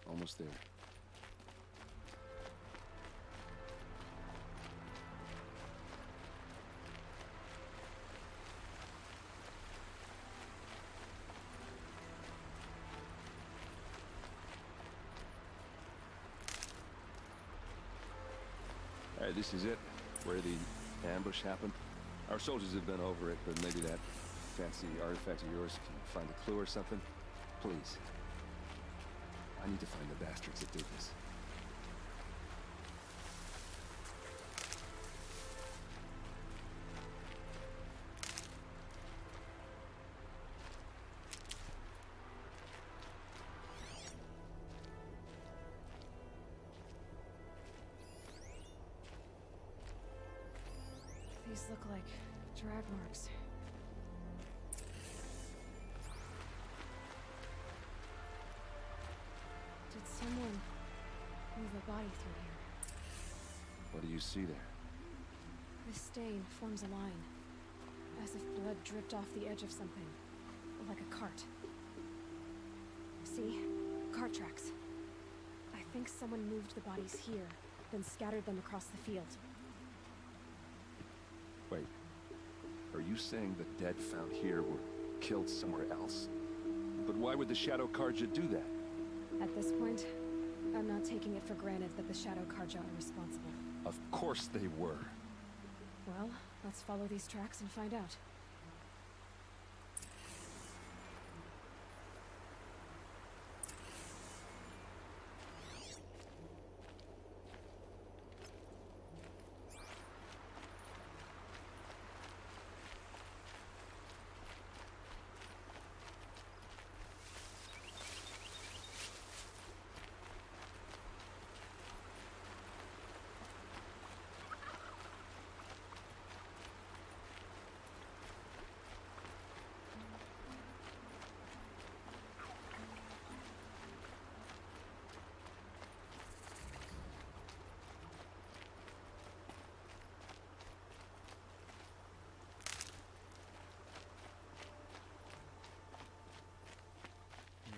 Almost there. Alright, this is it. Where the ambush happened. Our soldiers have been over it, but maybe that fancy artifact of yours can find a clue or something? Please. I need to find the bastards that did this. These look like drag marks. Did someone move a body through here? What do you see there? This stain forms a line, as if blood dripped off the edge of something, like a cart. See? Cart tracks. I think someone moved the bodies here, then scattered them across the field. Wait. Are you saying the dead found here were killed somewhere else? But why would the Shadow Karja do that? At this point, I'm not taking it for granted that the Shadow Karja are responsible. Of course they were. Well, let's follow these tracks and find out.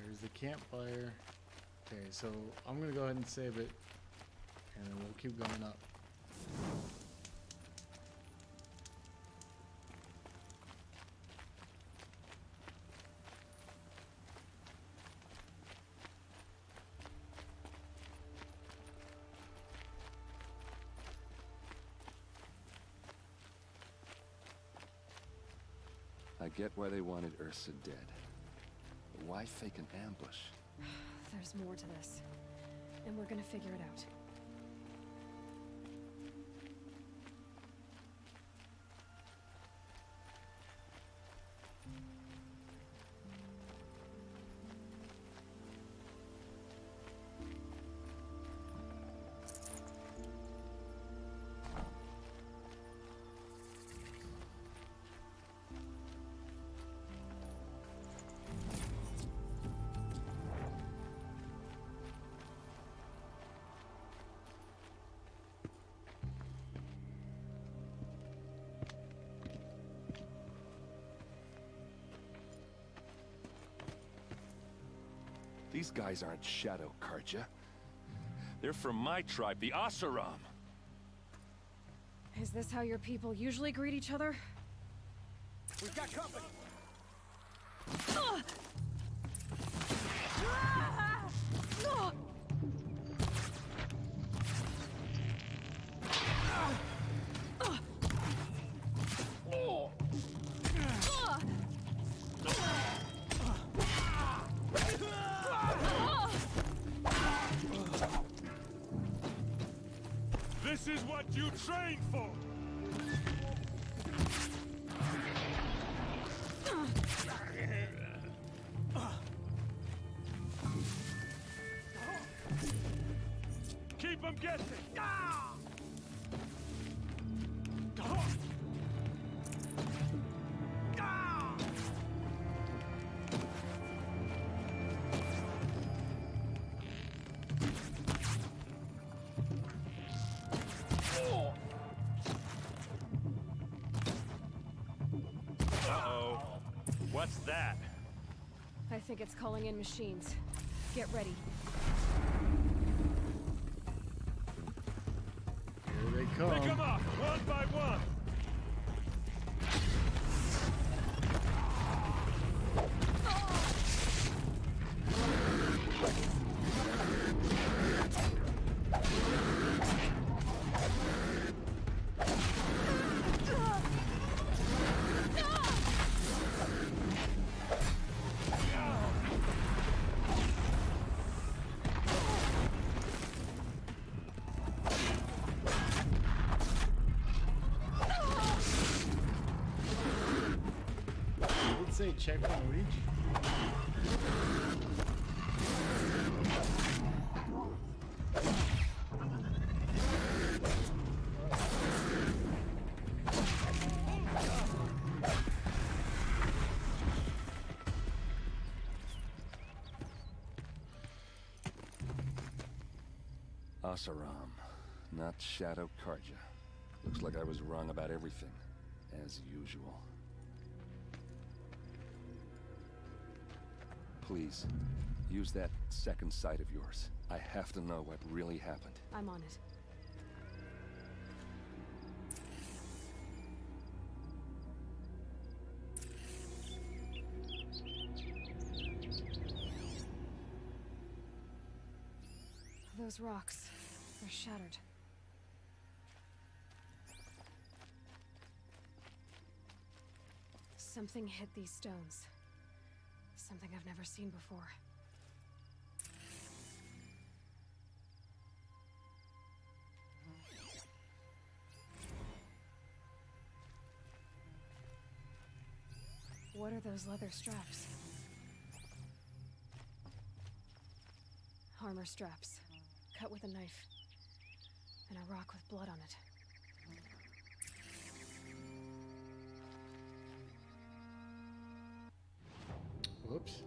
There's the campfire. Okay, so I'm gonna go ahead and save it, and then we'll keep going up. I get why they wanted Ursa dead. But why fake an ambush? There's more to this, and we're gonna figure it out. These guys aren't Shadow Karja. They're from my tribe, the Oseram. Is this how your people usually greet each other? We've got company! This is what you trained for! I'm guessing. Ah! Uh-oh. What's that? I think it's calling in machines. Get ready. Here they come. Pick 'em off, one by one. Say checkpoint reach. Asaram, not Shadow Karja. Looks like I was wrong about everything, as usual. Please, use that second sight of yours. I have to know what really happened. I'm on it. Those rocks, they're shattered. Something hit these stones. Something I've never seen before. What are those leather straps? Armor straps, cut with a knife, and a rock with blood on it. Whoops.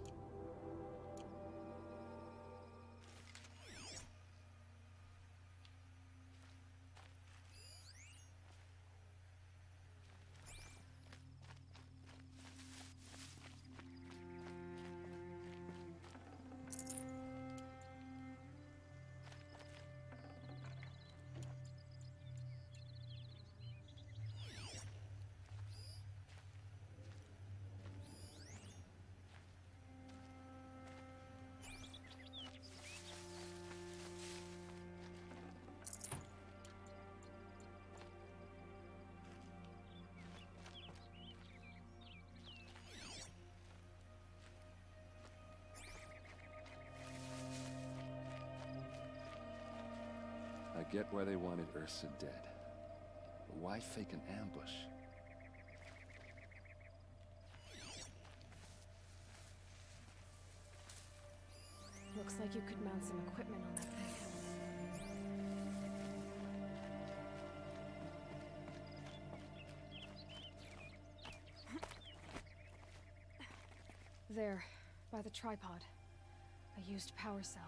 I get why they wanted Ursa dead. But why fake an ambush? Looks like you could mount some equipment on that thing. There, by the tripod. A used power cell.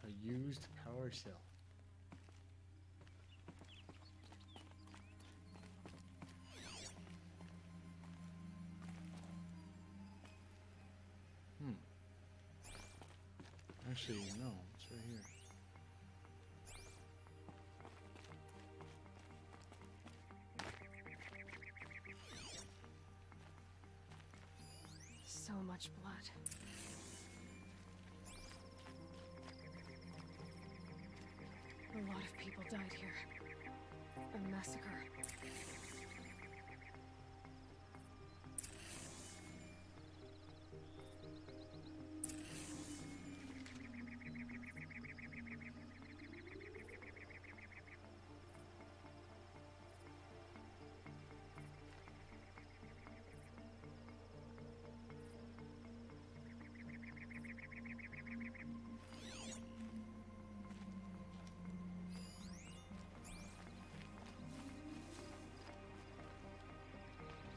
A used power cell. Actually, no, it's right here. So much blood. A lot of people died here. A massacre.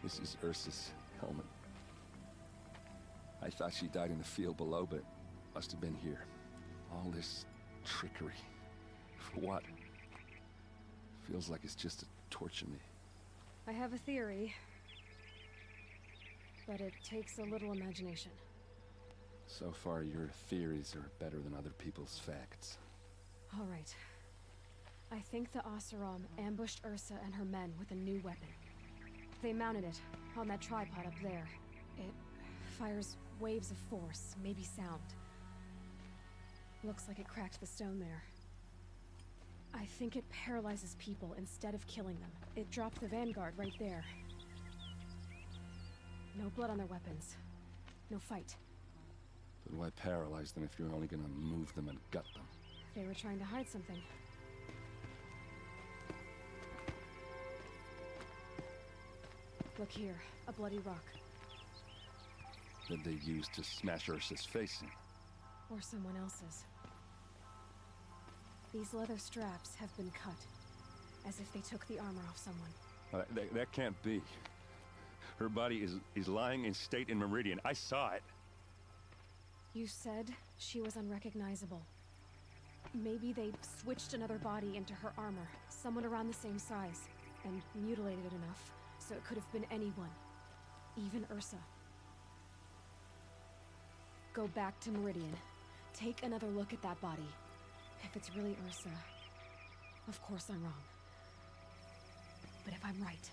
This is Ursa's helmet. I thought she died in the field below, but must have been here. All this trickery. For what? Feels like it's just to torture me. I have a theory, but it takes a little imagination. So far, your theories are better than other people's facts. All right. I think the Oseram ambushed Ursa and her men with a new weapon. They mounted it on that tripod up there. It fires waves of force, maybe sound. Looks like it cracked the stone there. I think it paralyzes people instead of killing them. It dropped the vanguard right there. No blood on their weapons. No fight. But why paralyze them if you're only gonna move them and gut them? They were trying to hide something. Look here, a bloody rock. That they used to smash Ursa's face in. Or someone else's. These leather straps have been cut, as if they took the armor off someone. That can't be. Her body is lying in state in Meridian. I saw it. You said she was unrecognizable. Maybe they switched another body into her armor, someone around the same size, and mutilated it enough, so it could have been anyone. Even Ursa. Go back to Meridian. Take another look at that body. If it's really Ursa, of course I'm wrong. But if I'm right...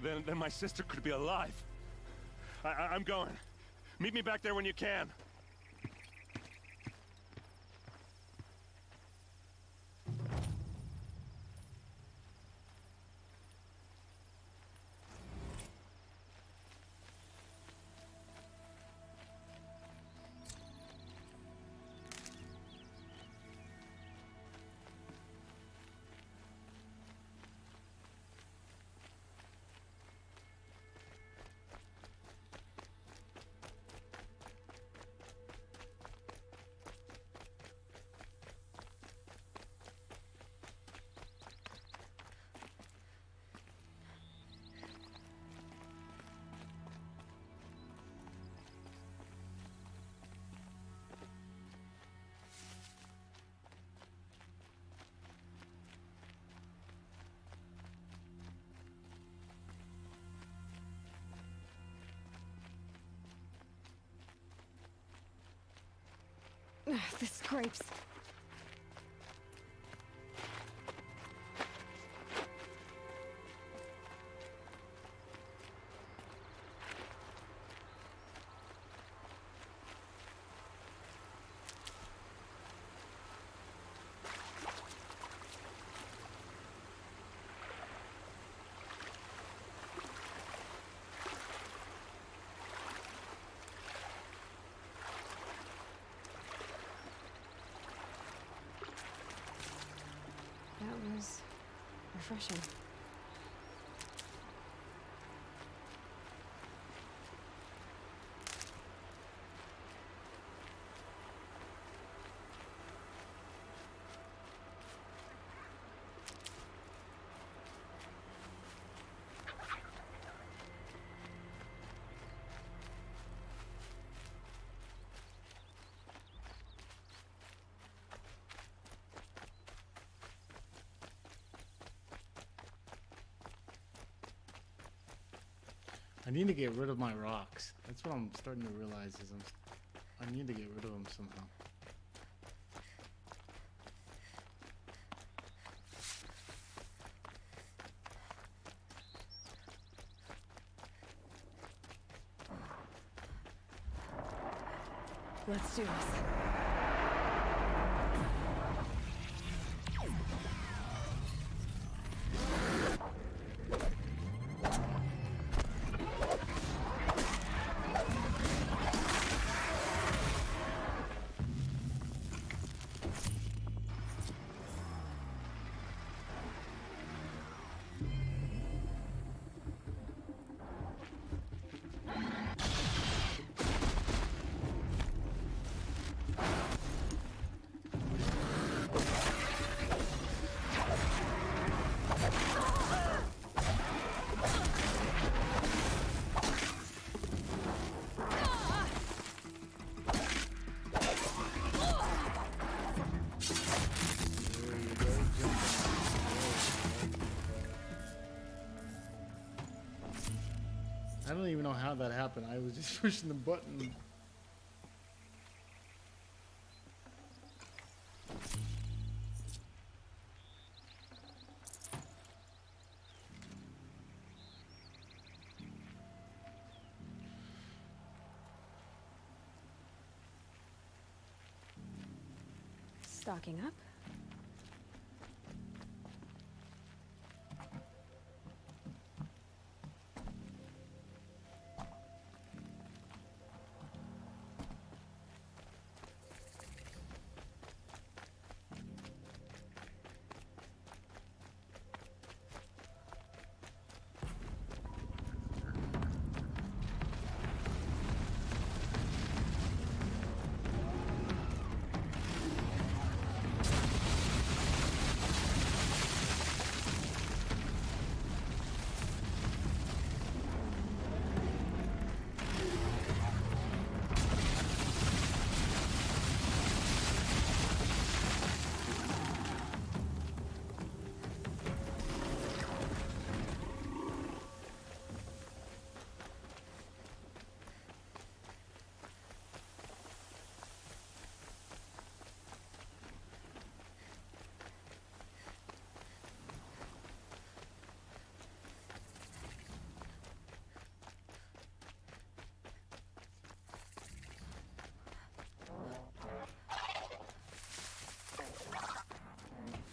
Then my sister could be alive. I'm going. Meet me back there when you can. The scrapes. That was refreshing. I need to get rid of my rocks. That's what I'm starting to realize is I need to get rid of him somehow. Let's do this. I don't even know how that happened. I was just pushing the button. Stocking up.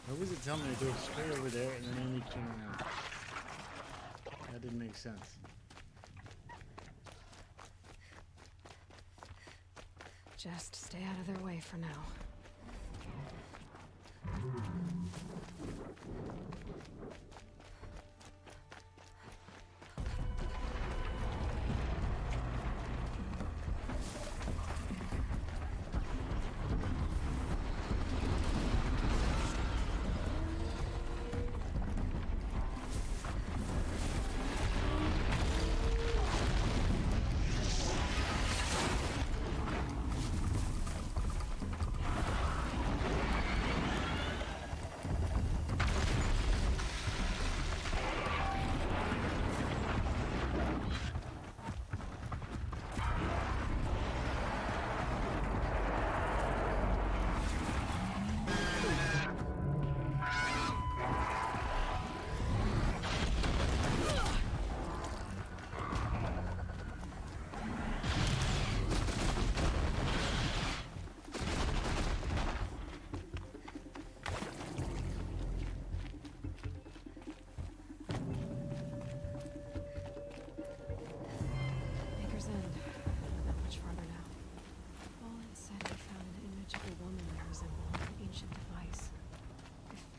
What was it telling me to go straight over there and then I need to turn around? That didn't make sense. Just stay out of their way for now.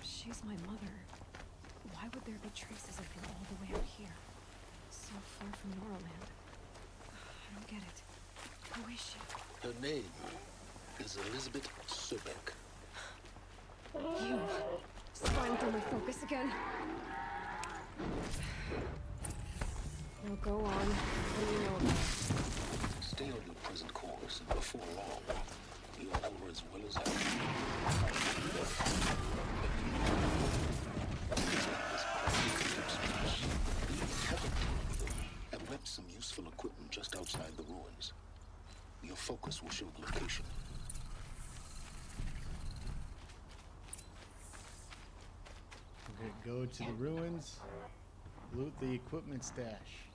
She's my mother. Why would there be traces of her all the way out here? So far from Norland. I don't get it. Who is she? Her name is Elizabeth Sobek. You spying through my focus again? Now go on. What do you know about it? Stay on your present course, and before long, you'll know her as well as I do. Have left some useful equipment just outside the ruins. Your focus will show the Go to the ruins, loot the equipment stash.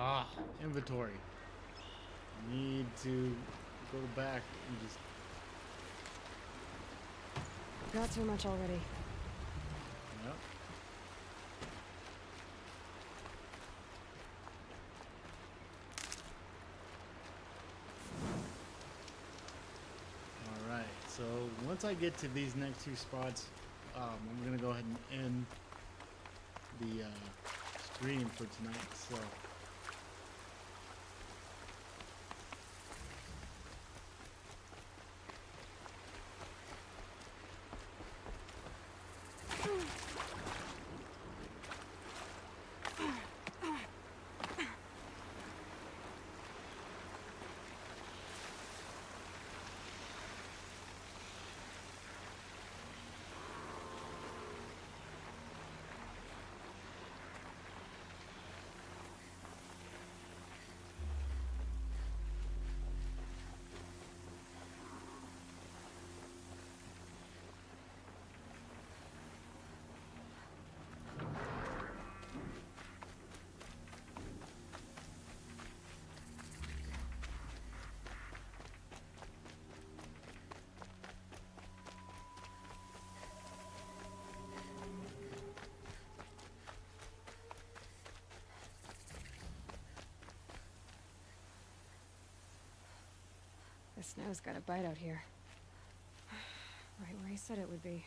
Ah, inventory. Need to go back and just... Got too much already. Yep. Alright, so once I get to these next two spots, I'm gonna go ahead and end the stream for tonight. So The snow's got a bite out here. Right where he said it would be.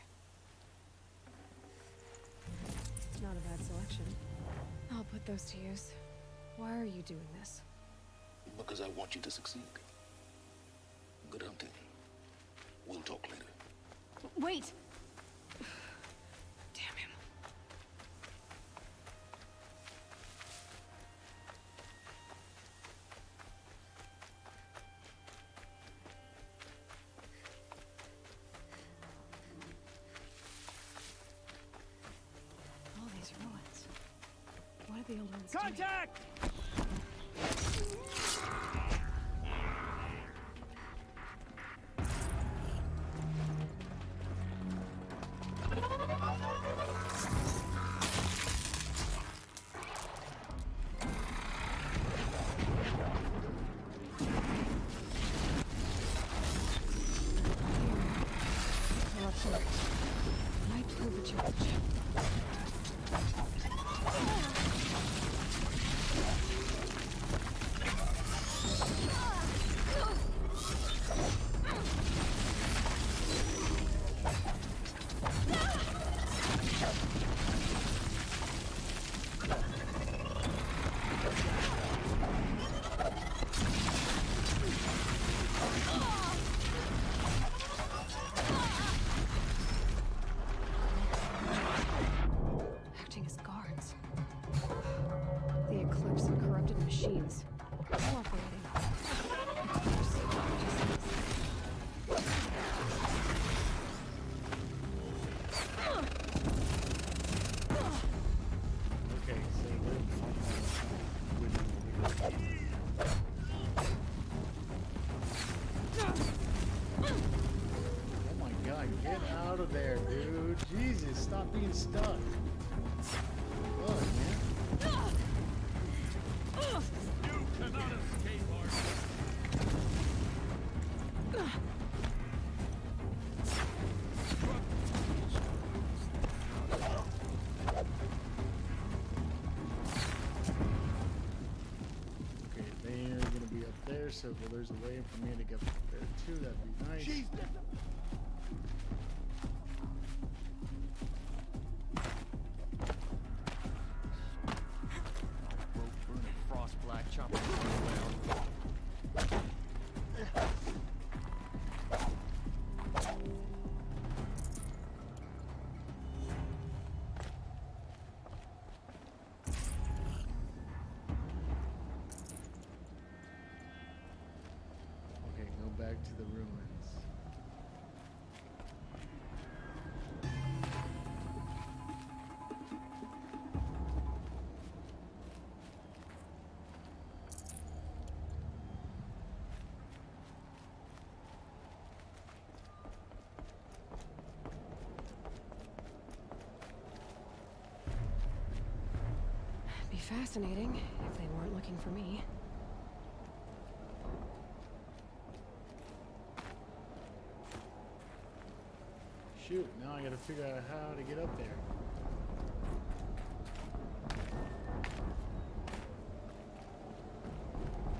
Not a bad selection. I'll put those to use. Why are you doing this? Because I want you to succeed. Good hunting. We'll talk later. Wait! Damn him. All these ruins. What are the old ones doing? Contact! Jesus, stop being stuck. Look, man. You cannot escape our... Okay, they're gonna be up there, so if there's a way for me to get up there too, that'd be nice. Frost black chopping around. Okay, go back to the ruins. Be fascinating if they weren't looking for me. Shoot, now I gotta figure out how to get up there.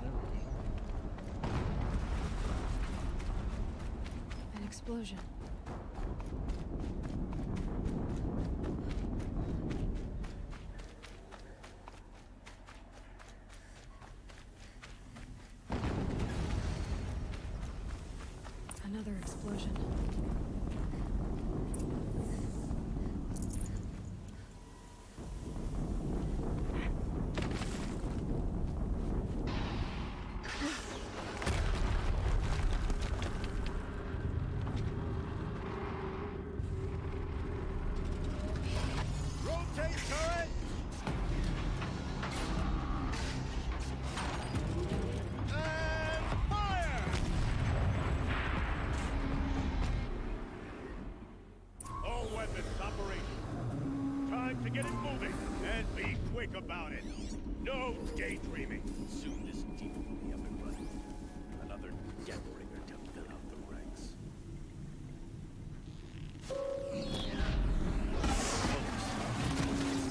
There we go. An explosion. Another explosion. Rotate turret! And fire! All weapons operational. Time to get it moving, and be quick about it. No daydreaming. Soon this team will be up and running. Another Deathbringer to fill out the ranks.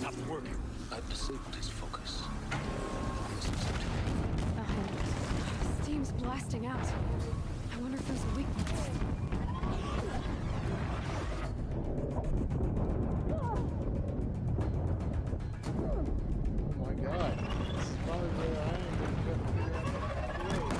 Stop working. I've disabled his focus. Steam's blasting out. I wonder if there's a weak point. Oh my god. This is probably where I am gonna figure out the way.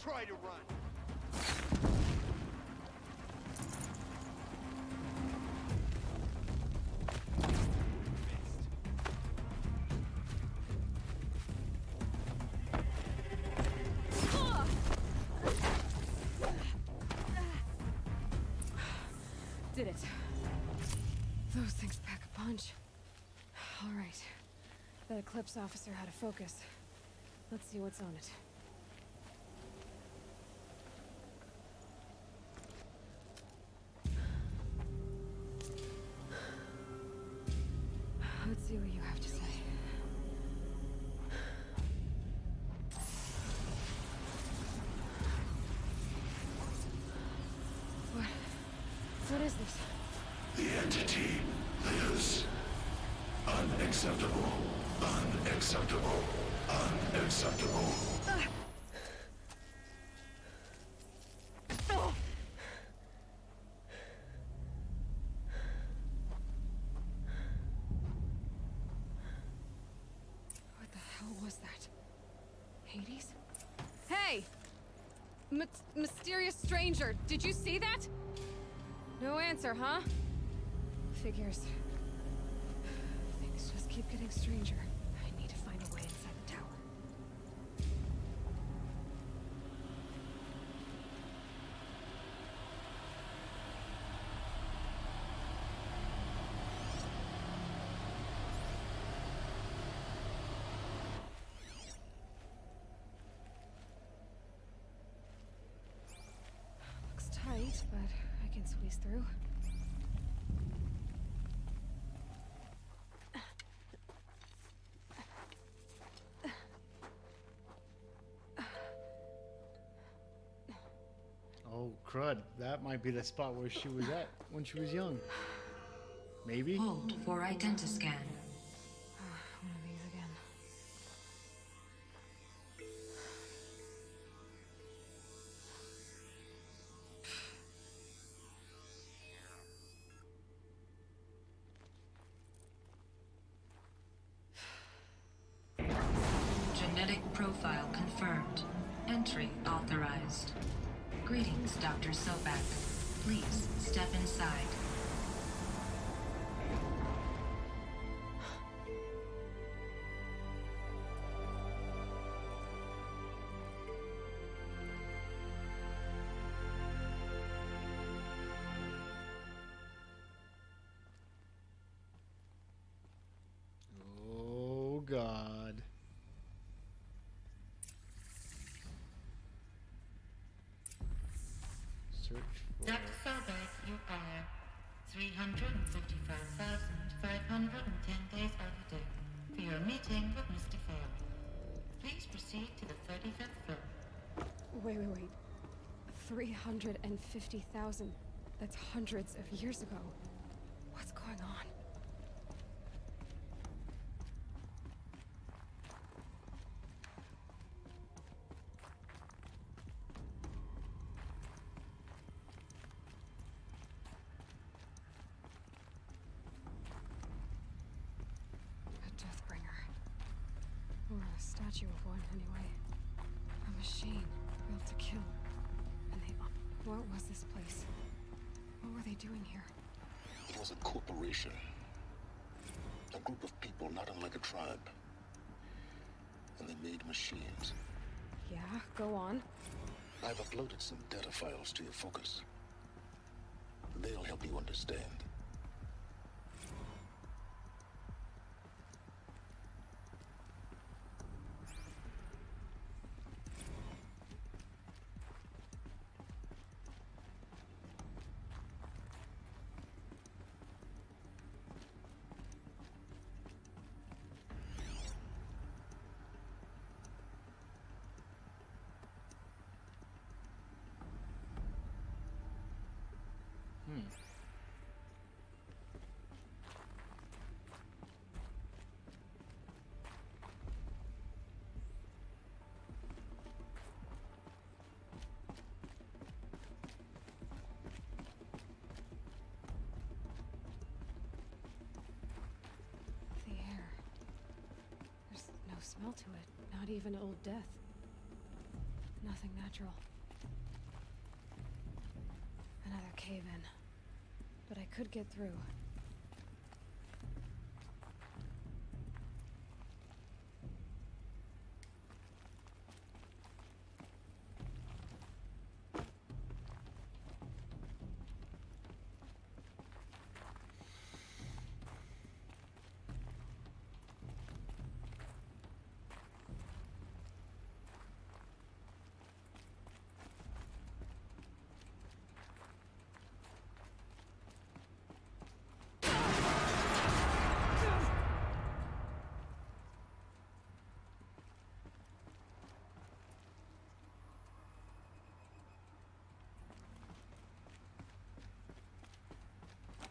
try to run. Did it. Those things pack a punch. All right. That Eclipse officer had a focus. Let's see what's on it. Let's see what you have to say. What is this? The entity lives. Unacceptable. Unacceptable. Unacceptable. What the hell was that? Hades? Hey! Mysterious stranger, did you see that? No answer, huh? Figures. Things just keep getting stranger. I need to find a way inside the tower. Looks tight, but I can squeeze through. Oh, crud. That might be the spot where she was at when she was young. Maybe? Hold for identiscan. One of these again. Genetic profile confirmed. Entry authorized. Greetings, Dr. Sobak. Please step inside. Oh, God. Search for... Dr. Sobak, you are 355,510 days overdue for your meeting with Mr. Fair. Please proceed to the 35th floor. Wait. 350,000. That's hundreds of years ago. What's going on? A Deathbringer. Or a statue of one, anyway. A machine built to kill. And they... What was this place? What were they doing here? It was a corporation. A group of people not unlike a tribe. And they made machines. Yeah, go on. I've uploaded some data files to your focus. They'll help you understand. The air. There's no smell to it. Not even Old Death. Nothing natural. Another cave-in. But I could get through.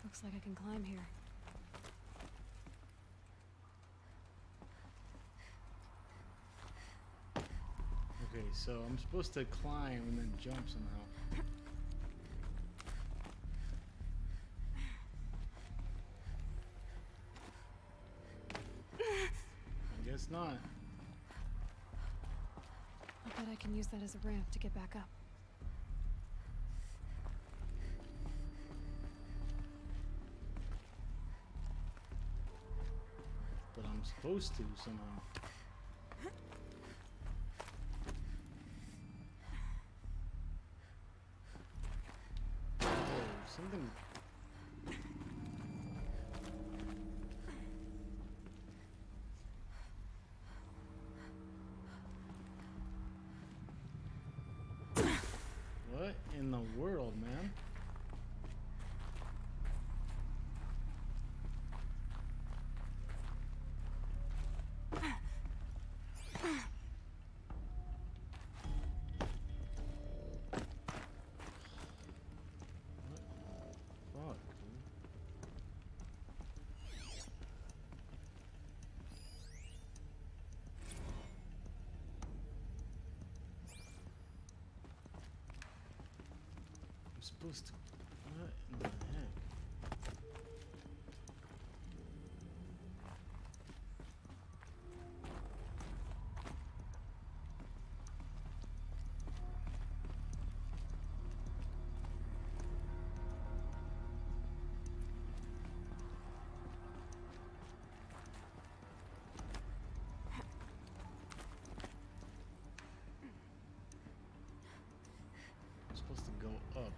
Looks like I can climb here. Okay, so I'm supposed to climb and then jump somehow. I guess not. I bet I can use that as a ramp to get back up. But I'm supposed to somehow. Oh, something. What in the world, man? Fuck, dude. I'm supposed to. What in the heck? I'm supposed to go up.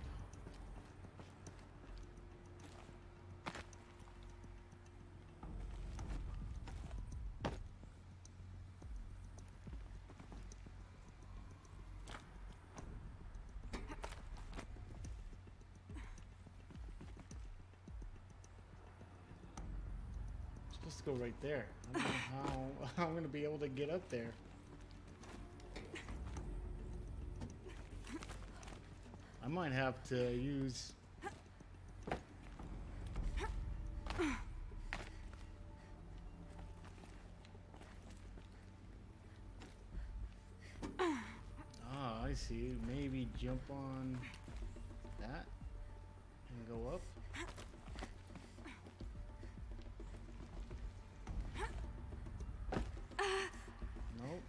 I'm supposed to go right there. I don't know how I'm gonna be able to get up there. I might have to use. Ah, I see. Maybe jump on that and go up. Nope.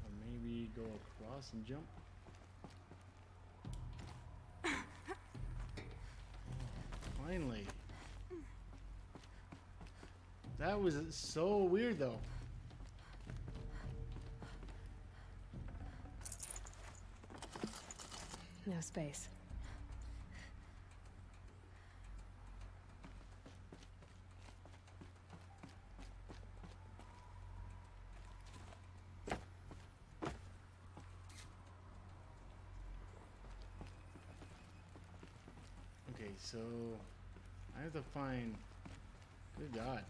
Or maybe go across and jump. Oh, finally. That was so weird though. No space. Okay, so I have to find. Good God.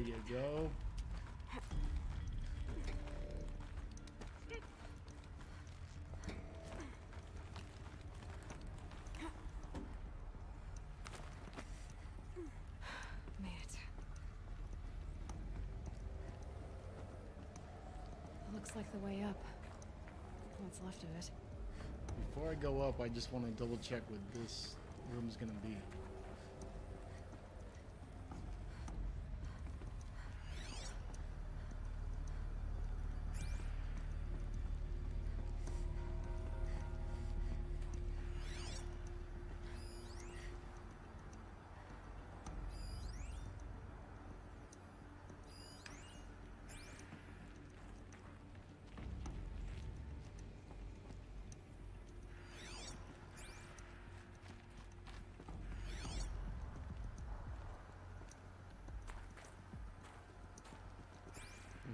you go. Made it. Looks like the way up. What's left of it. Before I go up, I just want to double check what this room's gonna be.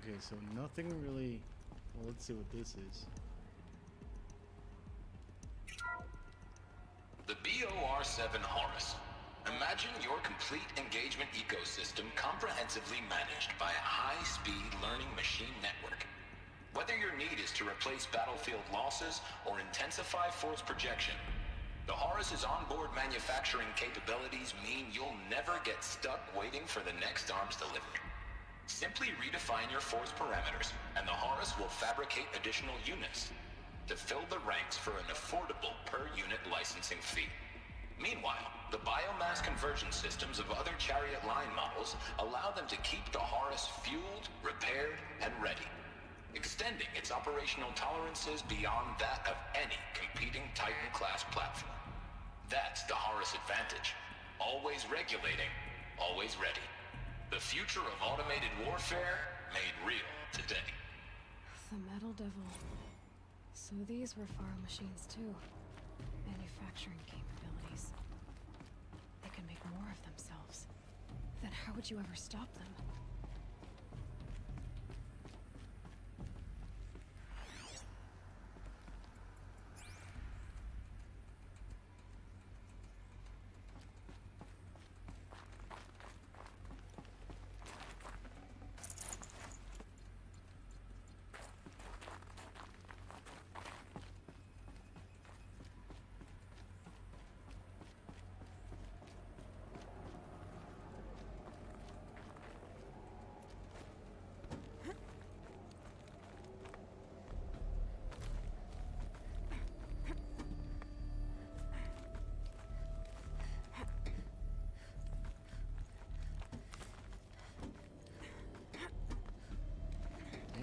Okay, so nothing really. Well, let's see what this is. The BOR-7 Horus. Imagine your complete engagement ecosystem comprehensively managed by a high-speed learning machine network. Whether your need is to replace battlefield losses or intensify force projection, the Horus's onboard manufacturing capabilities mean you'll never get stuck waiting for the next arms delivery. Simply redefine your force parameters, and the Horus will fabricate additional units to fill the ranks for an affordable per-unit licensing fee. Meanwhile, the biomass conversion systems of other Chariot line models allow them to keep the Horus fueled, repaired, and ready, extending its operational tolerances beyond that of any competing Titan-class platform. That's the Horus advantage. Always regulating, always ready. The future of automated warfare made real today. The Metal Devil. So these were Faro machines too. Manufacturing capabilities. They can make more of themselves. Then how would you ever stop them?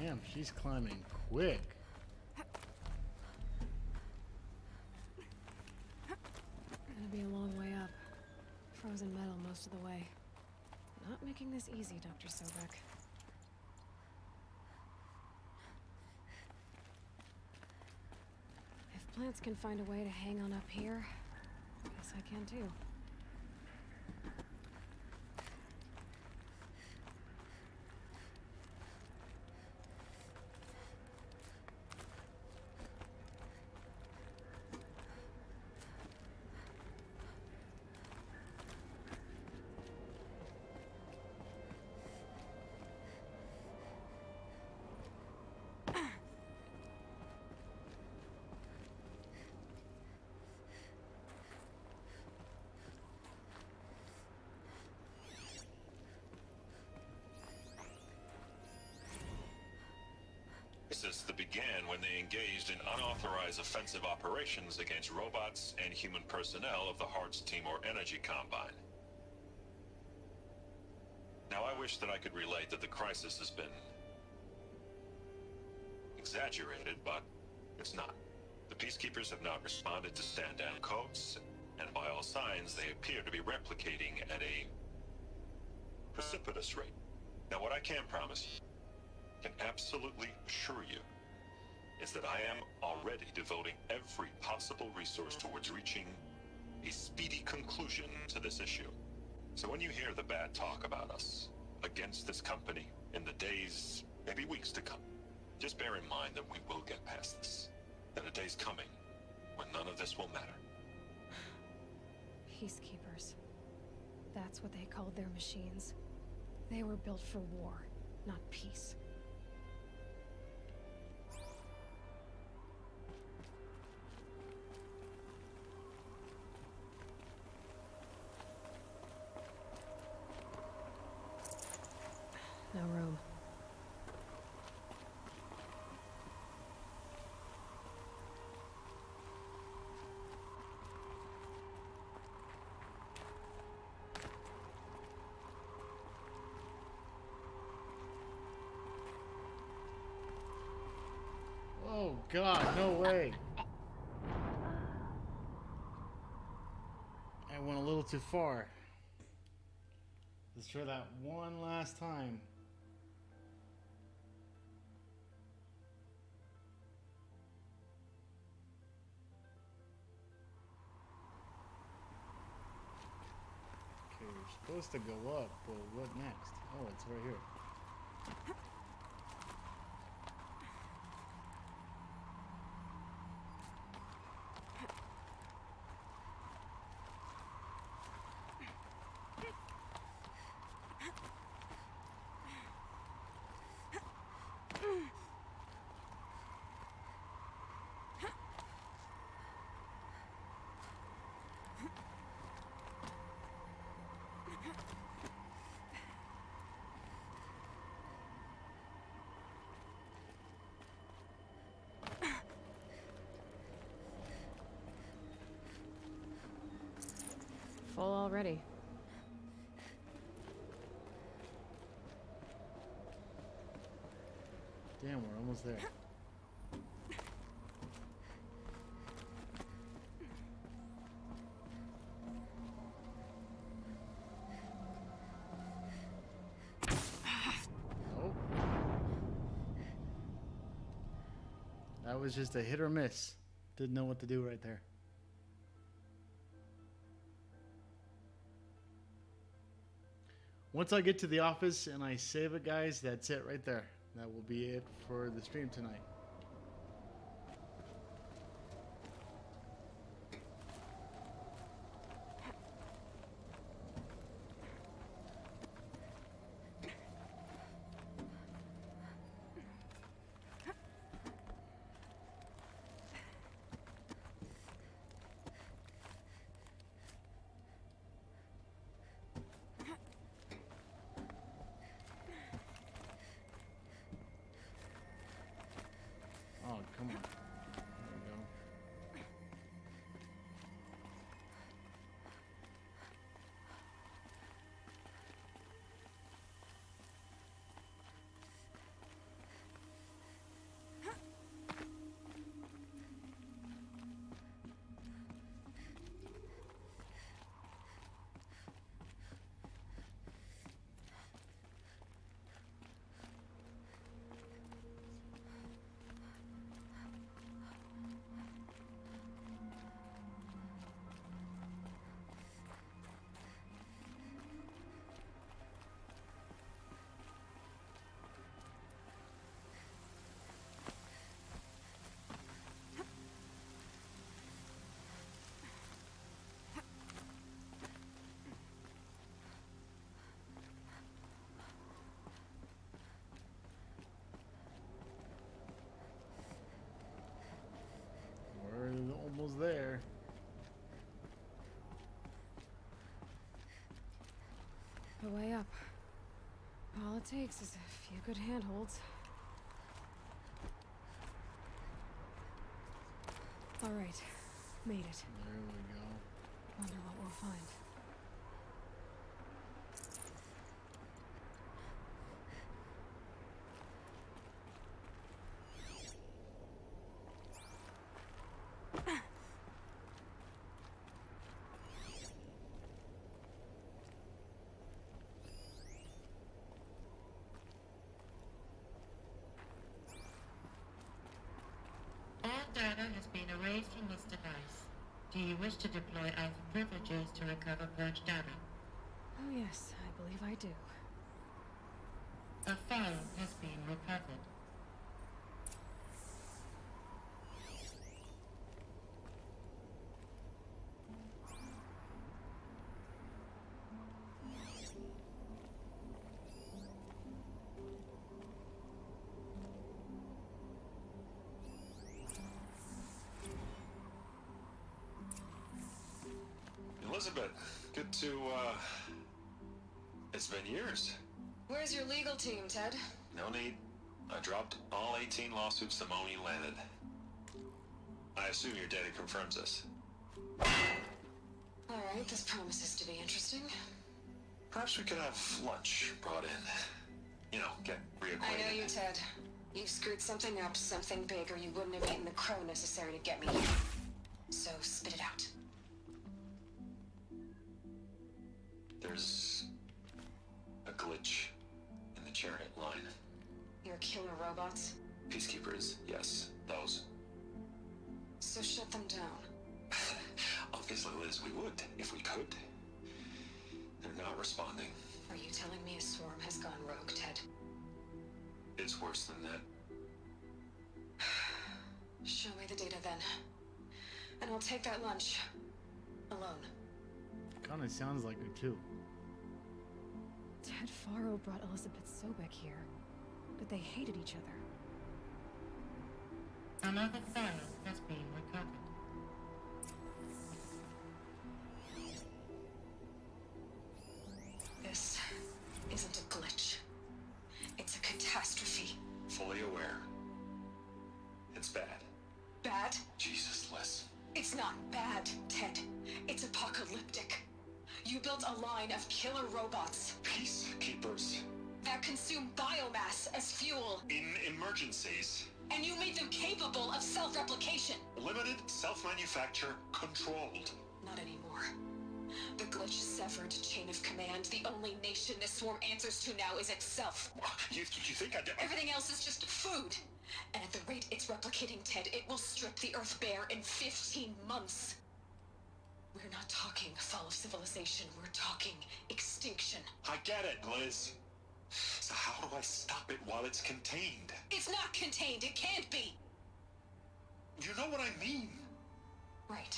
Damn, she's climbing quick. Gonna be a long way up. Frozen metal most of the way. Not making this easy, Dr. Sobek. If plants can find a way to hang on up here, guess I can too. Crisis that began when they engaged in unauthorized offensive operations against robots and human personnel of the Hearts Timor Energy Combine. Now, I wish that I could relate that the crisis has been exaggerated, but it's not. The Peacekeepers have not responded to stand-down codes, and by all signs, they appear to be replicating at a precipitous rate. Now, what I can promise you, can absolutely assure you, is that I am already devoting every possible resource towards reaching a speedy conclusion to this issue. So when you hear the bad talk about us against this company in the days, maybe weeks to come, just bear in mind that we will get past this. That a day's coming when none of this will matter. Peacekeepers. That's what they called their machines. They were built for war, not peace. No room. Oh God, no way. I went a little too far. Let's try that one last time. Okay, we're supposed to go up, but what next? Oh, it's right here. Full already. Damn, we're almost there. Nope. That was just a hit or miss. Didn't know what to do right there. Once I get to the office and I save it, guys, that's it right there. That will be it for the stream tonight. Oh, come on. There we go. We're almost there. The way up. All it takes is a few good handholds. All right, made it. There we go. Wonder what we'll find. All data has been erased from this device. Do you wish to deploy Alpha privileges to recover purged data? Oh yes, I believe I do. A file has been recovered. Elizabeth. Good to, It's been years. Where's your legal team, Ted? No need. I dropped all 18 lawsuits the moment you landed. I assume your data confirms this. Alright, this promises to be interesting. Perhaps we could have lunch brought in. You know, get reacquainted. I know you, Ted. You screwed something up, something big, or you wouldn't have eaten the crow necessary to get me here. So, spit it out. There's a glitch in the chariot line. Your killer robots? Peacekeepers, yes, those. So shut them down. Obviously, Liz, we would, if we could. They're not responding. Are you telling me a swarm has gone rogue, Ted? It's worse than that. Show me the data then. And I'll take that lunch. Alone. Kinda sounds like it too. Ted Faro brought Elizabeth Sobek here, but they hated each other. Another file has been recovered. This isn't a glitch. It's a catastrophe. Fully aware. It's bad. Bad? Jesus, Liz. It's not bad, Ted. It's apocalyptic. You built a line of killer robots. Peacekeepers. That consume biomass as fuel. In emergencies. And you made them capable of self-replication. Limited, self-manufacture, controlled. Not anymore. The glitch severed chain of command. The only nation this swarm answers to now is itself. You think I did? Everything else is just food. And at the rate it's replicating, Ted, it will strip the Earth bare in 15 months. We're not talking fall of civilization. We're talking extinction. I get it, Liz. So how do I stop it while it's contained? It's not contained. It can't be. You know what I mean. Right.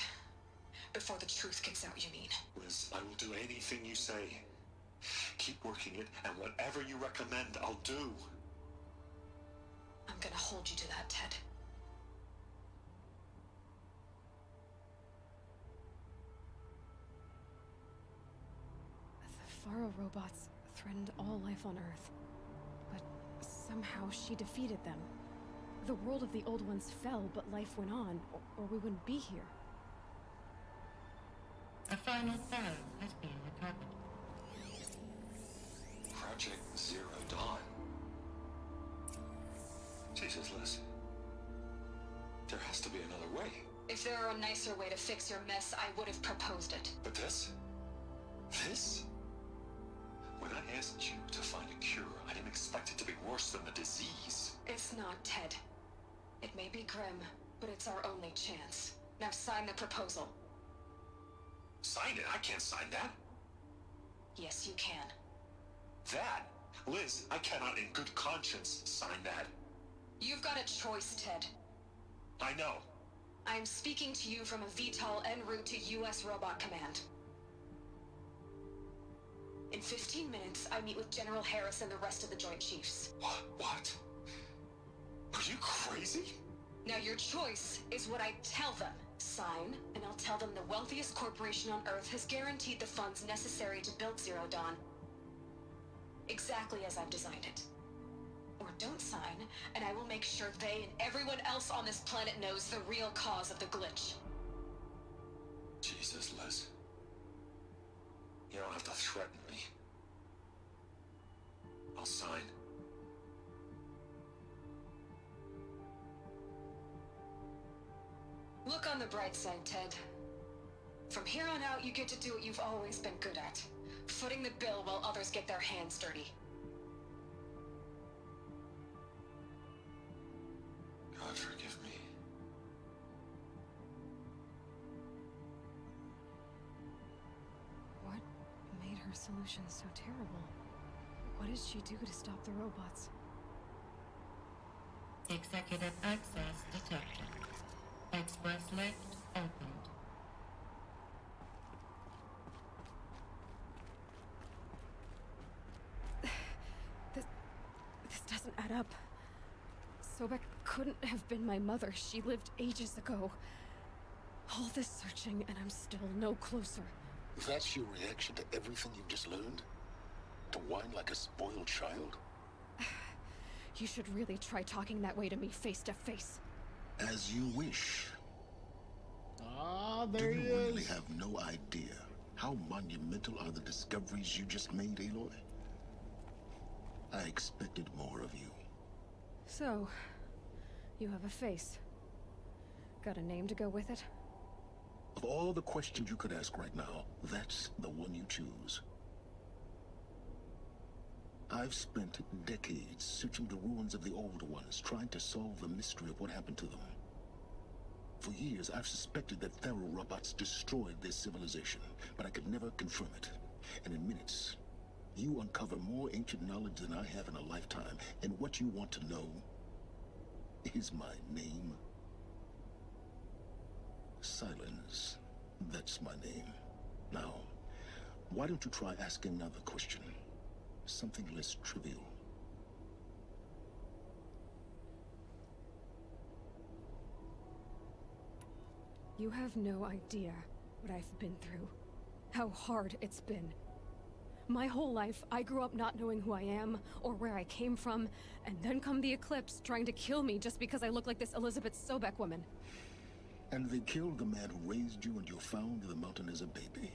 Before the truth gets out, you mean? Liz, I will do anything you say. Keep working it, and whatever you recommend, I'll do. I'm gonna hold you to that, Ted. The Faro robots threatened all life on Earth. But somehow she defeated them. The world of the old ones fell, but life went on, or we wouldn't be here. A final file has been recovered. Project Zero Dawn. Jesus, Liz. There has to be another way. If there were a nicer way to fix your mess, I would have proposed it. But this? This? When I asked you to find a cure, I didn't expect it to be worse than the disease. It's not, Ted. It may be grim, but it's our only chance. Now sign the proposal. Sign it? I can't sign that. Yes, you can. That? Liz, I cannot in good conscience sign that. You've got a choice, Ted. I know. I'm speaking to you from a VTOL en route to U.S. Robot Command. In 15 minutes, I meet with General Harris and the rest of the Joint Chiefs. What? Are you crazy? Now your choice is what I tell them. Sign, and I'll tell them the wealthiest corporation on Earth has guaranteed the funds necessary to build Zero Dawn. Exactly as I've designed it. Or don't sign, and I will make sure they and everyone else on this planet knows the real cause of the glitch. Jesus, Liz. You don't have to threaten me. I'll sign. Look on the bright side, Ted. From here on out, you get to do what you've always been good at. Footing the bill while others get their hands dirty. God forgive me. What made her solution so terrible? What did she do to stop the robots? Executive access detected. Express lift opened. This doesn't add up. Sobek couldn't have been my mother. She lived ages ago. All this searching, and I'm still no closer. That's your reaction to everything you've just learned? To whine like a spoiled child? You should really try talking that way to me face to face. As you wish. Ah, Do there you he is. really have no idea how monumental are the discoveries you just made, Aloy? I expected more of you. So, you have a face. Got a name to go with it? Of all the questions you could ask right now, that's the one you choose. I've spent decades searching the ruins of the old ones, trying to solve the mystery of what happened to them. For years, I've suspected that Pharaoh robots destroyed this civilization, but I could never confirm it. And in minutes, you uncover more ancient knowledge than I have in a lifetime, and what you want to know is my name. Silence. That's my name. Now, why don't you try asking another question? Something less trivial. You have no idea what I've been through. How hard it's been. My whole life, I grew up not knowing who I am or where I came from, and then come the Eclipse trying to kill me just because I look like this Elizabeth Sobek woman. And they killed the man who raised you and you found the mountain as a baby.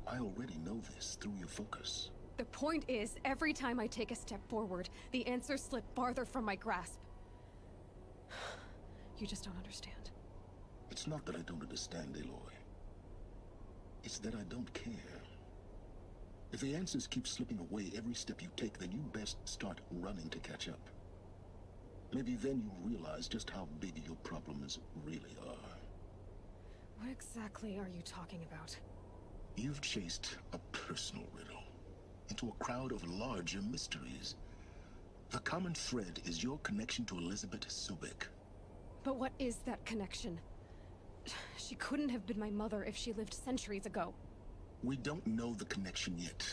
I already know this through your focus. The point is, every time I take a step forward, the answers slip farther from my grasp. You just don't understand. It's not that I don't understand, Aloy. It's that I don't care. If the answers keep slipping away every step you take, then you best start running to catch up. Maybe then you'll realize just how big your problems really are. What exactly are you talking about? You've chased a personal riddle into a crowd of larger mysteries. The common thread is your connection to Elizabeth Sobek. But what is that connection? She couldn't have been my mother if she lived centuries ago. We don't know the connection yet.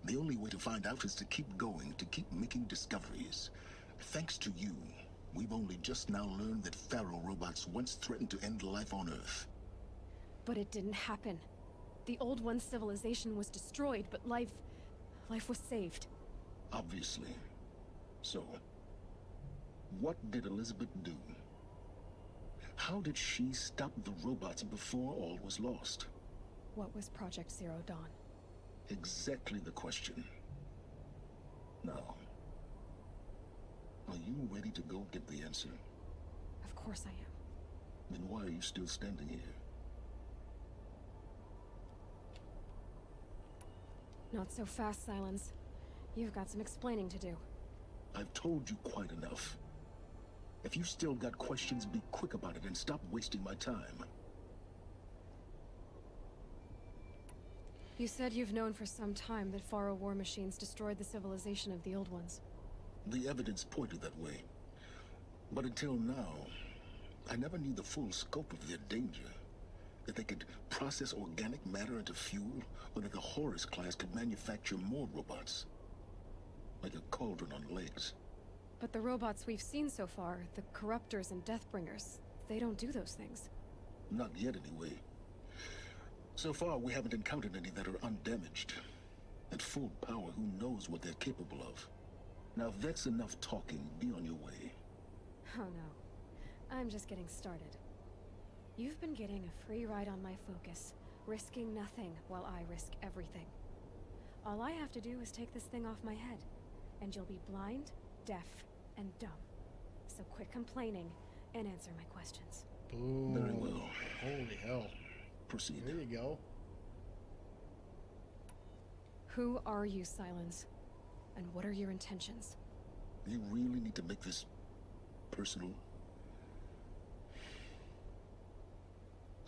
The only way to find out is to keep going, to keep making discoveries. Thanks to you, we've only just now learned that Pharaoh robots once threatened to end life on Earth. But it didn't happen. The Old One's civilization was destroyed, but life was saved. Obviously. So, what did Elizabeth do? How did she stop the robots before all was lost? What was Project Zero Dawn? Exactly the question. Now, are you ready to go get the answer? Of course I am. Then why are you still standing here? Not so fast, Silence. You've got some explaining to do. I've told you quite enough. If you still got questions, be quick about it and stop wasting my time. You said you've known for some time that Pharaoh war machines destroyed the civilization of the Old Ones. The evidence pointed that way. But until now, I never knew the full scope of their danger. That they could process organic matter into fuel, or that the Horus class could manufacture more robots. Like a cauldron on legs. But the robots we've seen so far, the Corruptors and Deathbringers, they don't do those things. Not yet, anyway. So far, we haven't encountered any that are undamaged. At full power, who knows what they're capable of? Now, if that's enough talking, be on your way. Oh no. I'm just getting started. You've been getting a free ride on my focus, risking nothing while I risk everything. All I have to do is take this thing off my head, and you'll be blind, deaf, and dumb. So quit complaining and answer my questions. Boom. Very well. Holy hell. Proceed. There you go. Who are you, Silence? And what are your intentions? You really need to make this personal?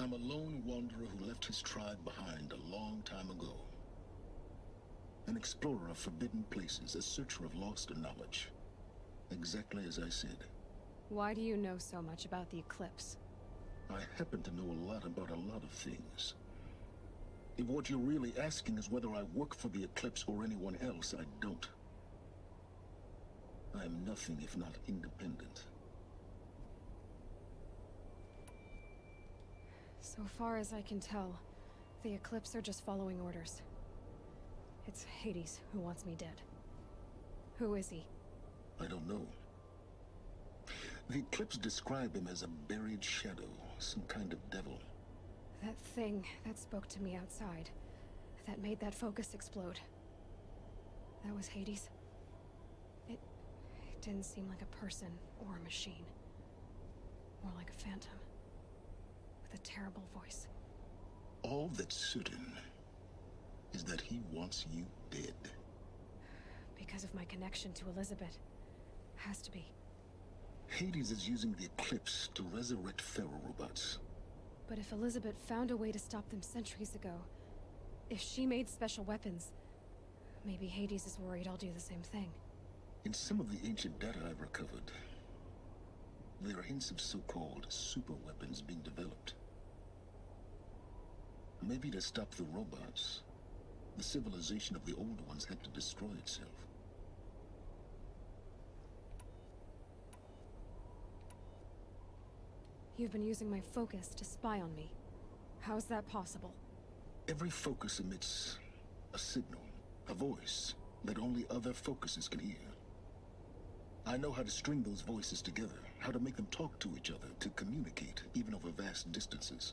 I'm a lone wanderer who left his tribe behind a long time ago. An explorer of forbidden places, a searcher of lost knowledge. Exactly as I said. Why do you know so much about the Eclipse? I happen to know a lot about a lot of things. If what you're really asking is whether I work for the Eclipse or anyone else, I don't. I am nothing if not independent. So far as I can tell, The Eclipse are just following orders. It's Hades who wants me dead. Who is he? I don't know. The Eclipse describe him as a buried shadow, some kind of devil. That thing that spoke to me outside, that made that focus explode. That was Hades. It didn't seem like a person or a machine. More like a phantom. With a terrible voice. All that's certain is that he wants you dead. Because of my connection to Elizabeth. Has to be. Hades is using the Eclipse to resurrect feral robots. But if Elizabeth found a way to stop them centuries ago, if she made special weapons, maybe Hades is worried I'll do the same thing. In some of the ancient data I've recovered, there are hints of so-called super weapons being developed. Maybe to stop the robots, the civilization of the old ones had to destroy itself. You've been using my focus to spy on me. How's that possible? Every focus emits a signal, a voice, that only other focuses can hear. I know how to string those voices together, how to make them talk to each other, to communicate, even over vast distances.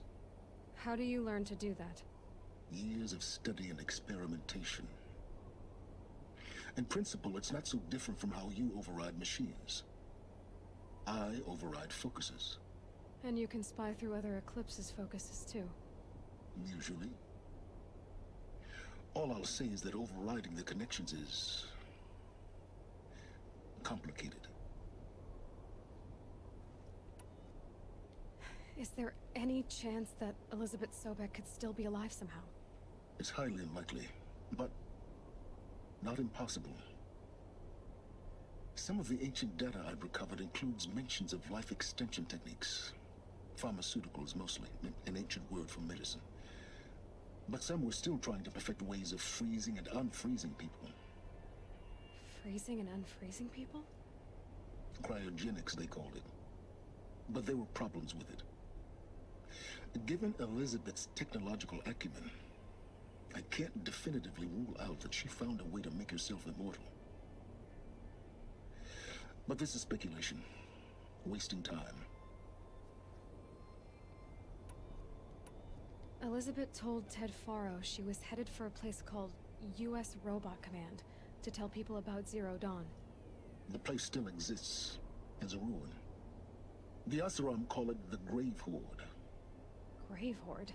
How do you learn to do that? Years of study and experimentation. In principle, it's not so different from how you override machines. I override focuses. And you can spy through other Eclipse's focuses too. Usually. All I'll say is that overriding the connections is complicated. Is there any chance that Elizabeth Sobek could still be alive somehow? It's highly unlikely, but not impossible. Some of the ancient data I've recovered includes mentions of life extension techniques. Pharmaceuticals mostly, an ancient word for medicine. But some were still trying to perfect ways of freezing and unfreezing people. Freezing and unfreezing people? Cryogenics, they called it. But there were problems with it. Given Elizabeth's technological acumen, I can't definitively rule out that she found a way to make herself immortal. But this is speculation. Wasting time. Elizabeth told Ted Faro she was headed for a place called U.S. Robot Command to tell people about Zero Dawn. The place still exists as a ruin. The Asaram call it the Grave Horde. Grave Horde?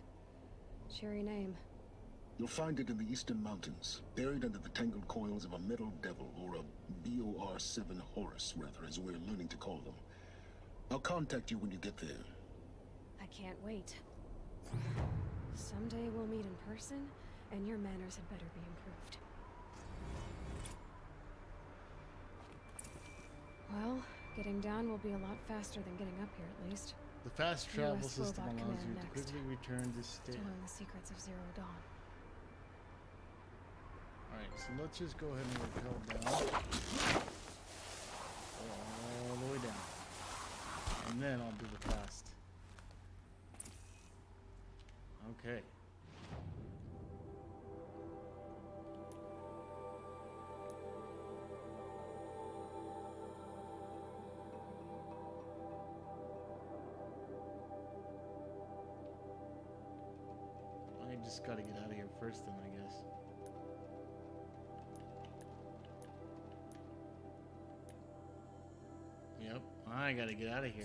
Cheery name. You'll find it in the Eastern Mountains, buried under the tangled coils of a metal devil, or a BOR-7 Horus, rather, as we're learning to call them. I'll contact you when you get there. I can't wait. Someday we'll meet in person, and your manners had better be improved. Well, getting down will be a lot faster than getting up here, at least. The fast travel US system Robot allows you Command to next. quickly return to state. To learn the secrets of Zero Dawn. Alright, so let's just go ahead and rappel down. All the way down. And then I'll do the fast. Okay. I just gotta get out of here first then, I guess. Yep, I gotta get out of here.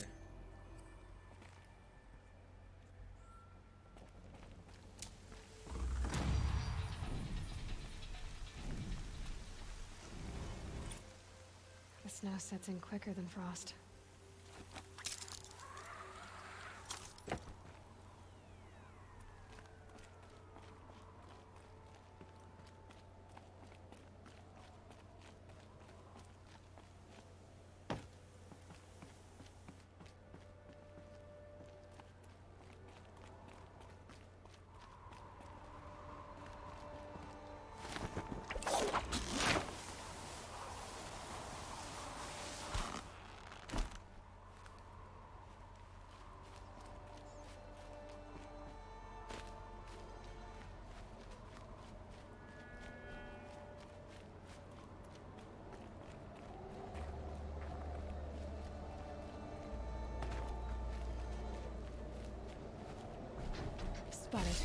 The snow sets in quicker than frost. Spotted.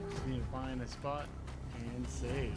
Just need to find a spot and save.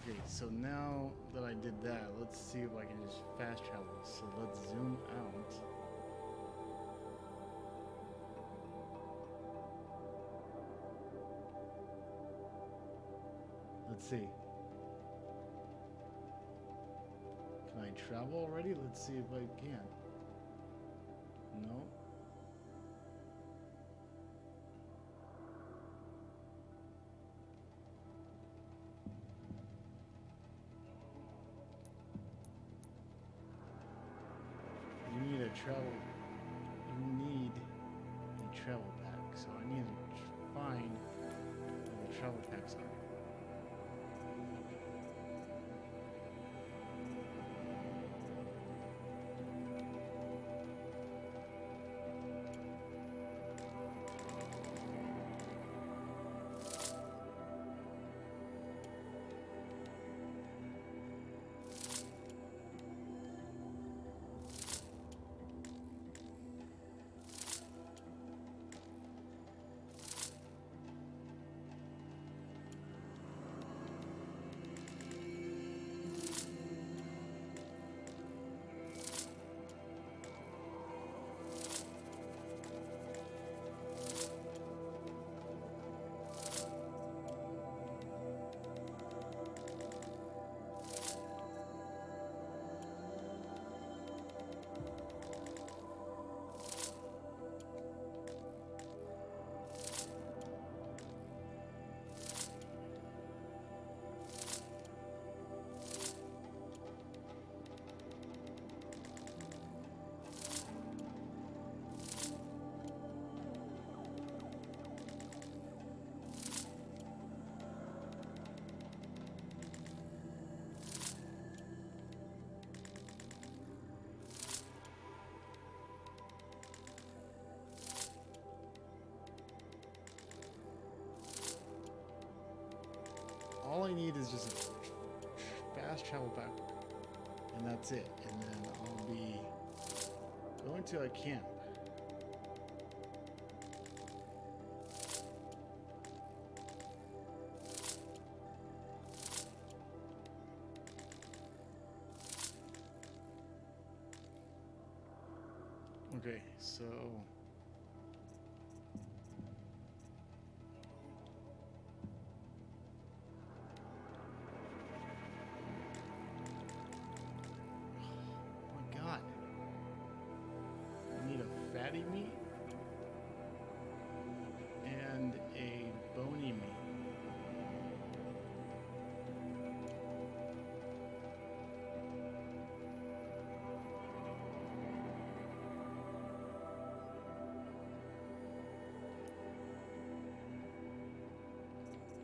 Okay, so now that I did that, let's see if I can just fast travel. So let's zoom out. Let's see. Can I travel already? Let's see if I can. No. You need a travel. You need a travel pack. So I need to find where the travel packs are. All I need is just a fast travel pack, and that's it. And then I'll be going to a camp. Okay, so fatty meat and a bony meat.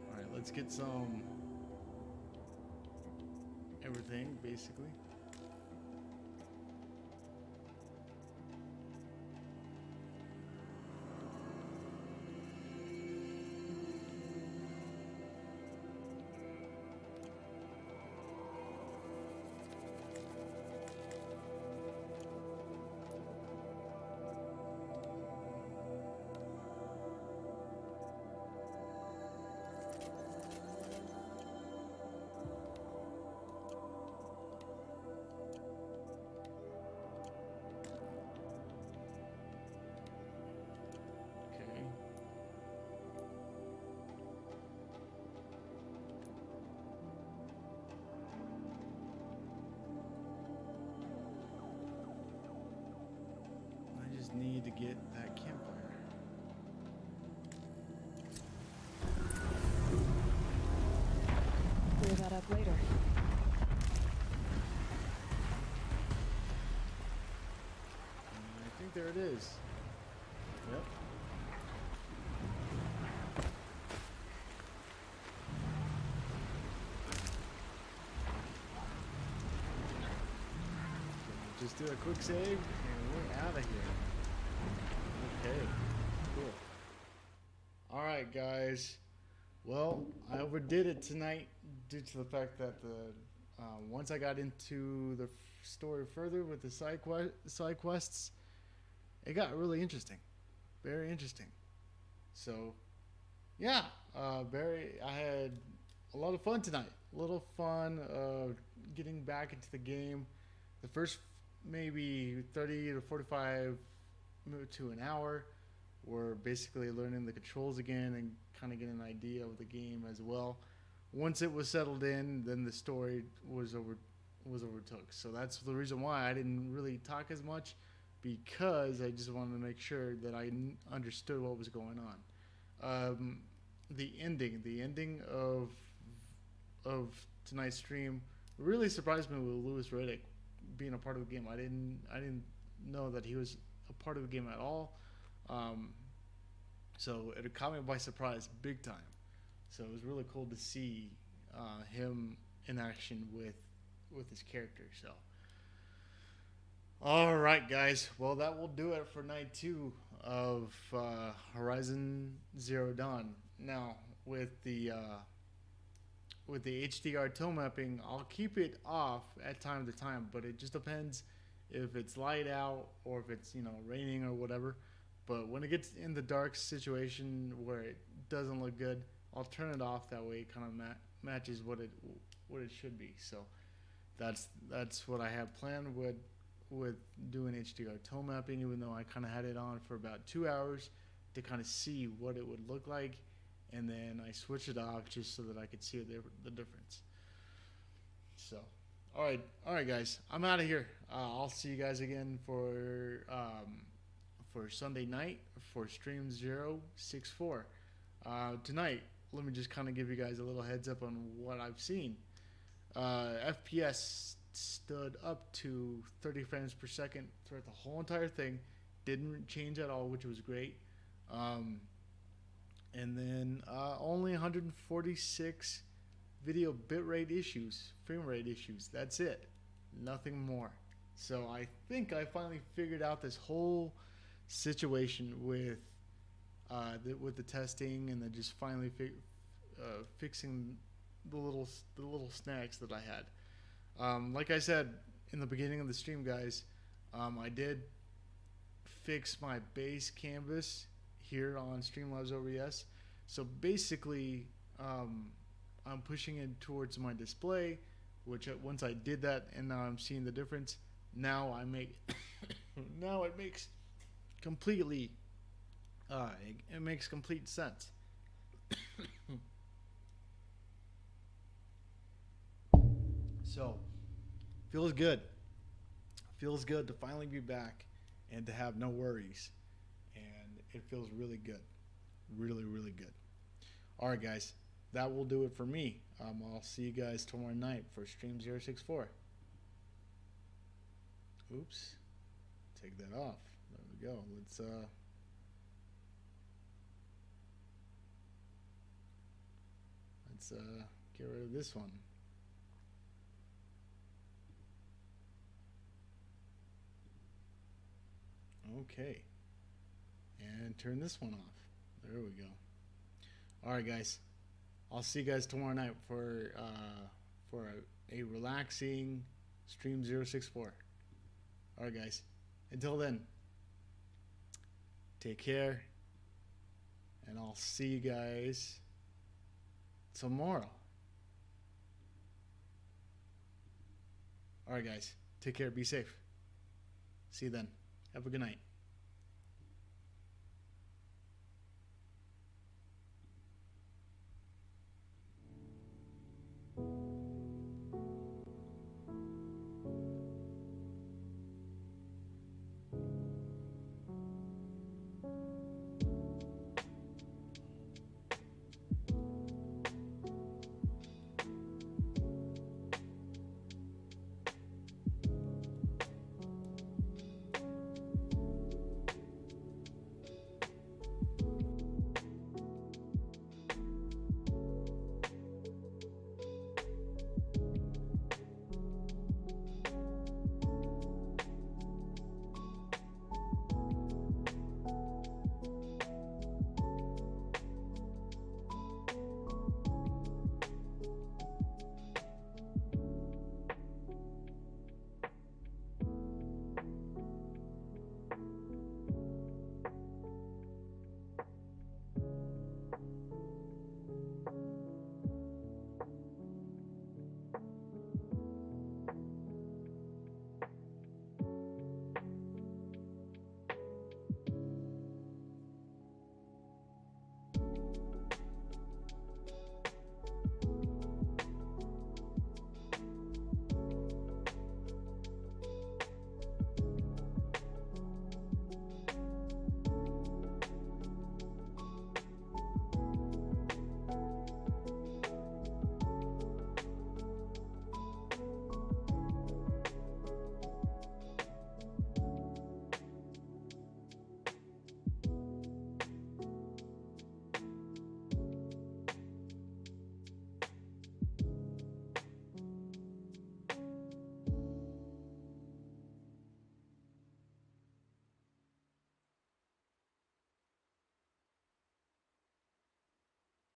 All right, let's get some everything basically. just need to get that campfire. Clear that up later. I think there it is. Yep. Just do a quick save and we're out of here. Okay, cool. Alright guys, well, I overdid it tonight due to the fact that once I got into the story further with the side quests, it got really interesting. Very interesting. So, yeah, I had a lot of fun tonight. A little fun getting back into the game. The first maybe 30 to 45 to an hour we're basically learning the controls again and kind of getting an idea of the game as well. Once it was settled in, then the story was overtook. So that's the reason why I didn't really talk as much, because I just wanted to make sure that I understood what was going on. The ending of tonight's stream really surprised me with Louis Riddick being a part of the game. I didn't know that he was a part of the game at all. So it caught me by surprise big time. So it was really cool to see him in action with his character. So all right guys, well that will do it for night 2 of Horizon Zero Dawn. Now with the HDR toe mapping, I'll keep it off at time to time, but it just depends if it's light out or if it's, raining or whatever. But when it gets in the dark situation where it doesn't look good, I'll turn it off. That way it kind of matches what it should be. So that's what I have planned with doing HDR toe mapping, even though I kind of had it on for about 2 hours to kind of see what it would look like. And then I switched it off just so that I could see the difference. So, all right, guys, I'm out of here. I'll see you guys again for Sunday night for Stream 064. Tonight, let me just kind of give you guys a little heads up on what I've seen. FPS stood up to 30 frames per second throughout the whole entire thing. Didn't change at all, which was great. And then only 146 video bitrate issues, frame rate issues. That's it. Nothing more. So I think I finally figured out this whole situation with the testing, and then just finally fixing the little snags that I had. Like I said in the beginning of the stream, guys, I did fix my base canvas here on Streamlabs OBS. So basically, I'm pushing it towards my display, which once I did that, and now I'm seeing the difference. Now I make, now it makes completely, it makes complete sense. So, feels good. Feels good to finally be back and to have no worries. And it feels really good. Really, really good. All right, guys. That will do it for me. I'll see you guys tomorrow night for Stream 064. Oops. Take that off. There we go. Let's get rid of this one. Okay. And turn this one off. There we go. All right, guys. I'll see you guys tomorrow night for a relaxing Stream 064. All right, guys. Until then, take care, and I'll see you guys tomorrow. All right, guys. Take care. Be safe. See you then. Have a good night.